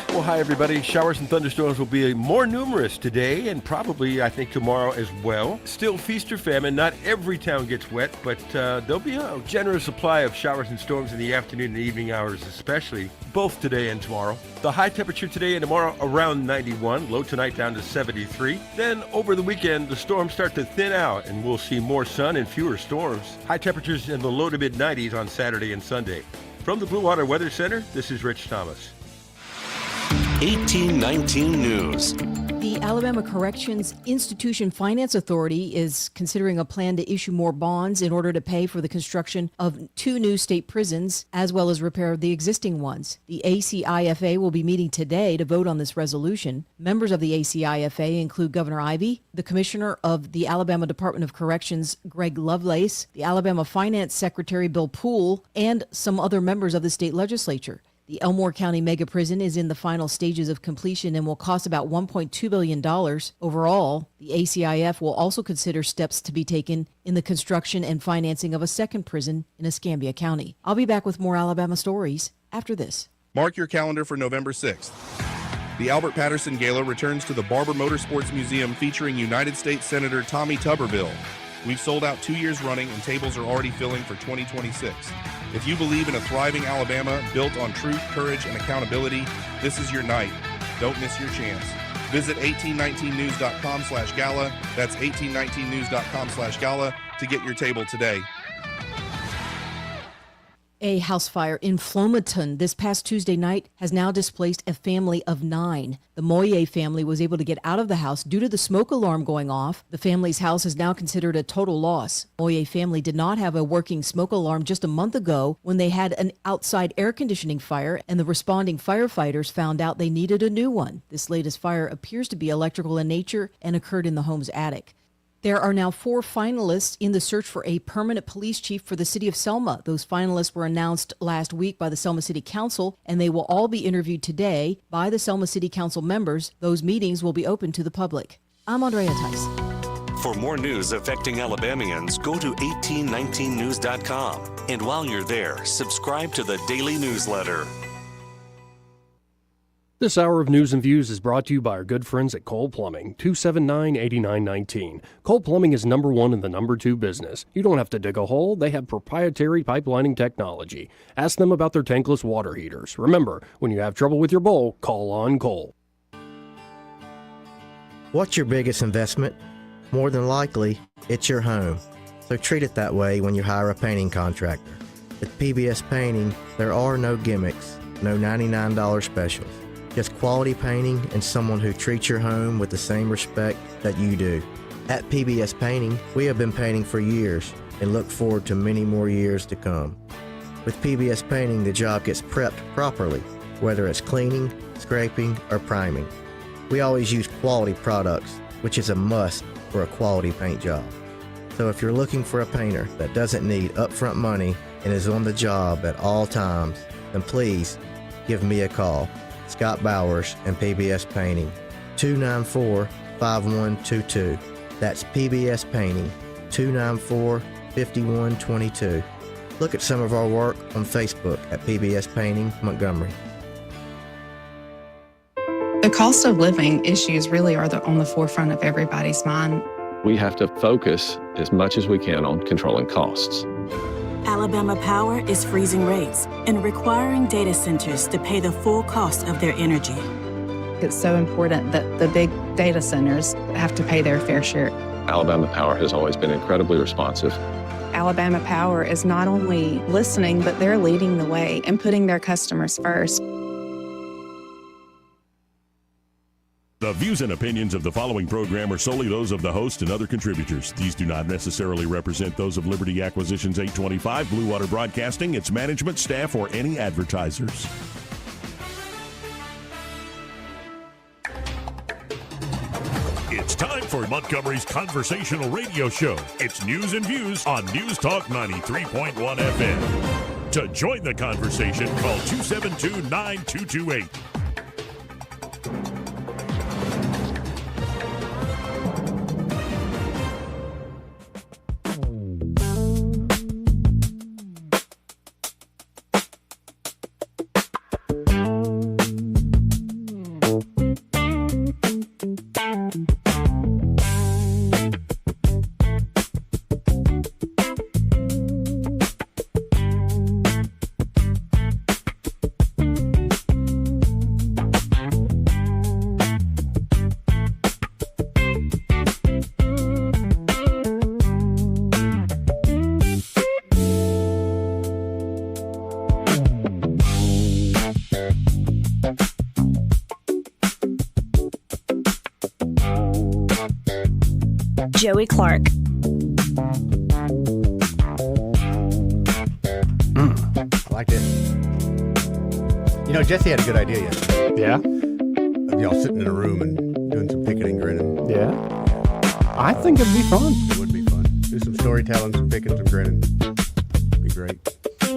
Well, hi, everybody. Showers and thunderstorms will be more numerous today and probably, I think, tomorrow as well. Still feast or famine. Not every town gets wet, but there'll be a generous supply of showers and storms in the afternoon and evening hours especially, both today and tomorrow. The high temperature today and tomorrow around 91, low tonight down to 73. Then over the weekend, the storms start to thin out and we'll see more sun and fewer storms. High temperatures in the low to mid 90s on Saturday and Sunday. From the Blue Water Weather Center, this is Rich Thomas. 1819 News. The Alabama Corrections Institution Finance Authority is considering a plan to issue more bonds in order to pay for the construction of 2 new state prisons, as well as repair of the existing ones. The ACIFA will be meeting today to vote on this resolution. Members of the ACIFA include Governor Ivey, the Commissioner of the Alabama Department of Corrections, Greg Lovelace, the Alabama Finance Secretary, Bill Poole, and some other members of the state legislature. The Elmore County Mega Prison is in the final stages of completion and will cost about $1.2 billion. Overall, the ACIF will also consider steps to be taken in the construction and financing of a second prison in Escambia County. I'll be back with more Alabama stories after this. Mark your calendar for November 6th. The Albert Patterson Gala returns to the Barber Motorsports Museum featuring United States Senator Tommy Tuberville. We've sold out 2 years running and tables are already filling for 2026. If you believe in a thriving Alabama built on truth, courage, and accountability, this is your night. Don't miss your chance. Visit 1819news.com/gala. That's 1819news.com/gala to get your table today. A house fire in Flomaton this past Tuesday night has now displaced a family of 9. The Moyer family was able to get out of the house due to the smoke alarm going off. The family's house is now considered a total loss. Moyer family did not have a working smoke alarm just a month ago when they had an outside air conditioning fire, and the responding firefighters found out they needed a new one. This latest fire appears to be electrical in nature and occurred in the home's attic. There are now 4 finalists in the search for a permanent police chief for the city of Selma. Those finalists were announced last week by the Selma City Council, and they will all be interviewed today by the Selma City Council members. Those meetings will be open to the public. I'm Andrea Tice. For more news affecting Alabamians, go to 1819news.com. And while you're there, subscribe to the daily newsletter. This hour of News and Views is brought to you by our good friends at Cole Plumbing, 279-8919. Cole Plumbing is number 1 in the number 2 business. You don't have to dig a hole. They have proprietary pipelining technology. Ask them about their tankless water heaters. Remember, when you have trouble with your bowl, call on Cole. What's your biggest investment? More than likely, it's your home. So treat it that way when you hire a painting contractor. With PBS Painting, there are no gimmicks, no $99 specials. Just quality painting and someone who treats your home with the same respect that you do. At PBS Painting, we have been painting for years and look forward to many more years to come. With PBS Painting, the job gets prepped properly, whether it's cleaning, scraping, or priming. We always use quality products, which is a must for a quality paint job. So if you're looking for a painter that doesn't need upfront money and is on the job at all times, then please give me a call. Scott Bowers and PBS Painting, 294-5122. That's PBS Painting, 294-5122. Look at some of our work on Facebook at PBS Painting Montgomery. The cost of living issues really are on the forefront of everybody's mind. We have to focus as much as we can on controlling costs. Alabama Power is freezing rates and requiring data centers to pay the full cost of their energy. It's so important that the big data centers have to pay their fair share. Alabama Power has always been incredibly responsive. Alabama Power is not only listening, but they're leading the way and putting their customers first. The views and opinions of the following program are solely those of the host and other contributors. These do not necessarily represent those of Liberty Acquisitions 825, Blue Water Broadcasting, its management, staff, or any advertisers. It's time for Montgomery's conversational radio show. It's News and Views on News Talk 93.1 FM. To join the conversation, call 272-9228. Joey Clark. I liked it. You know, Jesse had a good idea yesterday. Yeah? Of y'all sitting in a room and doing some picking and grinning. Yeah. I think it'd be fun. It would be fun. Do some storytelling, some picking, some grinning. Be great.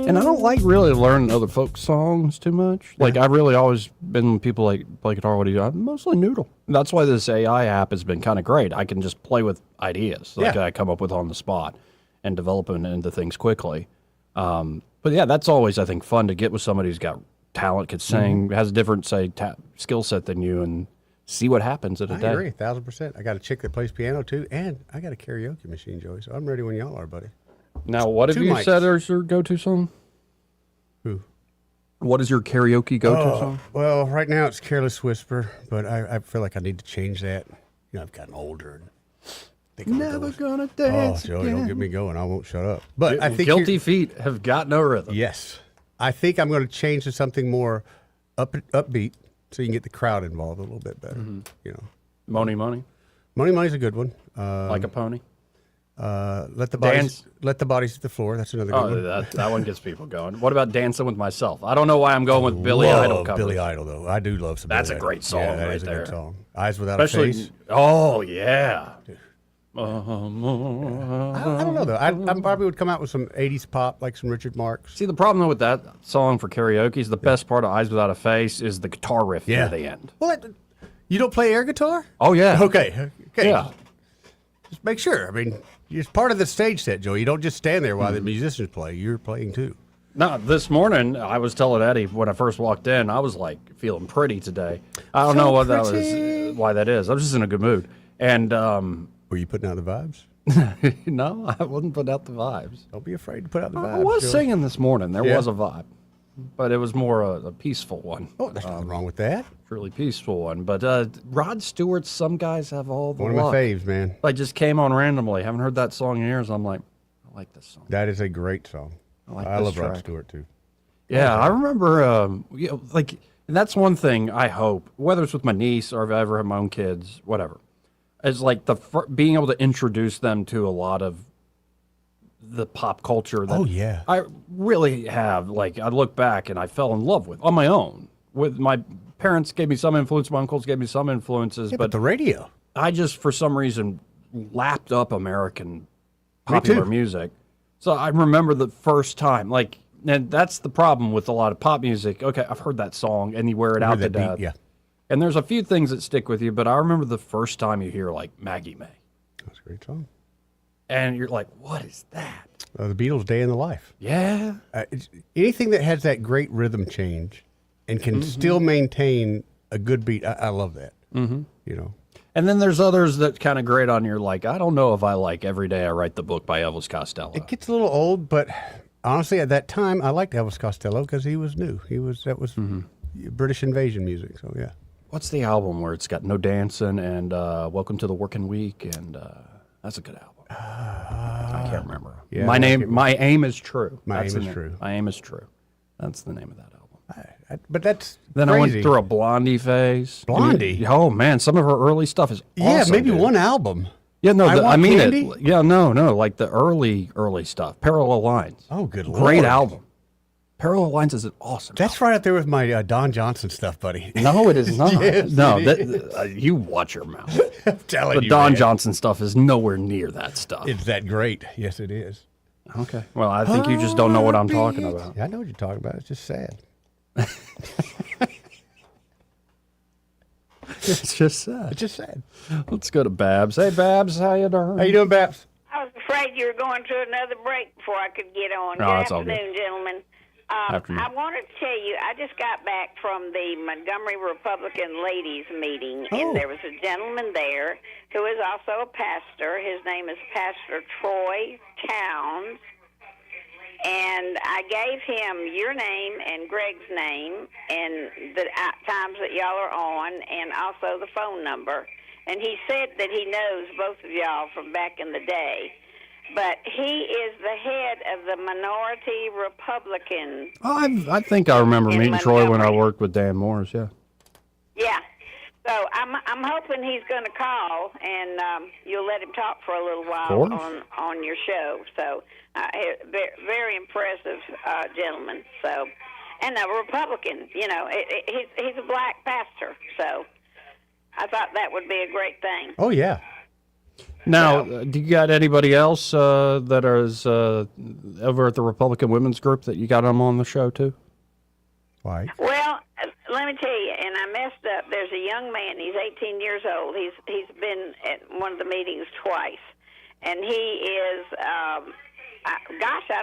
And I don't like really learning other folks' songs too much. Like, I've really always been people like play guitar. What do you do? I'm mostly noodle. That's why this AI app has been kind of great. I can just play with ideas like I come up with on the spot and develop them into things quickly. But yeah, that's always, I think, fun to get with somebody who's got talent, could sing, has a different, say, skill set than you, and see what happens in a day. I agree, 1,000%. I got a chick that plays piano too, and I got a karaoke machine, Joey. So I'm ready when y'all are, buddy. Now, what have you said is your go-to song? Who? What is your karaoke go-to song? Well, right now it's Careless Whisper, but I feel like I need to change that. You know, I've gotten older. And Never gonna dance Joey, again. don't get me going. I won't shut up. But I think Guilty Feet have got no rhythm. Yes. I think I'm going to change to something more upbeat so you can get the crowd involved a little bit better. You know, Money. Money's a good one. Like a Pony. Let the bodies hit the floor. That's another good one. That one gets people going. What about Dancing with Myself? I don't know why I'm going with Billy Idol cover. Billy Idol, though. I do love some. That's Billy a great Idol. song Yeah, that right is a there. good song. Eyes Without Especially, a Face. Oh yeah. I don't know though. I probably would come out with some '80s pop, like some Richard Marx. See, the problem though with that song for karaoke is the best part of Eyes Without a Face is the guitar riff near the end. Well, you don't play air guitar? Oh yeah. Okay. Yeah. Just make sure. I mean, it's part of the stage set, Joe. You don't just stand there while the musicians play. You're playing too. No, this morning I was telling Eddie when I first walked in, I was like feeling pretty today. I don't know what that was, why that is. I was just in a good mood. And were you putting out the vibes? No, I wasn't putting out the vibes. Don't be afraid to put out the vibes. I was Joe. singing this morning. There was a vibe, but it was more a peaceful one. Oh, there's nothing wrong with that. Really peaceful one. But Rod Stewart, some guys have all the One of luck. my faves, man. I just came on randomly. Haven't heard that song in years. I'm like, I like this song. That is a great song. I love Rod Stewart too. Yeah, I remember. And that's one thing I hope, whether it's with my niece or if I ever have my own kids, whatever, is like being able to introduce them to a lot of the pop culture that I really have. Like, I look back and I fell in love with on my own. With my parents gave me some influence, my uncles gave me some influences, but the radio. I just, for some reason, lapped up American popular music. So I remember the first time, like, and that's the problem with a lot of pop music. Okay, I've heard that song, and you wear it out to death. Yeah. And there's a few things that stick with you, but I remember the first time you hear, like, Maggie May. That's a great song. And you're like, what is that? The Beatles' Day in the Life. Yeah. Anything that has that great rhythm change and can still maintain a good beat, I love that. Mm-hmm. You know. And then there's others that kind of grate on your, like, I don't know if I like Every Day I Write the Book by Elvis Costello. It gets a little old, but honestly, at that time, I liked Elvis Costello because he was new. That was British invasion music. So yeah. What's the album where it's got No Dancing and Welcome to the Working Week, and that's a good album. I can't remember. Yeah, My Aim Is True. My That's Aim the is True. My Aim Is True. That's the name of that album. But that's Then crazy. I went through a Blondie phase. Blondie? Oh man, some of her early stuff is Yeah, awesome, maybe dude. one album. Yeah, no, I I Want mean Candy? it. Yeah, no, like the early stuff. Parallel Lines. Oh, good lord. Great album. Parallel Lines is an awesome. That's right up there with my Don Johnson stuff, buddy. No, it is not. Yes, no, it you watch your mouth. I'm telling The you, Don man. Johnson stuff is nowhere near that stuff. It's that great. Yes, it is. Okay. Well, I think you just don't know what I'm talking about. Yeah, I know what you're talking about. It's just sad. It's just sad. It's just sad. Let's go to Babs. Hey, Babs, how you doing? How you doing, Babs? I was afraid you were going to another break before I could get on. No, Good it's all good. afternoon, gentlemen. Afternoon. I wanted to tell you, I just got back from the Montgomery Republican Ladies Meeting, and there was a gentleman there who is also a pastor. His name is Pastor Troy Towns. And I gave him your name and Greg's name and the times that y'all are on and also the phone number. And he said that he knows both of y'all from back in the day. But he is the head of the Minority Republican. I think I remember in meeting Troy when I Montgomery. worked with Dan Morris, yeah. Yeah. So I'm hoping he's going to call, and you'll let him talk for a little while course. on your show. So very impressive gentleman. So, and a Republican, you know, he's a black pastor. So I thought that would be a great thing. Oh, yeah. Now, do you got anybody else that is over at the Republican Women's Group that you got them on the show too? Why? Well, let me tell you, and I messed up. There's a young man. He's 18 years old. He's been at one of the meetings twice, and he is, I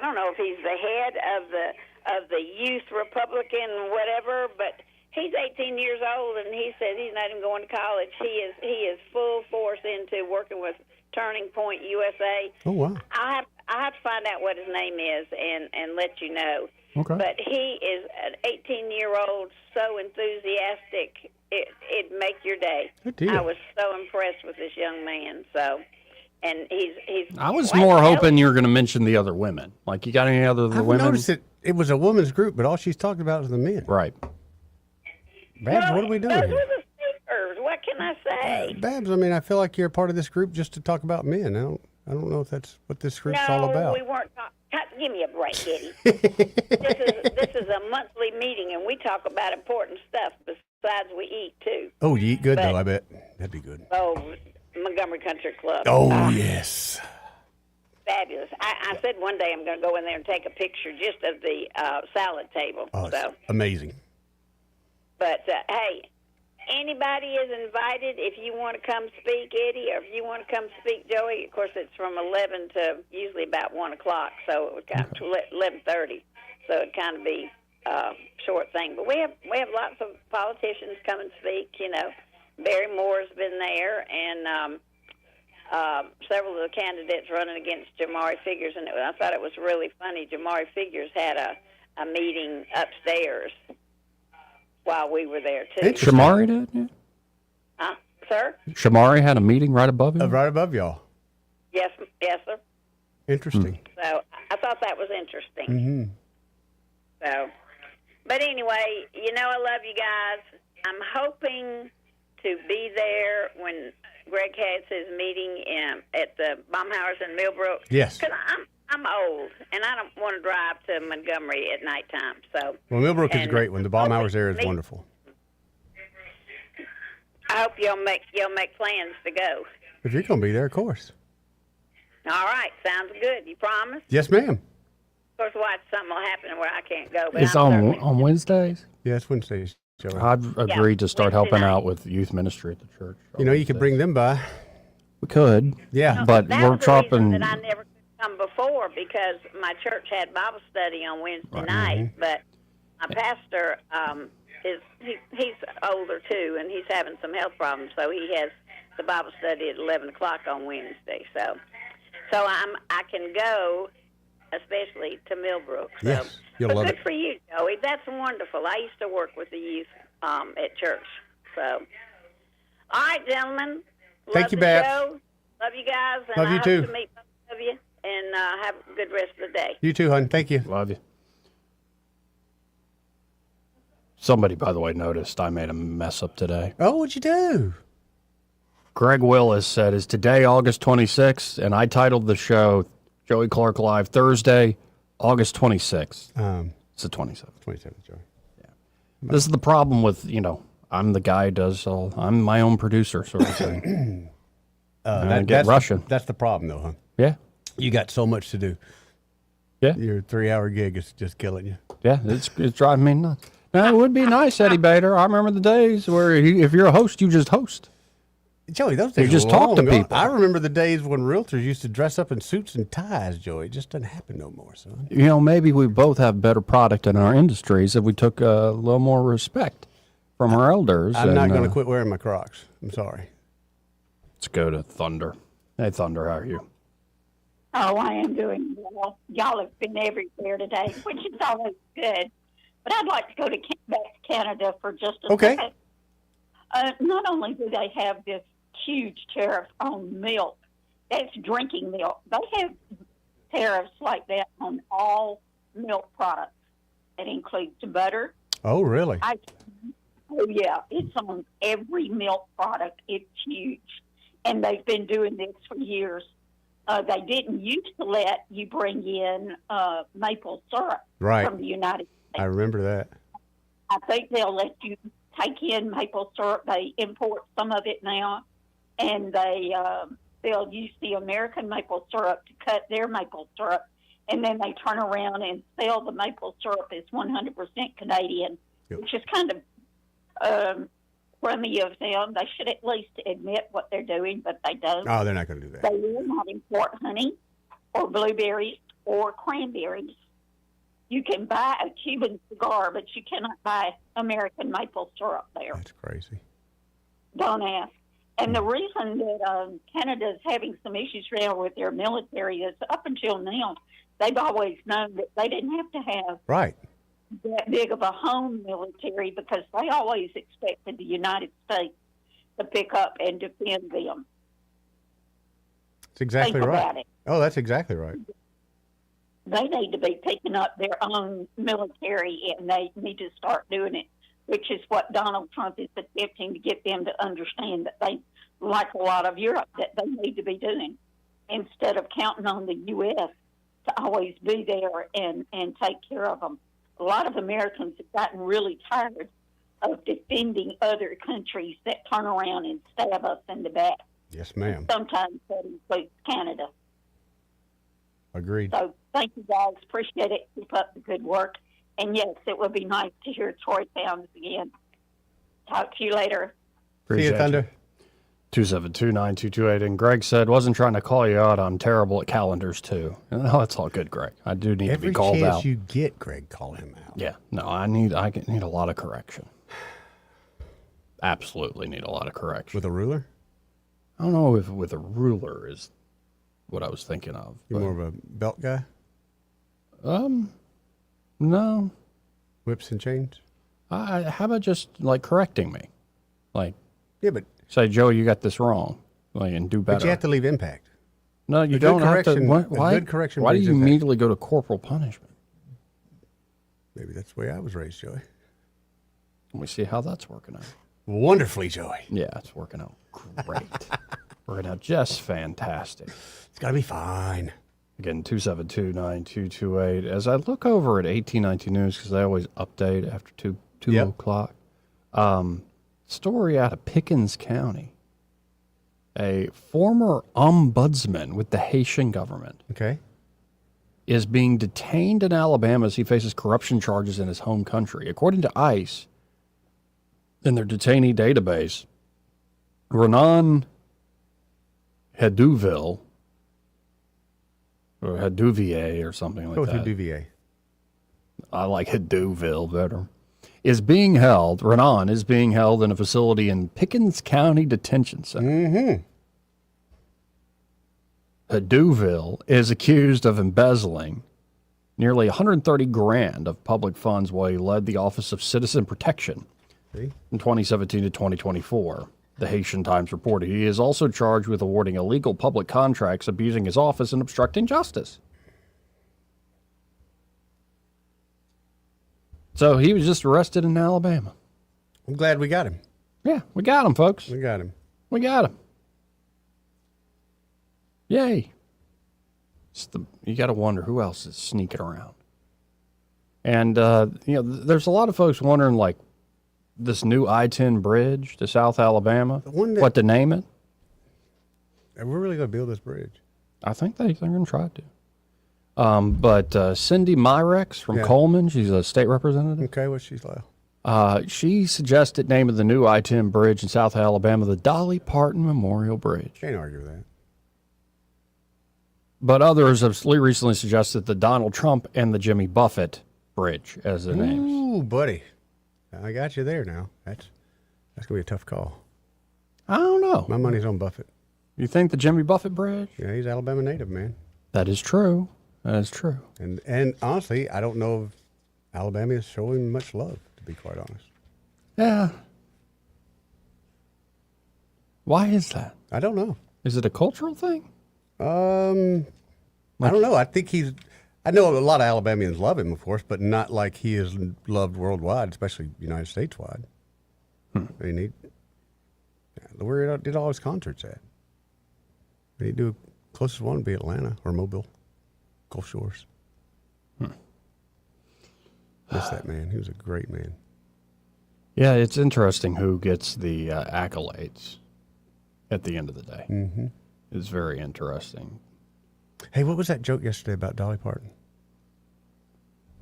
don't know if he's the head of the youth Republican whatever, but he's 18 years old, and he says he's not even going to college. He is full force into working with Turning Point USA. Oh wow! I have to find out what his name is and let you know. Okay. But he is an 18-year-old, so enthusiastic, it'd make your day. Good deal. I was so impressed with this young man. So, and he's. I was more hoping you were going to mention the other women. Like, you got any other I've women? noticed it was a women's group, but all she's talking about is the men. Right. Babs, what are we doing Those here? were the speakers. What can I say? Babs, I mean, I feel like you're a part of this group just to talk about men. I don't know if that's what this group's all about. No, we weren't. Give me a break, Kitty. This is a monthly meeting, and we talk about important stuff. Besides, we eat too. Oh, you eat good though. I bet that'd be good. Oh, Montgomery Country Club. Oh yes. Fabulous. I said one day I'm going to go in there and take a picture just of the salad table. Oh, so, amazing. but hey, anybody is invited if you want to come speak, Eddie, or if you want to come speak, Joey. Of course, it's from 11 to usually about 1 o'clock, so it would kind of 11:30. So it'd kind of be a short thing. But we have lots of politicians come and speak. You know, Barry Moore's been there, and several of the candidates running against Jamari Figures, and I thought it was really funny. Jamari Figures had a meeting upstairs while we were there too. Shamari did? Yeah. Sir? Shamari had a meeting right above him? Right above y'all. Yes, sir. Interesting. So I thought that was interesting. Mm-hmm. So, but anyway, you know, I love you guys. I'm hoping to be there when Greg has his meeting at the Baumhauers in Millbrook. Yes. Because I'm old, and I don't want to drive to Montgomery at nighttime. So. Well, Millbrook is a great one. The Baumhauers there is wonderful. I hope you'll make plans to go. If you're going to be there, of course. All right, sounds good. You promise? Yes, ma'am. Of course, watch something will happen where I can't go. But It's I'm on Wednesdays? Yeah, it's Wednesdays. Joey. I've agreed to start helping out with youth ministry at the church. You know, you could bring them by. We could. Yeah. But that we're was the chopping. reason that I never could come before because my church had Bible study on Wednesday night. But my pastor he's older too, and he's having some health problems, so he has the Bible study at 11 o'clock on Wednesday. So I can go, especially to Millbrook. So. Yes, you'll but love good it. for you, Joey. That's wonderful. I used to work with the youth at church. So, all right, gentlemen. Thank you, Babs. Show. Love you guys. And Love you I hope too. to meet both of you, and have a good rest of the day. You too, hon. Thank you. Love you. Somebody, by the way, noticed I made a mess up today. Oh, what'd you do? Greg Willis said, "Is today August 26th?" And I titled the show Joey Clark Live Thursday, August 26th. It's the 27th. 27th, Joey. Yeah. This is the problem with, I'm the guy who does I'm my own producer, sort of thing. Get Russian. That's the problem, though, huh? Yeah. You got so much to do. Yeah. Your 3-hour gig is just killing you. Yeah, it's driving me nuts. Now, it would be nice, Eddie Bader. I remember the days where if you're a host, you just host. Joey, those days You just were talk to long ago. people. I remember the days when realtors used to dress up in suits and ties, Joey. It just doesn't happen no more, son. Maybe we both have better product in our industries if we took a little more respect from our elders. I'm not going to quit wearing my Crocs. I'm sorry. Let's go to Thunder. Hey, Thunder, how are you? Oh, I am doing well. Y'all have been everywhere today, which is always good. But I'd like to go back to Canada for just a second. Not only do they have this huge tariff on milk, that's drinking milk. They have tariffs like that on all milk products. That includes butter. Oh, really? Oh, yeah. It's on every milk product. It's huge. And they've been doing this for years. They didn't used to let you bring in maple syrup from the United States. I remember that. I think they'll let you take in maple syrup. They import some of it now, and they they'll use the American maple syrup to cut their maple syrup, and then they turn around and sell the maple syrup as 100% Canadian, which is kind of crummy of them. They should at least admit what they're doing, but they don't. Oh, they're not going to do that. They will not import honey or blueberries or cranberries. You can buy a Cuban cigar, but you cannot buy American maple syrup there. That's crazy. Don't ask. And the reason that Canada's having some issues now with their military is up until now, they've always known that they didn't have to have that big of a home military because they always expected the United States to pick up and defend them. That's exactly Think right. about it. Oh, that's exactly right. They need to be picking up their own military, and they need to start doing it, which is what Donald Trump is attempting to get them to understand that they, like a lot of Europe, that they need to be doing instead of counting on the U.S. to always be there and take care of them. A lot of Americans have gotten really tired of defending other countries that turn around and stab us in the back. Yes, ma'am. Sometimes that includes Canada. Agreed. So thank you guys. Appreciate it. Keep up the good work. And yes, it would be nice to hear Troy Towns again. Talk to you later. See you, Thunder. 272-9228. And Greg said, wasn't trying to call you out. I'm terrible at calendars, too. No, it's all good, Greg. I do need to be called Every out. chance you get, Greg, call him out. Yeah. No, I need a lot of correction. Absolutely need a lot of correction. With a ruler? I don't know if with a ruler is what I was thinking of. You're more of a belt guy? No. Whips and chains? How about just, like, correcting me? Like, yeah, but say, Joey, you got this wrong. Like, and do better. But you have to leave impact. No, you don't have to. Why good correction do brings you impact. immediately go to corporal punishment? Maybe that's the way I was raised, Joey. Let me see how that's working out. Wonderfully, Joey. Yeah, it's working out great. Working out just fantastic. It's got to be fine. Again, 272-9228. As I look over at 1819 News, because they always update after 2 o'clock, story out of Pickens County. A former ombudsman with the Haitian government is being detained in Alabama as he faces corruption charges in his home country. According to ICE, in their detainee database, Renan Heduville, or Heduvier or something like that. Heduvier. I like Heduville better. Renan is being held in a facility in Pickens County Detention Center. Mm-hmm. Heduville is accused of embezzling nearly $130,000 of public funds while he led the Office of Citizen Protection in 2017 to 2024. The Haitian Times reported he is also charged with awarding illegal public contracts, abusing his office, and obstructing justice. So he was just arrested in Alabama. I'm glad we got him. Yeah, we got him, folks. We got him. We got him. Yay. You got to wonder who else is sneaking around. And, there's a lot of folks wondering, like, this new I-10 bridge to South Alabama, what to name it. We're really going to build this bridge. I think they're going to try to. But Cindy Myrex from Coleman, she's a state representative. Okay, what's she like? She suggested name of the new I-10 bridge in South Alabama, the Dolly Parton Memorial Bridge. Can't argue with that. But others have recently suggested the Donald Trump and the Jimmy Buffett Bridge as their names. Ooh, buddy. I got you there now. That's going to be a tough call. I don't know. My money's on Buffett. You think the Jimmy Buffett Bridge? Yeah, he's Alabama native, man. That is true. That is true. And honestly, I don't know if Alabama is showing much love, to be quite honest. Yeah. Why is that? I don't know. Is it a cultural thing? I don't know. I think I know a lot of Alabamians love him, of course, but not like he is loved worldwide, especially United States wide. I mean, where did all his concerts at? He'd do closest one would be Atlanta or Mobile, Gulf Shores. Miss that man. He was a great man. Yeah, it's interesting who gets the accolades at the end of the day. Mm-hmm. is very interesting. Hey, what was that joke yesterday about Dolly Parton?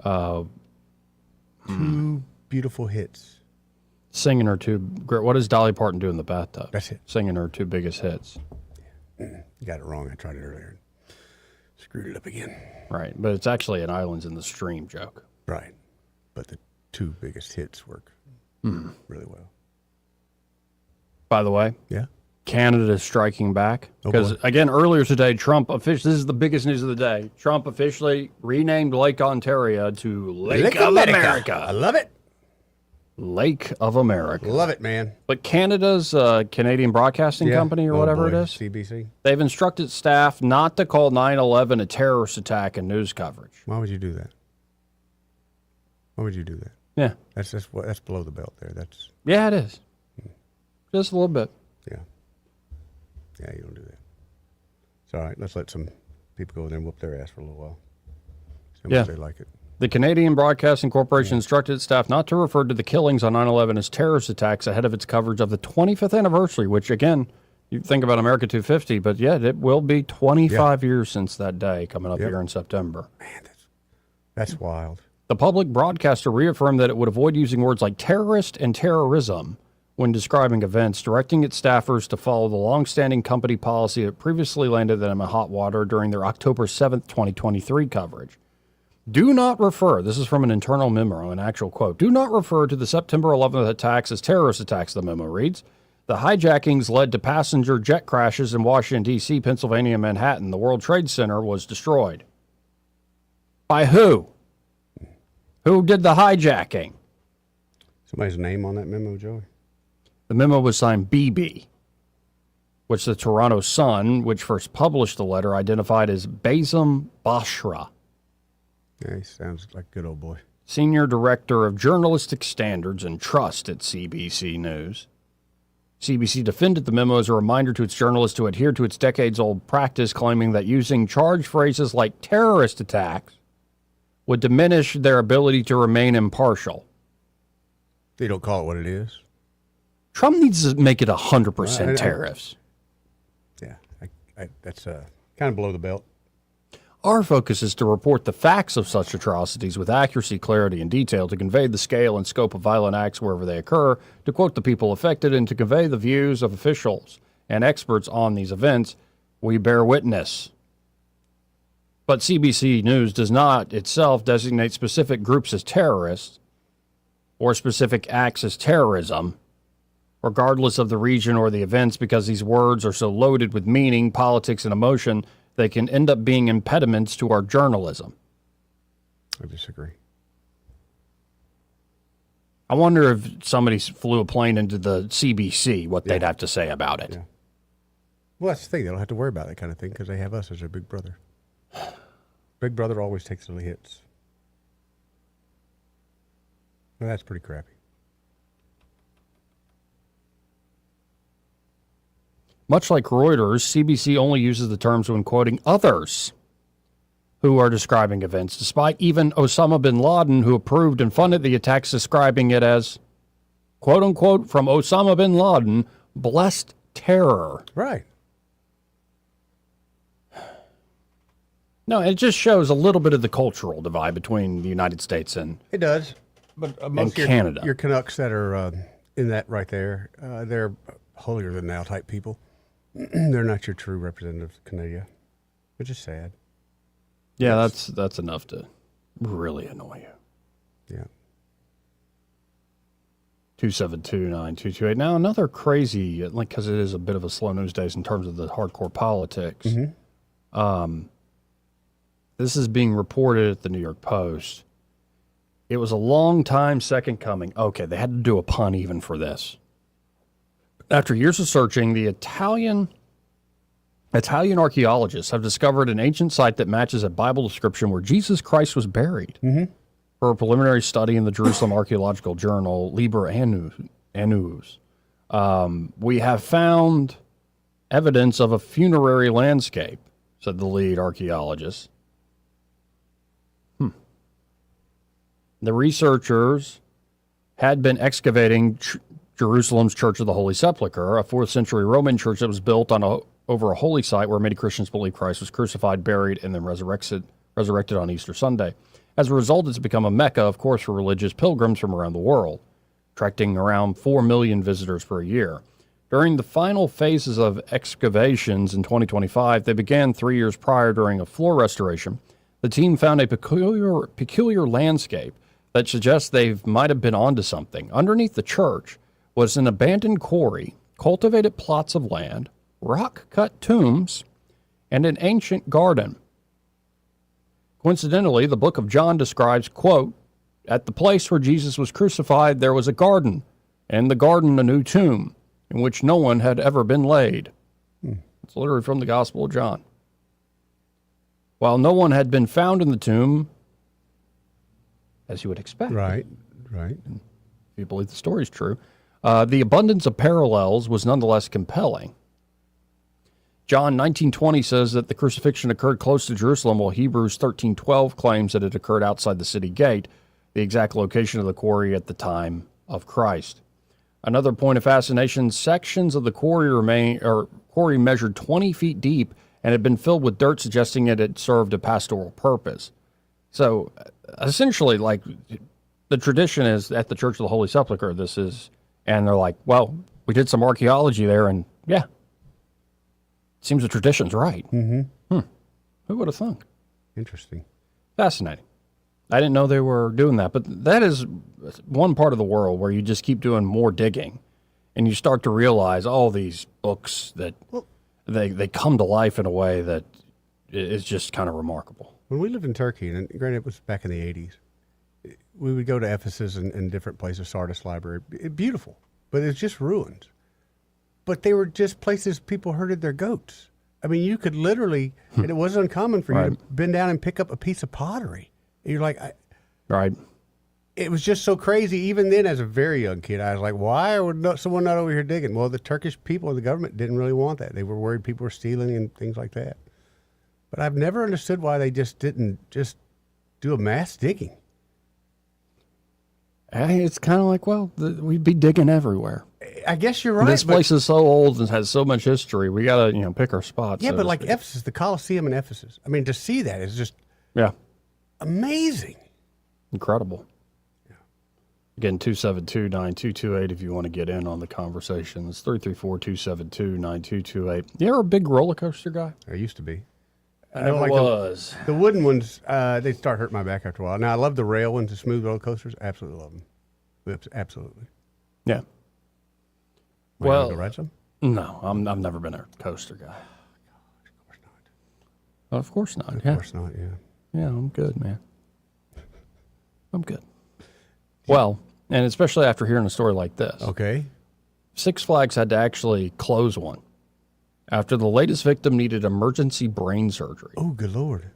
Two beautiful hits. Singing her two great. What does Dolly Parton do in the bathtub? That's it. Singing her two biggest hits. You got it wrong. I tried it earlier. Screwed it up again. Right, but it's actually an Islands in the Stream joke. Right, but the two biggest hits work really well. By the way, yeah, Canada is striking back because boy. again earlier today, Trump officially. This is the biggest news of the day. Trump officially renamed Lake Ontario to Lake of America. I love it. Lake of America. Love it, man. But Canada's Canadian Broadcasting Company or whatever it is, CBC. they've instructed staff not to call 9/11 a terrorist attack in news coverage. Why would you do that? Why would you do that? Yeah, that's below the belt there. Yeah, it is. Just a little bit. Yeah, you don't do that. It's all right. Let's let some people go in there and whoop their ass for a little while. See how much they like it. The Canadian Broadcasting Corporation instructed its staff not to refer to the killings on 9/11 as terrorist attacks ahead of its coverage of the 25th anniversary, which, again, you think about America 250, but, it will be 25 years since that day coming up here in September. Man, that's wild. The public broadcaster reaffirmed that it would avoid using words like terrorist and terrorism when describing events, directing its staffers to follow the long-standing company policy that previously landed them in hot water during their October 7th, 2023 coverage. Do not refer, this is from an internal memo, an actual quote, do not refer to the September 11th attacks as terrorist attacks, the memo reads. The hijackings led to passenger jet crashes in Washington, D.C., Pennsylvania, and Manhattan. The World Trade Center was destroyed. By who? Who did the hijacking? Somebody's name on that memo, Joey? The memo was signed BB, which the Toronto Sun, which first published the letter, identified as Bassem Bashra. Yeah, he sounds like a good old boy. Senior Director of Journalistic Standards and Trust at CBC News. CBC defended the memo as a reminder to its journalists to adhere to its decades-old practice, claiming that using charged phrases like terrorist attacks would diminish their ability to remain impartial. They don't call it what it is. Trump needs to make it 100% tariffs. Yeah, that's kind of below the belt. Our focus is to report the facts of such atrocities with accuracy, clarity, and detail, to convey the scale and scope of violent acts wherever they occur, to quote the people affected, and to convey the views of officials and experts on these events. We bear witness. But CBC News does not itself designate specific groups as terrorists or specific acts as terrorism, regardless of the region or the events, because these words are so loaded with meaning, politics, and emotion, they can end up being impediments to our journalism. I disagree. I wonder if somebody flew a plane into the CBC, what they'd have to say about it. Yeah. Well, that's the thing. They don't have to worry about that kind of thing because they have us as their big brother. Big brother always takes the hits. Well, that's pretty crappy. Much like Reuters, CBC only uses the terms when quoting others who are describing events, despite even Osama bin Laden, who approved and funded the attacks, describing it as, quote unquote, from Osama bin Laden, blessed terror. Right. No, it just shows a little bit of the cultural divide between the United States and it does. But most of Canada. Your Canucks that are in that right there, they're holier than thou type people. They're not your true representatives of Canada, which is sad. Yeah, that's enough to really annoy you. Yeah. 272-9228. Now, another crazy, like, because it is a bit of a slow news days in terms of the hardcore politics. This is being reported at the New York Post. It was a long time second coming. Okay, they had to do a pun even for this. After years of searching, the Italian archaeologists have discovered an ancient site that matches a Bible description where Jesus Christ was buried. For a preliminary study in the Jerusalem Archaeological Journal, Liber Annus, we have found evidence of a funerary landscape, said the lead archaeologist. The researchers had been excavating Jerusalem's Church of the Holy Sepulchre, a 4th century Roman church that was built on over a holy site where many Christians believe Christ was crucified, buried, and then resurrected on Easter Sunday. As a result, it's become a mecca, of course, for religious pilgrims from around the world, attracting around 4 million visitors per year. During the final phases of excavations in 2025, they began 3 years prior during a floor restoration. The team found a peculiar landscape that suggests they might have been onto something. Underneath the church was an abandoned quarry, cultivated plots of land, rock-cut tombs, and an ancient garden. Coincidentally, the book of John describes, quote, "At the place where Jesus was crucified, there was a garden, and in the garden a new tomb, in which no one had ever been laid." It's literally from the Gospel of John. While no one had been found in the tomb, as you would expect. Right. If you believe the story is true. The abundance of parallels was nonetheless compelling. John 19:20 says that the crucifixion occurred close to Jerusalem, while Hebrews 13:12 claims that it occurred outside the city gate, the exact location of the quarry at the time of Christ. Another point of fascination, sections of the quarry measured 20 feet deep and had been filled with dirt, suggesting it had served a pastoral purpose. So essentially, like, the tradition is at the Church of the Holy Sepulchre, and they're like, well, we did some archaeology there, and yeah, it seems the tradition's right. Mm-hmm. Who would have thunk? Interesting. Fascinating. I didn't know they were doing that, but that is one part of the world where you just keep doing more digging, and you start to realize all these books that they come to life in a way that is just kind of remarkable. When we lived in Turkey, and granted it was back in the 80s, we would go to Ephesus and different places, Sardis Library. Beautiful, but it's just ruins. But they were just places people herded their goats. I mean, you could literally, and it wasn't uncommon for you to bend down and pick up a piece of pottery. And you're like, right. It was just so crazy. Even then, as a very young kid, I was like, why would someone not over here digging? Well, the Turkish people and the government didn't really want that. They were worried people were stealing and things like that. But I've never understood why they just didn't just do a mass digging. It's kind of like, well, we'd be digging everywhere. I guess you're right. This place is so old and has so much history. We got to, pick our spots. Yeah, but like Ephesus, the Colosseum in Ephesus. I mean, to see that is just amazing. Incredible. Yeah. Again, 272-9228 if you want to get in on the conversation. It's 334-272-9228. You ever a big roller coaster guy? I used to be. I never was. The wooden ones, they start hurting my back after a while. Now, I love the rail ones, the smooth roller coasters. Absolutely love them. Absolutely. Yeah. Well, go ride some? No, I've never been a coaster guy. Of course not. Of course not, yeah. Yeah, I'm good, man. I'm good. Well, and especially after hearing a story like this. Okay. Six Flags had to actually close one after the latest victim needed emergency brain surgery. Oh, good Lord.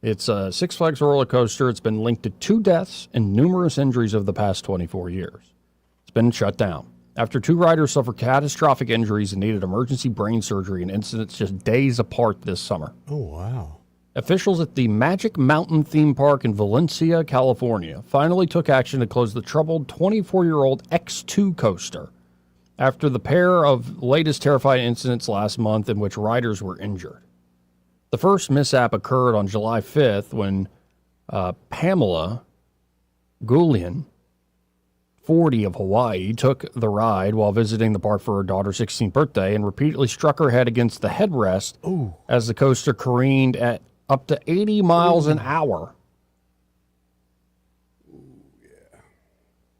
It's a Six Flags roller coaster. It's been linked to 2 deaths and numerous injuries over the past 24 years. It's been shut down after 2 riders suffered catastrophic injuries and needed emergency brain surgery in incidents just days apart this summer. Oh, wow. Officials at the Magic Mountain theme park in Valencia, California, finally took action to close the troubled 24-year-old X2 coaster after the pair of latest terrifying incidents last month in which riders were injured. The first mishap occurred on July 5th when Pamela Goulian, 40 of Hawaii, took the ride while visiting the park for her daughter's 16th birthday and repeatedly struck her head against the headrest as the coaster careened at up to 80 miles an hour.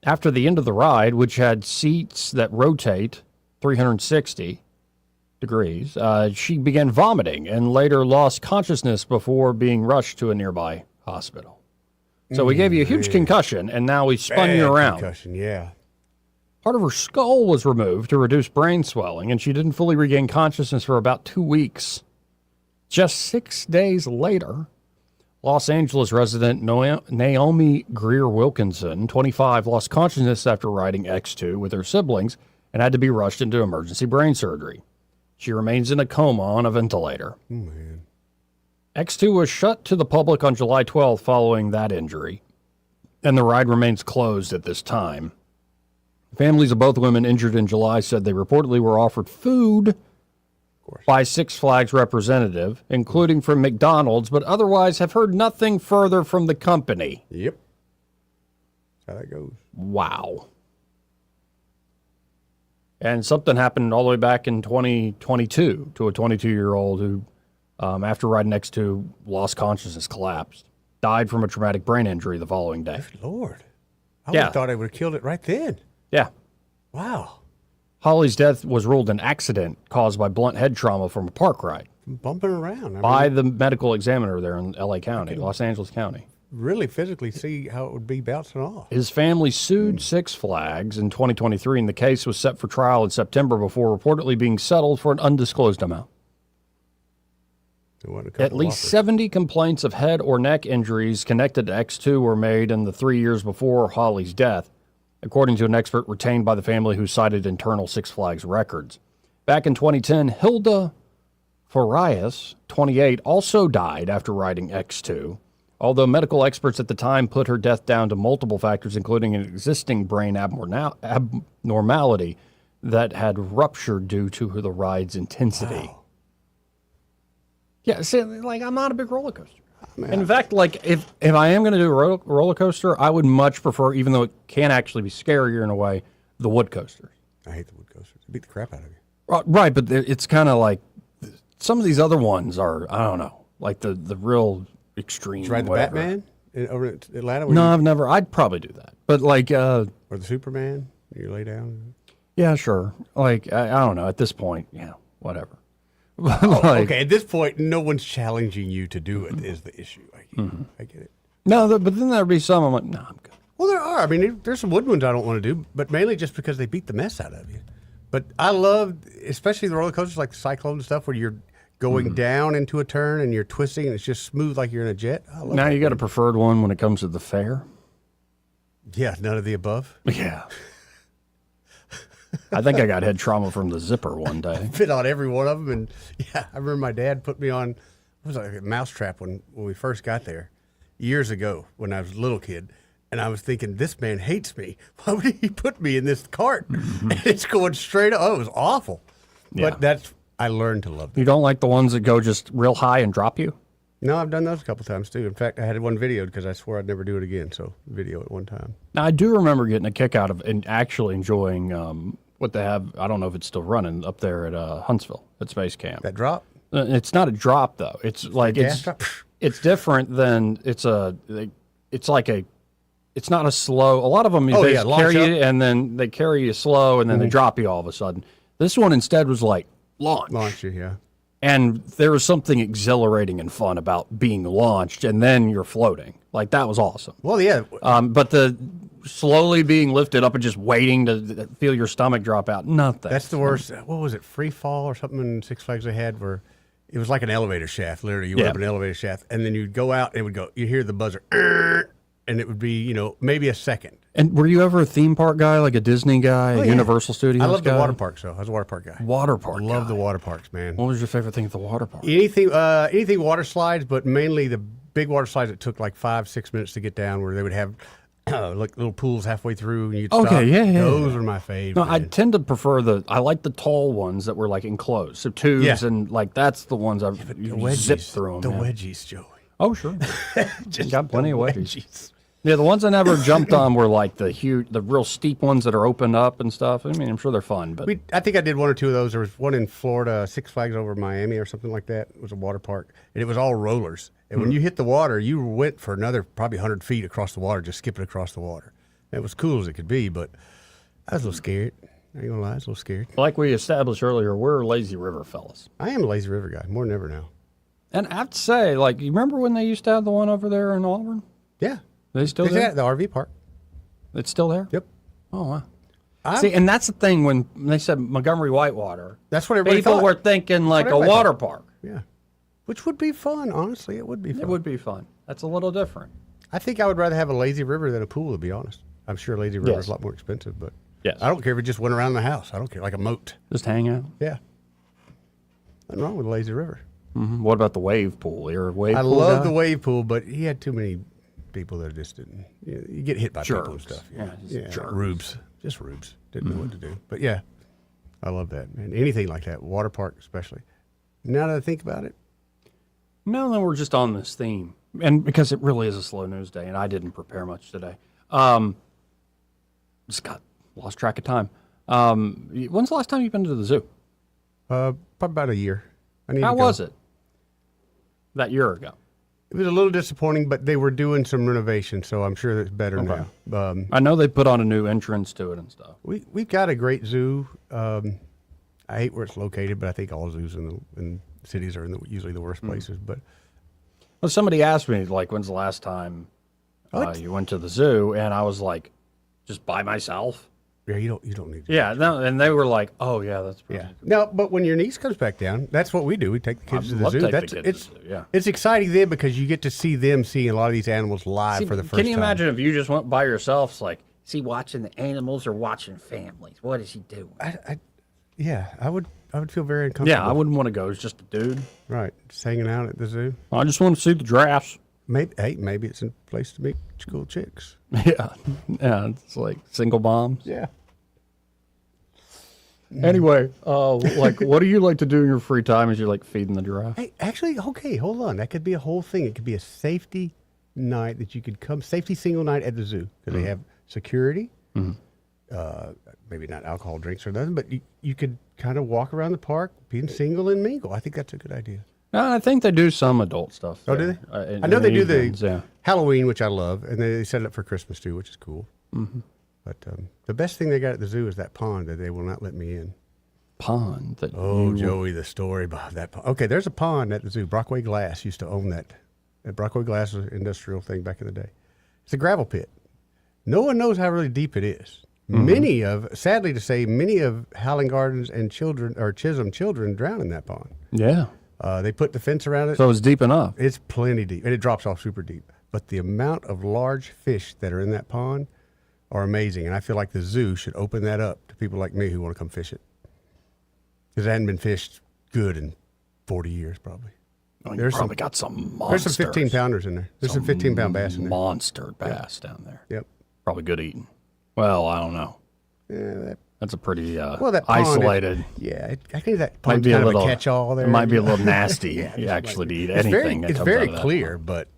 After the end of the ride, which had seats that rotate 360 degrees, she began vomiting and later lost consciousness before being rushed to a nearby hospital. So we gave you a huge concussion, and now we spun you around. Concussion, yeah. Part of her skull was removed to reduce brain swelling, and she didn't fully regain consciousness for about 2 weeks. Just 6 days later, Los Angeles resident Naomi Greer Wilkinson, 25, lost consciousness after riding X2 with her siblings and had to be rushed into emergency brain surgery. She remains in a coma on a ventilator. Oh, man. X2 was shut to the public on July 12th following that injury, and the ride remains closed at this time. Families of both women injured in July said they reportedly were offered food by Six Flags representative, including from McDonald's, but otherwise have heard nothing further from the company. Yep. That's how that goes. Wow. And something happened all the way back in 2022 to a 22-year-old who, after riding X2, lost consciousness, collapsed, died from a traumatic brain injury the following day. Good Lord. I would have thought I would have killed it right then. Yeah. Wow. Holly's death was ruled an accident caused by blunt head trauma from a park ride. Bumping around. By the medical examiner there in L.A. County, Los Angeles County. Really physically see how it would be bouncing off. His family sued Six Flags in 2023, and the case was set for trial in September before reportedly being settled for an undisclosed amount. At least 70 complaints of head or neck injuries connected to X2 were made in the 3 years before Holly's death, according to an expert retained by the family who cited internal Six Flags records. Back in 2010, Hilda Farias, 28, also died after riding X2, although medical experts at the time put her death down to multiple factors, including an existing brain abnormality that had ruptured due to the ride's intensity. Wow. Yeah, see, like, I'm not a big roller coaster. In fact, like, if I am going to do a roller coaster, I would much prefer, even though it can actually be scarier in a way, the wood coasters. I hate the wood coasters. They beat the crap out of you. Right, but it's kind of like, some of these other ones are, I don't know, like the real extreme. Did you ride the Batman over at Atlanta? No, I've never. I'd probably do that. But like... or the Superman? You lay down? Yeah, sure. Like, I don't know. At this point, yeah, whatever. Okay, at this point, no one's challenging you to do it is the issue. I get it. No, but then there'd be some, I'm like, no, I'm good. Well, there are. I mean, there's some wood ones I don't want to do, but mainly just because they beat the mess out of you. But I love, especially the roller coasters like the Cyclone and stuff, where you're going down into a turn and you're twisting and it's just smooth like you're in a jet. I love now that. You got a preferred one when it comes to the fair? Yeah, none of the above. Yeah. I think I got head trauma from the zipper one day. Fit on every one of them, and yeah, I remember my dad put me on. It was like a mousetrap when we first got there years ago when I was a little kid, and I was thinking, this man hates me. Why would he put me in this cart? And it's going straight up. Oh, it was awful. Yeah. But I learned to love them. You don't like the ones that go just real high and drop you? No, I've done those a couple times too. In fact, I had one videoed because I swore I'd never do it again. So video it one time. Now, I do remember getting a kick out of and actually enjoying what they have. I don't know if it's still running up there at Huntsville at Space Camp. That drop? It's not a drop though. It's like it's different than it's not a slow. A lot of them they just carry you and then they carry you slow and then they drop you all of a sudden. This one instead was like launch you, yeah. And there was something exhilarating and fun about being launched and then you're floating. Like that was awesome. Well, yeah. But the slowly being lifted up and just waiting to feel your stomach drop out. Nothing. That's the worst. What was it? Free fall or something in Six Flags they had where it was like an elevator shaft. Literally, you went up an elevator shaft and then you'd go out and it would go. You hear the buzzer, and it would be maybe a second. And were you ever a theme park guy, like a Disney guy, a Universal Studios guy? I love the water parks, though. I was a water park guy. Water park. Love the water parks, man. What was your favorite thing at the water park? Anything water slides, but mainly the big water slides that took like 5-6 minutes to get down, where they would have like little pools halfway through, and you'd stop. Those are my favorite. No, I tend to prefer I like the tall ones that were like enclosed, so tubes, and like that's the ones I zip through them. The wedgies, Joey. Oh, sure. Got plenty of wedgies. Yeah, the ones I never jumped on were like the real steep ones that are opened up and stuff. I mean, I'm sure they're fun, but I think I did one or two of those. There was one in Florida, Six Flags over Miami or something like that. It was a water park, and it was all rollers. And when you hit the water, you went for another probably 100 feet across the water, just skipping across the water. It was cool as it could be, but I was a little scared. I ain't gonna lie, I was a little scared. Like we established earlier, we're Lazy River fellas. I am a Lazy River guy, more than ever now. And I have to say, like, you remember when they used to have the one over there in Auburn? Yeah. They still there? The RV park. It's still there? Yep. Oh, wow. See, and that's the thing when they said Montgomery Whitewater. That's what everybody people thought. were thinking like a water park. Yeah. Which would be fun, honestly. It would be fun. It would be fun. That's a little different. I think I would rather have a lazy river than a pool, to be honest. I'm sure a lazy river is a lot more expensive, but I don't care if it just went around the house. I don't care, like a moat. Just hang out? Yeah. Nothing wrong with a lazy river. Mm-hmm. What about the wave pool? You're a wave I pool love guy? the wave pool, but he had too many people that just didn't. You get hit by people and stuff. Rubes. Just rubes. Didn't know what to do. But yeah, I love that, man. Anything like that, water park especially. Now that I think about it. No, then we're just on this theme. And because it really is a slow news day, and I didn't prepare much today. Just lost track of time. When's the last time you've been to the zoo? Probably about a year. How was it? That year ago. It was a little disappointing, but they were doing some renovation, so I'm sure it's better now. I know they put on a new entrance to it and stuff. We've got a great zoo. I hate where it's located, but I think all zoos in cities are usually the worst places. But well, somebody asked me, like, when's the last time you went to the zoo? And I was like, just by myself. Yeah, you don't need to. Yeah, no, and they were like, oh, yeah, that's pretty good. No, but when your niece comes back down, that's what we do. We take the kids to the zoo. It's exciting then because you get to see them seeing a lot of these animals live for the first time. Can you imagine if you just went by yourself? It's like, is he watching the animals or watching families? What is he doing? I would feel very uncomfortable. Yeah, I wouldn't want to go. It's just a dude. Right, just hanging out at the zoo. I just want to see the giraffes. Maybe it's a place to meet cool chicks. Yeah, it's like single moms. Yeah. Anyway, like, what do you like to do in your free time as you're like feeding the giraffe? Hey, actually, okay, hold on. That could be a whole thing. It could be a safety night that you could come, safety single night at the zoo. Because they have security, maybe not alcohol drinks or nothing, but you could kind of walk around the park being single and mingle. I think that's a good idea. I think they do some adult stuff. Oh, do they? I know they do the Halloween, which I love, and they set it up for Christmas too, which is cool. Mm-hmm. But the best thing they got at the zoo is that pond that they will not let me in. Pond? Joey, the story behind that pond. Okay, there's a pond at the zoo. Brockway Glass used to own that. Brockway Glass was an industrial thing back in the day. It's a gravel pit. No one knows how really deep it is. Mm-hmm. Sadly to say, many of Howling Gardens and Chisholm children drown in that pond. Yeah. They put the fence around it. So it's deep enough. It's plenty deep, and it drops off super deep. But the amount of large fish that are in that pond are amazing, and I feel like the zoo should open that up to people like me who want to come fish it. Because it hadn't been fished good in 40 years, probably. Oh, there's probably got some monsters. There's some 15-pounders in there. There's some 15-pound bass in there. Monster bass down there. Yep. Probably good eating. Well, I don't know. Yeah, that's a pretty that isolated. I think that pond's kind of a catch-all there. It might be a little nasty, actually, to eat anything. It's very clear, but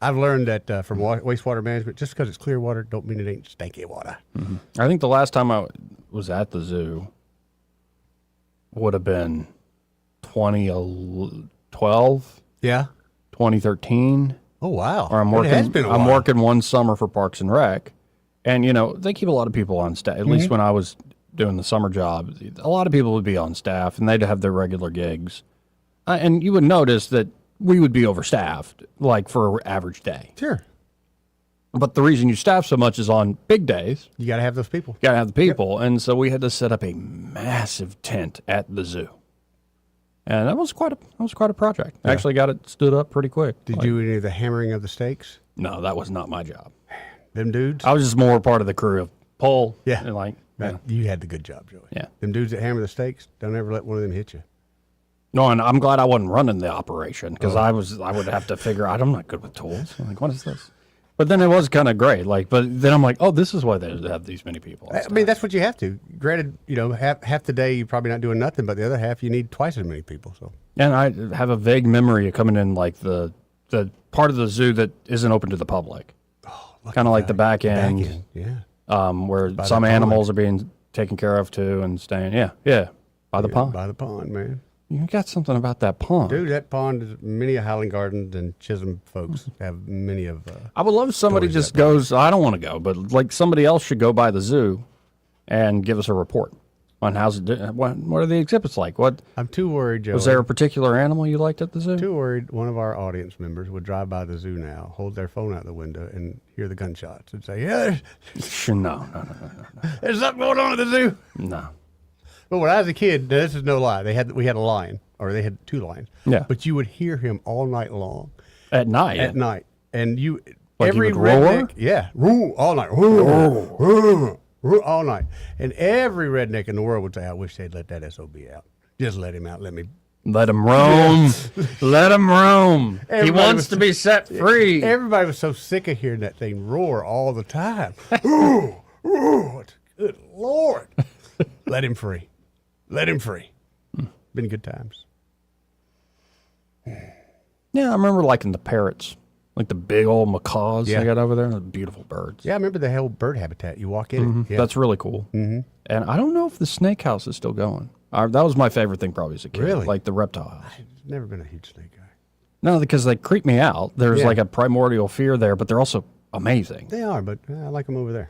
I've learned that from wastewater management, just because it's clear water, don't mean it ain't stanky water. Mm-hmm. I think the last time I was at the zoo would have been 2012. Yeah. 2013. Oh, wow. Or I'm working one summer for Parks and Rec. And, they keep a lot of people on staff. At least when I was doing the summer job, a lot of people would be on staff, and they'd have their regular gigs. And you would notice that we would be overstaffed, like for an average day. Sure. But the reason you staff so much is on big days. You got to have those people. You got to have the people. Yep. And so we had to set up a massive tent at the zoo. And that was quite a project. Yeah. I actually got it stood up pretty quick. Did you do any of the hammering of the stakes? No, that was not my job. Them dudes? I was just more part of the crew of pull. Yeah. And you had the good job, Joey. Yeah. Them dudes that hammer the stakes, don't ever let one of them hit you. No, and I'm glad I wasn't running the operation because I would have to figure out, I'm not good with tools. I'm like, what is this? But then it was kind of great. But then I'm like, oh, this is why they have these many people. I mean, that's what you have to. Granted, half the day you're probably not doing nothing, but the other half you need twice as many people. So. And I have a vague memory of coming in like the part of the zoo that isn't open to the public. Kind of like the back end. Yeah. Where some animals are being taken care of too and staying. Yeah. By the pond. By the pond, man. You got something about that pond. Dude, that pond is many of Howling Gardens and Chisholm folks have many of. I would love if somebody just goes, I don't want to go, but like somebody else should go by the zoo and give us a report on how's it doing. What are the exhibits like? I'm too worried, Joe. Was there a particular animal you liked at the zoo? Too worried one of our audience members would drive by the zoo now, hold their phone out the window, and hear the gunshots and say, yeah. No. There's something going on at the zoo. No. But when I was a kid, this is no lie, we had a lion, or they had two lions. Yeah. But you would hear him all night long. At night? At night. And every redneck, roar all night. Roar. All night. And every redneck in the world would say, I wish they'd let that SOB out. Just let him out. Let him roam. Let him roam. He wants to be set free. Everybody was so sick of hearing that thing roar all the time. Good Lord. Let him free. Been good times. Yeah, I remember liking the parrots, like the big old macaws Yeah. they got over there. They're beautiful birds. Yeah, I remember the whole bird habitat. You walk in it. Yeah. That's really cool. Mm-hmm. And I don't know if the snake house is still going. That was my favorite thing probably as a kid. Really? Like the reptile house. I've never been a huge snake guy. No, because they creep me out. There's Yeah. like a primordial fear there, but they're also amazing. They are, but I like them over there.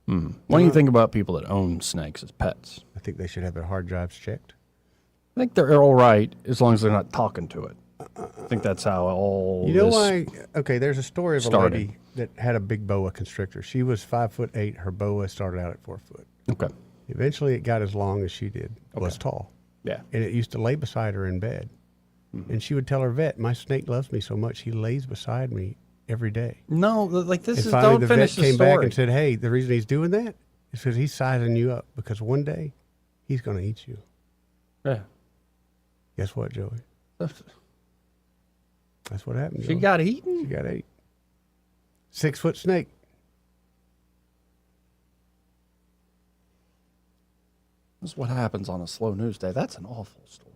What do you think about people that own snakes as pets? I think they should have their hard drives checked. I think they're all right as long as they're not talking to it. I think that's how all You know this why? Okay, there's a story of started. a lady that had a big boa constrictor. She was 5'8". Her boa started out at 4 foot. Okay. Eventually, it got as long as she did. Was tall. Yeah. And it used to lay beside her in bed. And she would tell her vet, "My snake loves me so much, he lays beside me every day." No, like this And is finally don't the finish vet the came back story. and said, "Hey, the reason he's doing that is because he's sizing you up. Because one day, he's going to eat you." Yeah. Guess what, Joey? That's what happened. She Joey. got eaten? She got ate. 6 foot snake. This is what happens on a slow news day. That's an awful story.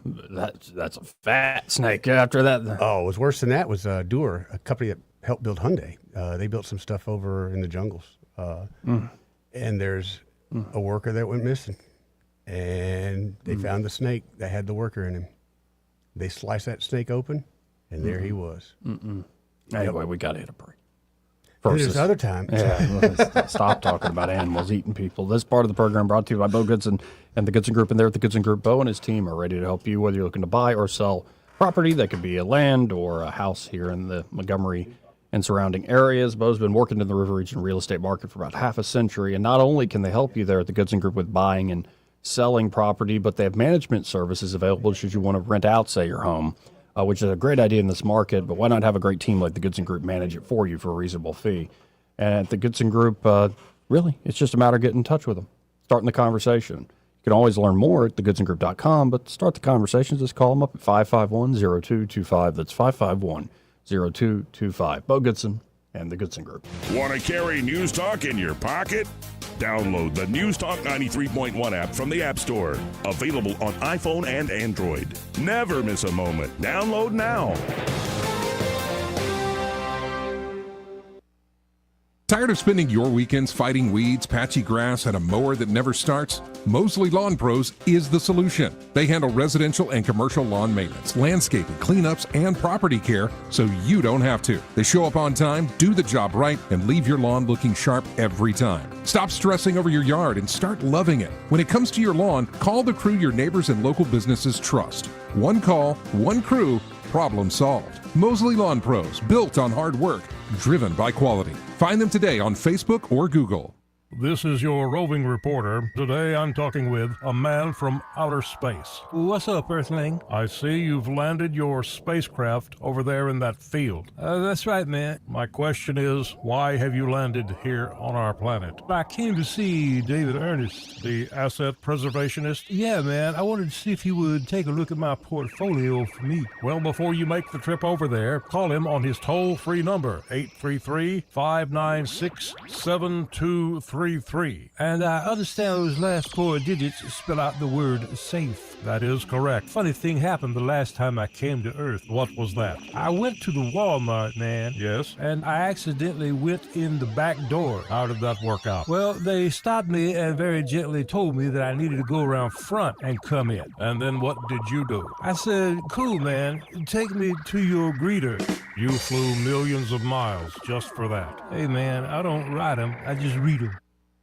That's a fat snake. After that, Oh, it was worse than that. Was Dewar, a company that helped build Hyundai. They built some stuff over in the jungles, and there's a worker that went missing, and they found the snake that had the worker in him. They sliced that snake open, and there he was. Anyway, we got to hit a break. And there's other times. Yeah, let's stop talking about animals eating people. This part of the program brought to you by Bo Goodson and the Goodson Group. And there at the Goodson Group, Bo and his team are ready to help you, whether you're looking to buy or sell property. That could be a land or a house here in the Montgomery and surrounding areas. Bo's been working in the River Region real estate market for about half a century. And not only can they help you there at the Goodson Group with buying and selling property, but they have management services available should you want to rent out, say, your home. Which is a great idea in this market, but why not have a great team like the Goodson Group manage it for you for a reasonable fee? And at the Goodson Group, really, it's just a matter of getting in touch with them, starting the conversation. You can always learn more at thegoodsongroup.com, but to start the conversation, just call them up at 551-0225. That's 551-0225. Bo Goodson and the Goodson Group. Want to carry News Talk in your pocket? Download the News Talk 93.1 app from the App Store. Available on iPhone and Android. Never miss a moment. Download now. Tired of spending your weekends fighting weeds, patchy grass, and a mower that never starts? Mosley Lawn Pros is the solution. They handle residential and commercial lawn maintenance, landscaping, cleanups, and property care so you don't have to. They show up on time, do the job right, and leave your lawn looking sharp every time. Stop stressing over your yard and start loving it. When it comes to your lawn, call the crew your neighbors and local businesses trust. One call, one crew, problem solved. Mosley Lawn Pros, built on hard work, driven by quality. Find them today on Facebook or Google. This is your roving reporter. Today I'm talking with a man from outer space. What's up, Earthling? I see you've landed your spacecraft over there in that field. That's right, man. My question is, why have you landed here on our planet? I came to see David Ernest, the asset preservationist. Yeah, man. I wanted to see if he would take a look at my portfolio for me. Well, before you make the trip over there, call him on his toll-free number, 833-596-7233. And I understand those last 4 digits spell out the word safe. That is correct. Funny thing happened the last time I came to Earth. What was that? I went to the Walmart, man. Yes? And I accidentally went in the back door. How did that work out? Well, they stopped me and very gently told me that I needed to go around front and come in. And then what did you do? I said, cool, man. Take me to your greeter. You flew millions of miles just for that. Hey, man, I don't ride them. I just read them.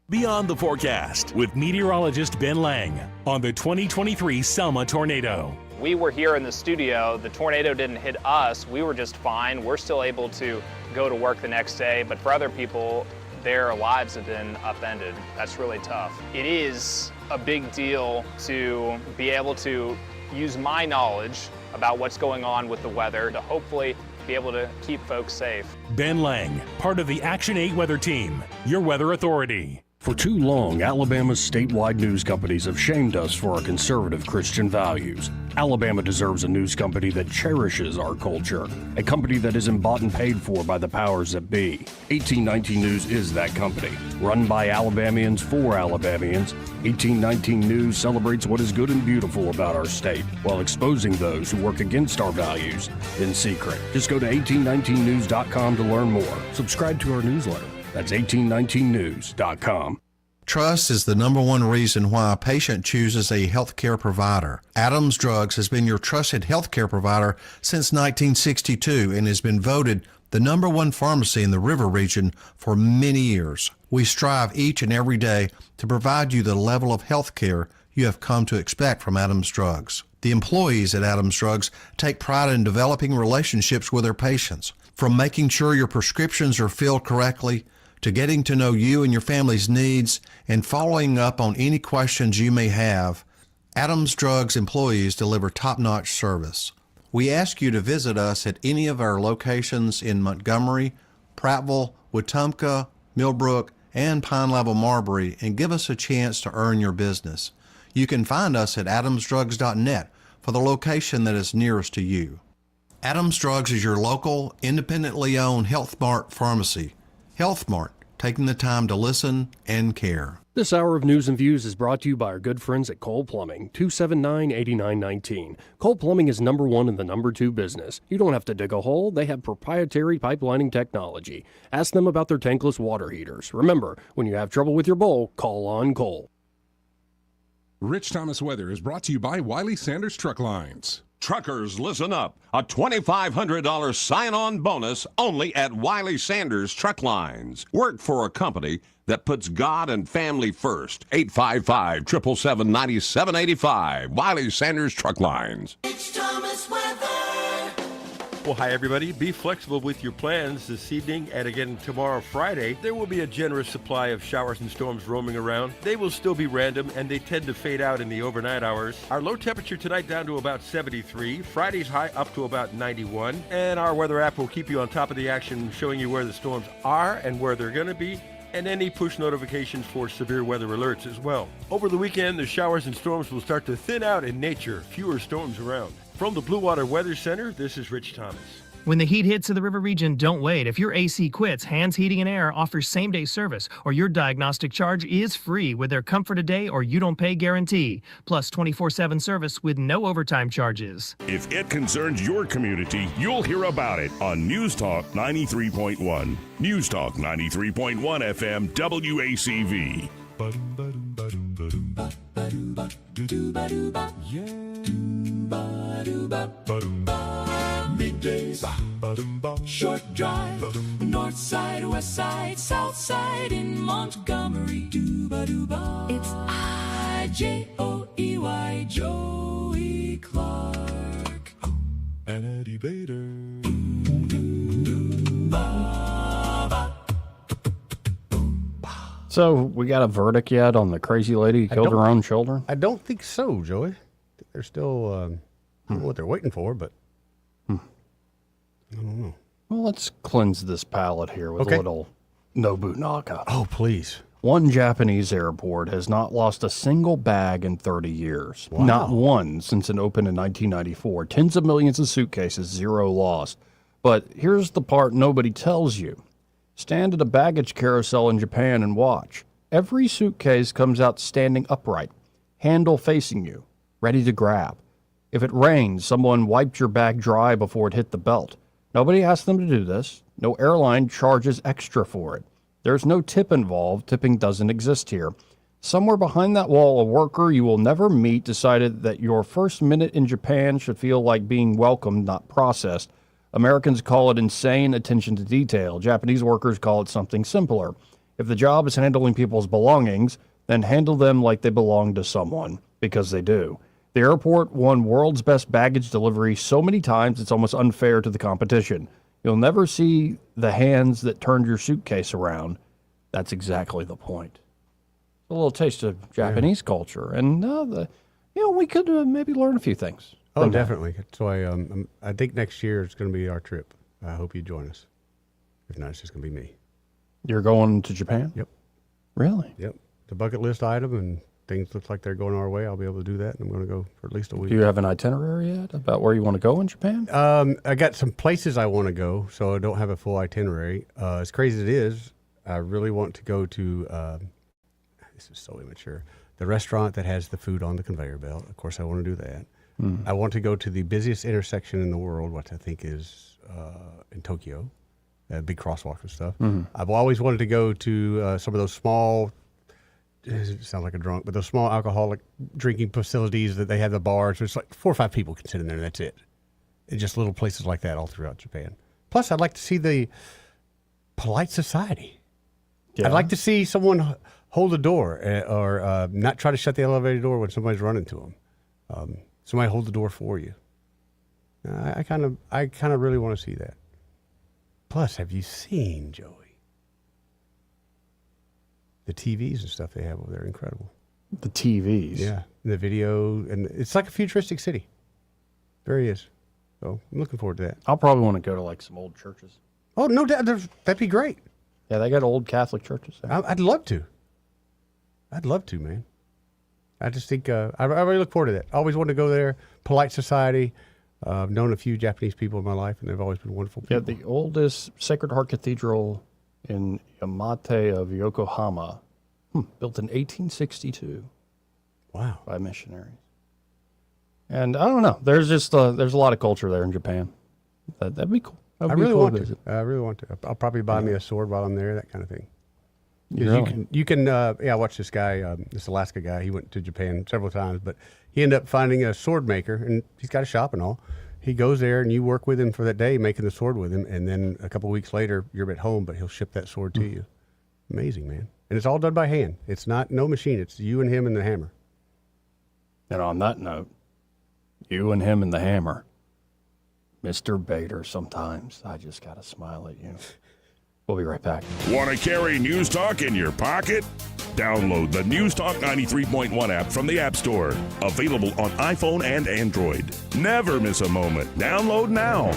Beyond the Forecast with meteorologist Ben Lang on the 2023 Selma tornado. We were here in the studio. The tornado didn't hit us. We were just fine. We're still able to go to work the next day. But for other people, their lives have been upended. That's really tough. It is a big deal to be able to use my knowledge about what's going on with the weather to hopefully be able to keep folks safe. Ben Lang, part of the Action 8 weather team, your weather authority. For too long, Alabama's statewide news companies have shamed us for our conservative Christian values. Alabama deserves a news company that cherishes our culture, a company that isn't bought and paid for by the powers that be. 1819 News is that company. Run by Alabamians for Alabamians, 1819 News celebrates what is good and beautiful about our state, while exposing those who work against our values in secret. Just go to 1819news.com to learn more. Subscribe to our newsletter. That's 1819news.com. Trust is the number one reason why a patient chooses a healthcare provider. Adams Drugs has been your trusted healthcare provider since 1962 and has been voted the number one pharmacy in the River region for many years. We strive each and every day to provide you the level of healthcare you have come to expect from Adams Drugs. The employees at Adams Drugs take pride in developing relationships with their patients, from making sure your prescriptions are filled correctly to getting to know you and your family's needs and following up on any questions you may have. Adams Drugs employees deliver top-notch service. We ask you to visit us at any of our locations in Montgomery, Prattville, Wetumpka, Millbrook, and Pine Level Marbury and give us a chance to earn your business. You can find us at adamsdrugs.net for the location that is nearest to you. Adams Drugs is your local, independently owned Health Mart pharmacy. Health Mart, taking the time to listen and care. This hour of News and Views is brought to you by our good friends at Cole Plumbing, 279-8919. Cole Plumbing is number one in the number two business. You don't have to dig a hole. They have proprietary pipelining technology. Ask them about their tankless water heaters. Remember, when you have trouble with your bowl, call on Cole. Rich Thomas Weather is brought to you by Wiley Sanders Truck Lines. Truckers, listen up. A $2,500 sign-on bonus only at Wiley Sanders Truck Lines. Work for a company that puts God and family first. 855-777-9785. Wiley Sanders Truck Lines. It's Thomas Weather. Well, hi, everybody. Be flexible with your plans this evening and again tomorrow, Friday. There will be a generous supply of showers and storms roaming around. They will still be random, and they tend to fade out in the overnight hours. Our low temperature tonight down to about 73. Friday's high up to about 91. And our weather app will keep you on top of the action, showing you where the storms are and where they're going to be, and any push notifications for severe weather alerts as well. Over the weekend, the showers and storms will start to thin out in nature. Fewer storms around. From the Blue Water Weather Center, this is Rich Thomas. When the heat hits to the River region, don't wait. If your AC quits, Hands Heating and Air offers same-day service, or your diagnostic charge is free with their Comfort a Day or You Don't Pay guarantee, plus 24/7 service with no overtime charges. If it concerns your community, you'll hear about it on News Talk 93.1. News Talk 93.1 FM WACV. Middays, short drive, north side, west side, south side in Montgomery. It's I-J-O-E-Y, Joey Clark. And Eddie Bader. So, we got a verdict yet on the crazy lady who killed her own children? I don't think so, Joey. They're still, I don't know what they're waiting for, but I don't know. Well, let's cleanse this palate here with a little Nobunaga. Oh, please. One Japanese airport has not lost a single bag in 30 years. Wow. Not one since it opened in 1994. Tens of millions of suitcases, zero lost. But here's the part nobody tells you. Stand at a baggage carousel in Japan and watch. Every suitcase comes out standing upright, handle facing you, ready to grab. If it rains, someone wiped your bag dry before it hit the belt. Nobody asked them to do this. No airline charges extra for it. There's no tip involved. Tipping doesn't exist here. Somewhere behind that wall, a worker you will never meet decided that your first minute in Japan should feel like being welcomed, not processed. Americans call it insane attention to detail. Japanese workers call it something simpler. If the job is handling people's belongings, then handle them like they belong to someone, because they do. The airport won world's best baggage delivery so many times it's almost unfair to the competition. You'll never see the hands that turned your suitcase around. That's exactly the point. A little taste of Japanese culture, and we could maybe learn a few things. Oh, definitely. That's why I think next year it's going to be our trip. I hope you join us. If not, it's just going to be me. You're going to Japan? Yep. Really? Yep. The bucket list item, and things look like they're going our way. I'll be able to do that, and I'm going to go for at least a week. Do you have an itinerary yet about where you want to go in Japan? I got some places I want to go, so I don't have a full itinerary. As crazy as it is, I really want to go to, this is so immature, the restaurant that has the food on the conveyor belt. Of course, I want to do that. I want to go to the busiest intersection in the world, which I think is in Tokyo, big crosswalk and stuff. I've always wanted to go to some of those small, it sounds like a drunk, but those small alcoholic drinking facilities that they have the bars. It's like 4 or 5 people can sit in there, and that's it. It's just little places like that all throughout Japan. Plus, I'd like to see the polite society. Yeah. I'd like to see someone hold the door or not try to shut the elevator door when somebody's running to them. Somebody hold the door for you. I kind of really want to see that. Plus, have you seen, Joey, the TVs and stuff they have over there? Incredible. The TVs? Yeah, the video, and it's like a futuristic city. There he is. So I'm looking forward to that. I'll probably want to go to like some old churches. Oh, no doubt. That'd be great. Yeah, they got old Catholic churches there. I'd love to. I'd love to, man. I just think I really look forward to that. I always wanted to go there. Polite society. I've known a few Japanese people in my life, and they've always been wonderful people. Yeah, the oldest Sacred Heart Cathedral in Yamate of Yokohama, built in 1862. Wow. By missionaries. And I don't know. There's just there's a lot of culture there in Japan. That'd be cool. I really want to. I really want to. I'll probably buy me a sword while I'm there, that kind of thing. Really? You can. I watched this guy, this Alaska guy. He went to Japan several times, but he ended up finding a sword maker, and he's got a shop and all. He goes there, and you work with him for that day, making the sword with him, and then a couple of weeks later, you're at home, but he'll ship that sword to you. Amazing, man. And it's all done by hand. It's not no machine. It's you and him and the hammer. And on that note, you and him and the hammer, Mr. Bader, sometimes I just got to smile at you. We'll be right back. Want to carry News Talk in your pocket? Download the News Talk 93.1 app from the App Store. Available on iPhone and Android. Never miss a moment. Download now.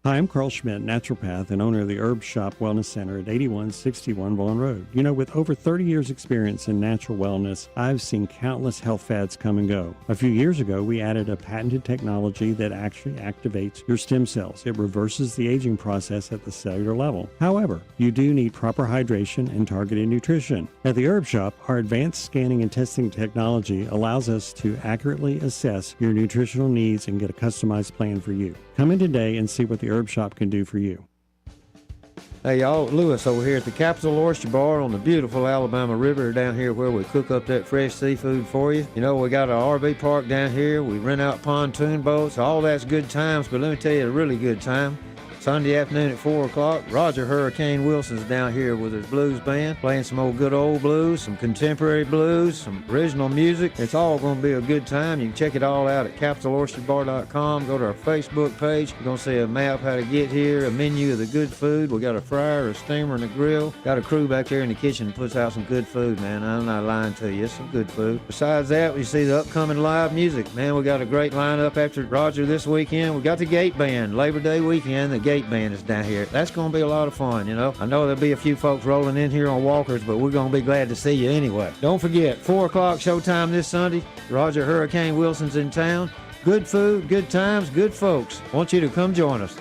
Hi, I'm Carl Schmidt, naturopath and owner of the Herb Shop Wellness Center at 8161 Vaughan Road. You know, with over 30 years experience in natural wellness, I've seen countless health fads come and go. A few years ago, we added a patented technology that actually activates your stem cells. It reverses the aging process at the cellular level. However, you do need proper hydration and targeted nutrition. At the Herb Shop, our advanced scanning and testing technology allows us to accurately assess your nutritional needs and get a customized plan for you. Come in today and see what the Herb Shop can do for you. Hey y'all, Lewis over here at the Capital Oyster Bar on the beautiful Alabama River down here where we cook up that fresh seafood for you. You know, we got our RV park down here. We rent out pontoon boats. All that's good times, but let me tell you a really good time. Sunday afternoon at 4 o'clock, Roger Hurricane Wilson's down here with his blues band, playing some old good old blues, some contemporary blues, some original music. It's all going to be a good time. You can check it all out at CapitalOysterBar.com. Go to our Facebook page. You're going to see a map how to get here, a menu of the good food. We got a fryer, a steamer, and a grill. Got a crew back there in the kitchen that puts out some good food, man. I'm not lying to you. It's some good food. Besides that, we see the upcoming live music. Man, we got a great lineup after Roger this weekend. We got the Gate Band, Labor Day weekend. The Gate Band is down here. That's going to be a lot of fun, you know. I know there'll be a few folks rolling in here on walkers, but we're going to be glad to see you anyway. Don't forget, 4 o'clock showtime this Sunday. Roger Hurricane Wilson's in town. Good food, good times, good folks. Want you to come join us.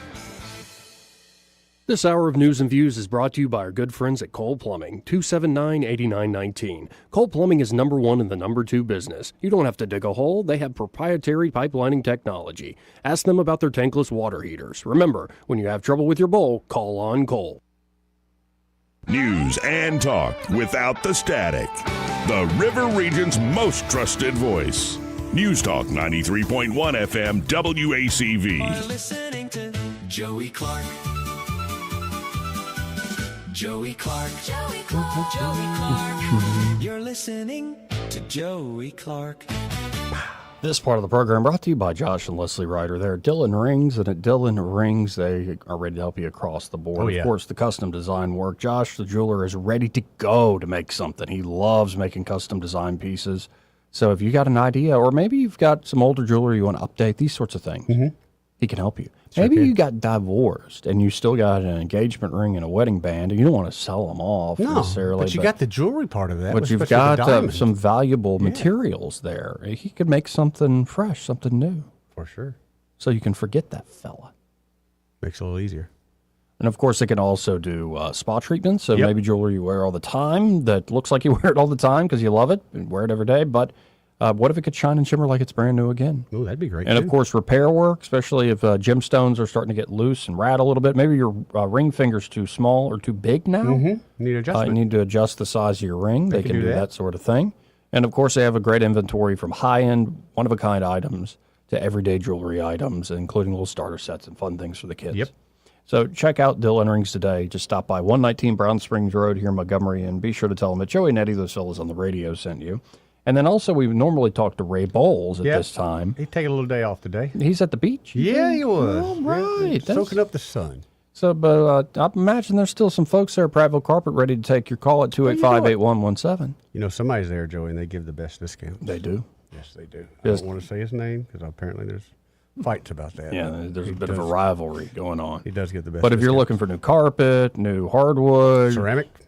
This hour of News and Views is brought to you by our good friends at Cole Plumbing, 279-8919. Cole Plumbing is number one in the number two business. You don't have to dig a hole. They have proprietary pipelining technology. Ask them about their tankless water heaters. Remember, when you have trouble with your bowl, call on Cole. News and talk without the static. The River Region's most trusted voice. News Talk 93.1 FM WACV. Are listening to Joey Clark. Joey Clark. Joey Clark. Joey Clark. You're listening to Joey Clark. This part of the program brought to you by Josh and Leslie Ryder. They're at Dillon Rings, and at Dillon Rings, they are ready to help you across the board. Oh, yeah. Of course, the custom design work. Josh, the jeweler, is ready to go to make something. He loves making custom design pieces. So if you got an idea, or maybe you've got some older jewelry you want to update, these sorts of things, he can help you. Maybe you got divorced and you still got an engagement ring and a wedding band, and you don't want to sell them off necessarily. But you got the jewelry part of that. But you've got some valuable materials there. He could make something fresh, something new. For sure. So you can forget that fella. Makes it a little easier. And, of course, they can also do spa treatments. So maybe jewelry you wear all the time that looks like you wear it all the time because you love it and wear it every day. But what if it could shine and shimmer like it's brand new again? Oh, that'd be great. And, of course, repair work, especially if gemstones are starting to get loose and rattle a little bit. Maybe your ring finger's too small or too big now. Mm-hmm. Need adjustment. You need to adjust the size of your ring. They can do that sort of thing. And, of course, they have a great inventory from high-end, one-of-a-kind items to everyday jewelry items, including little starter sets and fun things for the kids. Yep. So check out Dill Enterings today. Just stop by 119 Brown Springs Road here in Montgomery, and be sure to tell them that Joey and Eddie, those fellas on the radio, sent you. And then also, we normally talk to Ray Bowles at this time. He's taking a little day off today. He's at the beach. Yeah, he was. All right. Soaking up the sun. So, but I imagine there's still some folks there at Prattville Carpet ready to take your call at 285-8117. You know, somebody's there, Joey, and they give the best discount. They do. Yes, they do. I don't want to say his name because apparently there's fights about that. Yeah, there's a bit of a rivalry going on. He does get the best. But if you're looking for new carpet, new hardwood,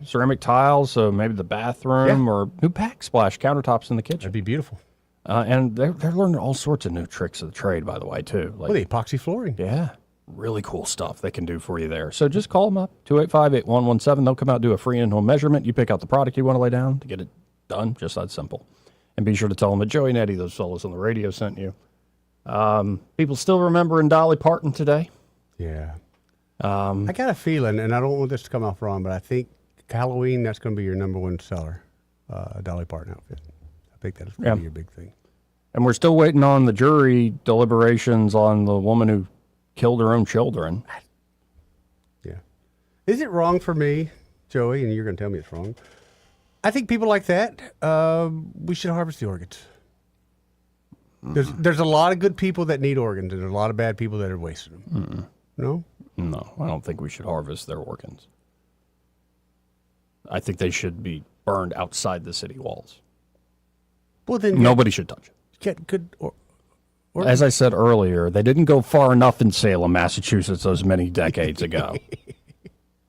ceramic tiles, so maybe the bathroom or new backsplash countertops in the kitchen. That'd be beautiful. And they're learning all sorts of new tricks of the trade, by the way, too. Like the epoxy flooring. Yeah. Really cool stuff they can do for you there. So just call them up, 285-8117. They'll come out and do a free in-home measurement. You pick out the product you want to lay down to get it done. Just that simple. And be sure to tell them that Joey and Eddie, those fellows on the radio, sent you. People still remembering Dolly Parton today. Yeah. I got a feeling, and I don't want this to come off wrong, but I think Halloween, that's going to be your number one seller, Dolly Parton outfit. I think that's going to be your big thing. And we're still waiting on the jury deliberations on the woman who killed her own children. Yeah. Is it wrong for me, Joey, and you're going to tell me it's wrong, I think people like that, we should harvest the organs. There's a lot of good people that need organs, and there's a lot of bad people that are wasting them. No? No, I don't think we should harvest their organs. I think they should be burned outside the city walls. Well, then nobody should touch it. Get good As I said earlier, they didn't go far enough in Salem, Massachusetts, those many decades ago.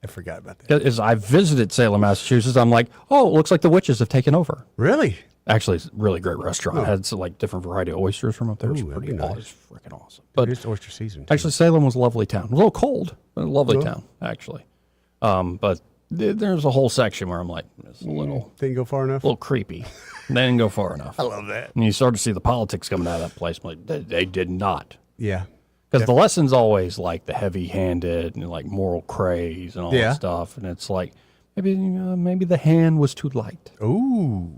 I forgot about that. As I visited Salem, Massachusetts, I'm like, oh, it looks like the witches have taken over. Really? Actually, it's a really great restaurant. It had some, like different variety of oysters from up there. It was pretty awesome. It's freaking awesome. But it's oyster season, too. Actually, Salem was a lovely town. A little cold, but a lovely town, actually. But there's a whole section where I'm like, it's a little... Didn't go far enough? A little creepy. They didn't go far enough. I love that. And you start to see the politics coming out of that place. I'm like, they did not. Yeah. Because the lesson's always like the heavy-handed and like moral craze and all that stuff. And it's like, maybe the hand was too light. Ooh.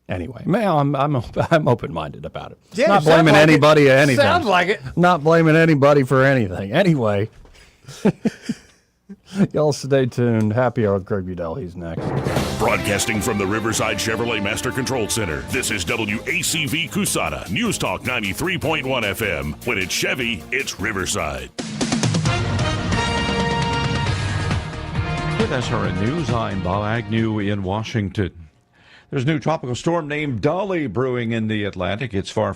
Anyway, man, I'm open-minded about it. Yeah, not blaming anybody or anything. Sounds like it. Not blaming anybody for anything. Anyway, y'all stay tuned. Happy hour with Greg Budell. He's next. Broadcasting from the Riverside Chevrolet Master Control Center, this is WACV Cusana, News Talk 93.1 FM. When it's Chevy, it's Riverside. With SRN News, I'm Bob Agnew in Washington. There's a new tropical storm named Dolly brewing in the Atlantic. It's far